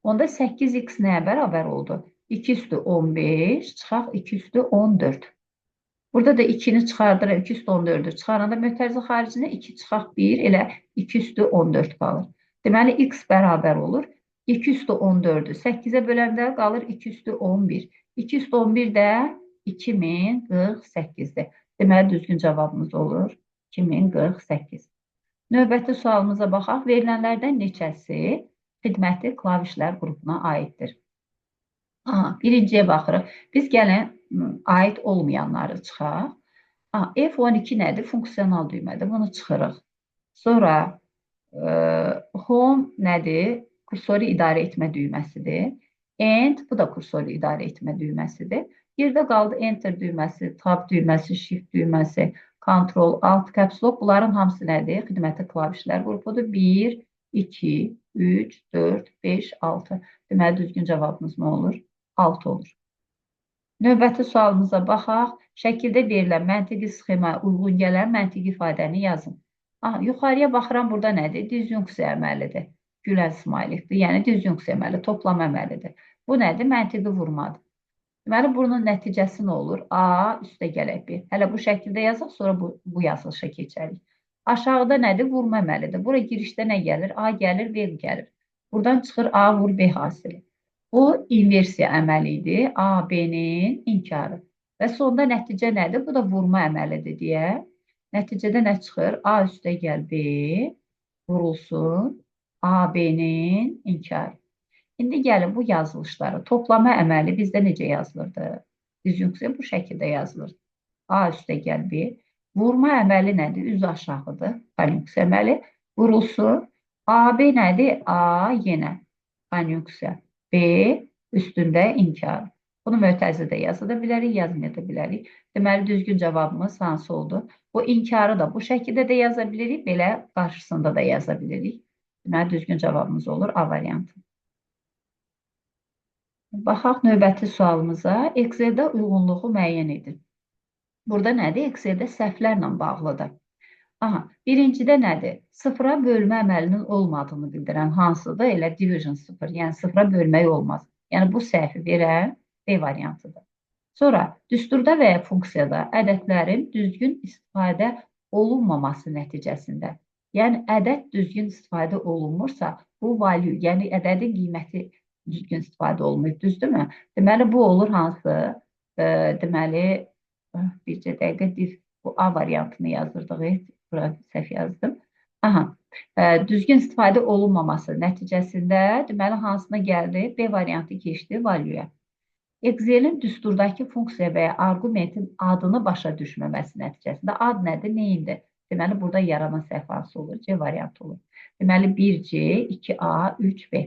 Onda 8x nəyə bərabər oldu? 2 üstü 15 çıxaq 2 üstü 14. Burada da 2-ni çıxardırıq, 2 üstü 14-ü çıxaranda mötərizə xaricinə 2 çıxaq 1, elə 2 üstü 14 qalır. Deməli, x bərabər olur. 2 üstü 14-ü 8-ə böləndə qalır 2 üstü 11. 2 üstü 11 də 2048-dir. Deməli, düzgün cavabımız olur 2048. Növbəti sualımıza baxaq. Verilənlərdən neçəsi xidməti klavişlər qrupuna aiddir? Birinciyə baxırıq. Biz gəlin aid olmayanları çıxaq. F12 nədir? Funksional düymədir. Bunu çıxırıq. Sonra home nədir? Kursori idarə etmə düyməsidir. End, bu da kursori idarə etmə düyməsidir. Yerdə qaldı enter düyməsi, tab düyməsi, shift düyməsi, control, alt, caps lock. Bunların hamısı nədir? Xidməti klavişlər qrupudur. 1, 2, 3, 4, 5, 6. Deməli, düzgün cavabımız nə olur? 6 olur. Növbəti sualımıza baxaq. Şəkildə verilən məntiqi sxemaya uyğun gələn məntiqi ifadəni yazın. Yuxarıya baxıram, burada nədir? Disjunksiya əməlidir. Gülən smaylikdir. Yəni, disjunksiya əməli, toplama əməlidir. Bu nədir? Məntiqi vurmadır. Deməli, bunun nəticəsi nə olur? A üstə gələk bir. Hələ bu şəkildə yazaq, sonra bu yazılışa keçərik. Aşağıda nədir? Vurma əməlidir. Bura girişdə nə gəlir? A gəlir, B gəlir. Buradan çıxır A vur B hasili. Bu inversiya əməli idi. A, B-nin inkarı. Və sonda nəticə nədir? Bu da vurma əməlidir deyə. Nəticədə nə çıxır? A üstə gəl B vurulsun. A, B-nin inkarı. İndi gəlin bu yazılışları. Toplama əməli bizdə necə yazılırdı? Disjunksiya bu şəkildə yazılır. A üstə gəl B. Vurma əməli nədir? Üz aşağıdır. Konjunksiya əməli. Vurulsun. AB nədir? A yenə. Konjunksiya. B üstündə inkar. Bunu mötərizədə yaza da bilərik, yazmaya da bilərik. Deməli, düzgün cavabımız hansı oldu? Bu inkarı da bu şəkildə də yaza bilirik, belə qarşısında da yaza bilirik. Deməli, düzgün cavabımız olur A variantı. Baxaq növbəti sualımıza. Excel-də uyğunluğu müəyyən edin. Burada nədir? Excel-də səhvlərlə bağlıdır. Birincidə nədir? Sıfıra bölmə əməlinin olmadığını bildirən hansıdır? Elə division sıfır, yəni sıfıra bölmək olmaz. Yəni bu səhvi verən B variantıdır. Sonra düsturda və ya funksiyada ədədlərin düzgün istifadə olunmaması nəticəsində, yəni ədəd düzgün istifadə olunmursa, bu value, yəni ədədin qiyməti düzgün istifadə olunmayıb, düzdürmü? Deməli, bu olur hansı? Deməli, bircə dəqiqə bu A variantını yazırdıq. Bura səhv yazdım. Aha, düzgün istifadə olunmaması nəticəsində deməli hansına gəldi? B variantı keçdi valueya. Excel'in düsturdakı funksiya və ya arqumentin adını başa düşməməsi nəticəsində ad nədir, neyindir? Deməli, burada yaranan səhv hansı olur? C variantı olur. Deməli, 1C, 2A, 3B.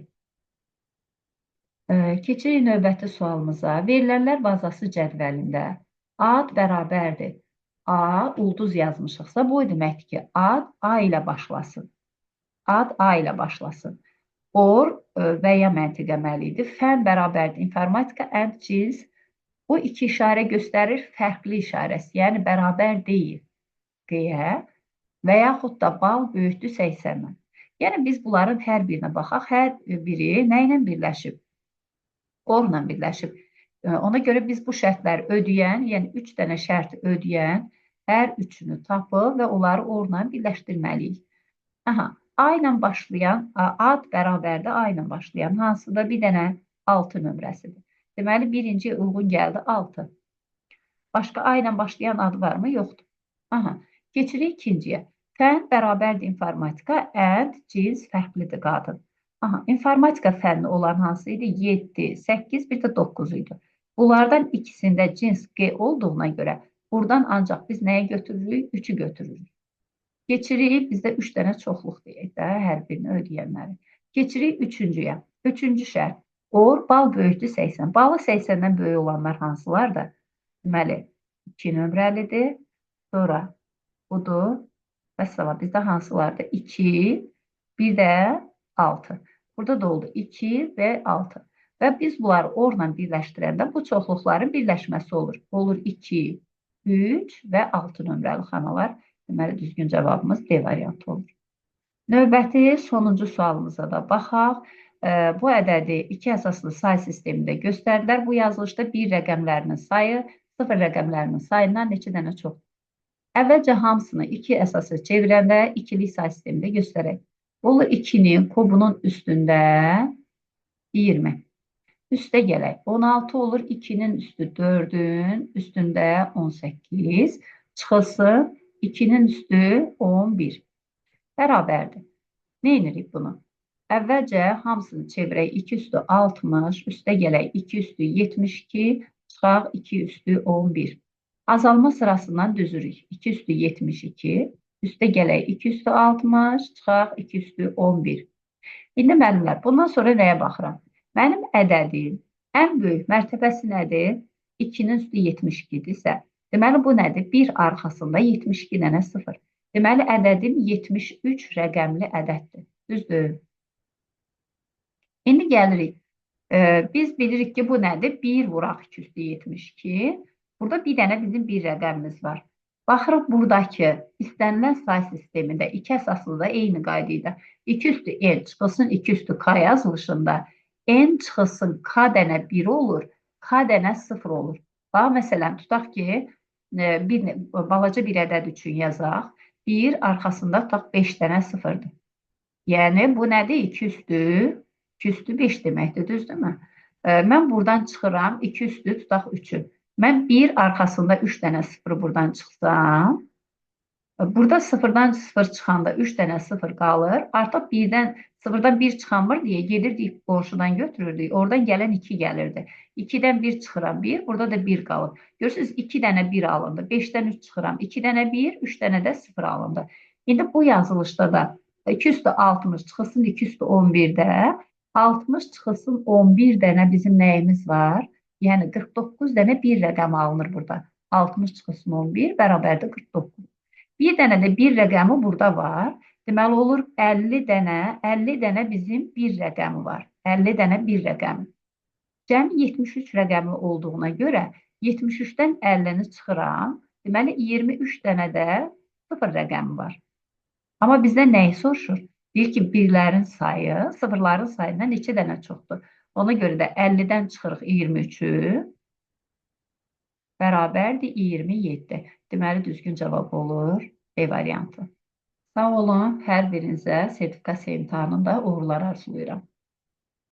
Keçirik növbəti sualımıza. Verilənlər bazası cədvəlində ad bərabərdir. A, ulduz yazmışıqsa, bu deməkdir ki, ad A ilə başlasın. Ad A ilə başlasın. Or və ya məntiq əməlidir. Fən bərabərdir. İnformatika and cins. Bu iki işarə göstərir fərqli işarəsi, yəni bərabər deyil. Q-yə və yaxud da bal böyükdür 80-dən. Yəni biz bunların hər birinə baxaq. Hər biri nə ilə birləşib? Orla birləşib. Ona görə biz bu şərtləri ödəyən, yəni 3 dənə şərti ödəyən hər üçünü tapıb və onları orla birləşdirməliyik. Aha, A ilə başlayan, ad bərabərdə A ilə başlayan hansıda bir dənə 6 nömrəsidir. Deməli, birinci uyğun gəldi 6. Başqa A ilə başlayan ad varmı? Yoxdur. Aha, keçirik ikinciyə. Fən bərabərdir informatika, and cins fərqlidir qadın. Aha, informatika fənni olan hansı idi? 7, 8, bir də 9 idi. Bunlardan ikisində cins G olduğuna görə buradan ancaq biz nəyə götürürük? 3'ü götürürük. Keçirik, bizdə 3 dənə çoxluq deyək də, hər birini ödəyənləri. Keçirik üçüncüyə. Üçüncü şərt. Or, bal böyükdür 80. Balı 80-dən böyük olanlar hansılardır? Deməli, 2 nömrəlidir. Sonra budur. Məsələ, bizdə hansılardır? 2, bir də 6. Burada da oldu 2 və 6. Və biz bunları orla birləşdirəndə bu çoxluqların birləşməsi olur. Olur 2, 3 və 6 nömrəli xanalar. Deməli, düzgün cavabımız D variantı olur. Növbəti sonuncu sualımıza da baxaq. Bu ədədi iki əsaslı say sistemində göstərdilər. Bu yazılışda 1 rəqəmlərinin sayı 0 rəqəmlərinin sayından neçə dənə çox? Əvvəlcə hamısını 2 əsası çevirəndə ikilik say sistemində göstərək. Olur 2-nin kubunun üstündə 20. Üstə gələk. 16 olur 2-nin üstü 4-ün üstündə 18. Çıxılsın 2'nin üstü 11. Bərabərdir. Nə edirik bunu? Əvvəlcə hamısını çevirək. 2 üstü 60, üstə gələk 2 üstü 72, çıxaq 2 üstü 11. Azalma sırasından düzürük. 2 üstü 72, üstə gələk 2 üstü 60, çıxaq 2 üstü 11. İndi müəllimlər, bundan sonra nəyə baxıram? Mənim ədədim ən böyük mərtəbəsi nədir? 2'nin üstü 72-dirsə, deməli, bu nədir? 1 arxasında 72 dənə 0. Deməli, ədədim 73 rəqəmli ədəddir. Düzdür? İndi gəlirik. Biz bilirik ki, bu nədir? 1 vuraq 2 üstü 72. Burada bir dənə bizim bir rəqəmimiz var. Baxırıq, buradakı istənilən say sistemində 2 əsaslıda eyni qayda ilə 2 üstü N çıxılsın 2 üstü K yazılışında N çıxılsın K dənə 1 olur, K dənə 0 olur. Bax, məsələn, tutaq ki, balaca bir ədəd üçün yazaq. 1 arxasında tutaq 5 dənə 0'dır. Yəni, bu nədir? 2 üstü 5 deməkdir, düzdürmü? Mən buradan çıxıram, 2 üstü tutaq 3'ü. Mən 1 arxasında 3 dənə 0 buradan çıxsam, burada 0'dan 0 çıxanda 3 dənə 0 qalır. Artıq 0'dan 1 çıxanmır deyə gedirdik, qonşudan götürürdük. Oradan gələn 2 gəlirdi. 2'dən 1 çıxıram 1, burada da 1 qalır. Görürsünüz, 2 dənə 1 alındı. 5'dən 3 çıxıram. 2 dənə 1, 3 dənə də 0 alındı. İndi bu yazılışda da 2 üstü 60 çıxılsın 2 üstü 11'də 60 çıxılsın 11 dənə bizim nəyimiz var? Yəni 49 dənə bir rəqəm alınır burada. 60 çıxılsın 11 bərabərdir 49. Bir dənə də bir rəqəmi burada var. Deməli olur 50 dənə bizim bir rəqəmi var. 50 dənə bir rəqəmi. Cəmi 73 rəqəmi olduğuna görə 73-dən 50-ni çıxıram. Deməli 23 dənə də 0 rəqəmi var. Amma bizdən nəyi soruşur? Deyir ki, birlərin sayı sıfırların sayından neçə dənə çoxdur? Ona görə də 50-dən çıxırıq 23'ü bərabərdir 27. Deməli, düzgün cavab olur B variantı. Sağ olun, hər birinizə sertifikasiya imtahanında uğurlar arzulayıram.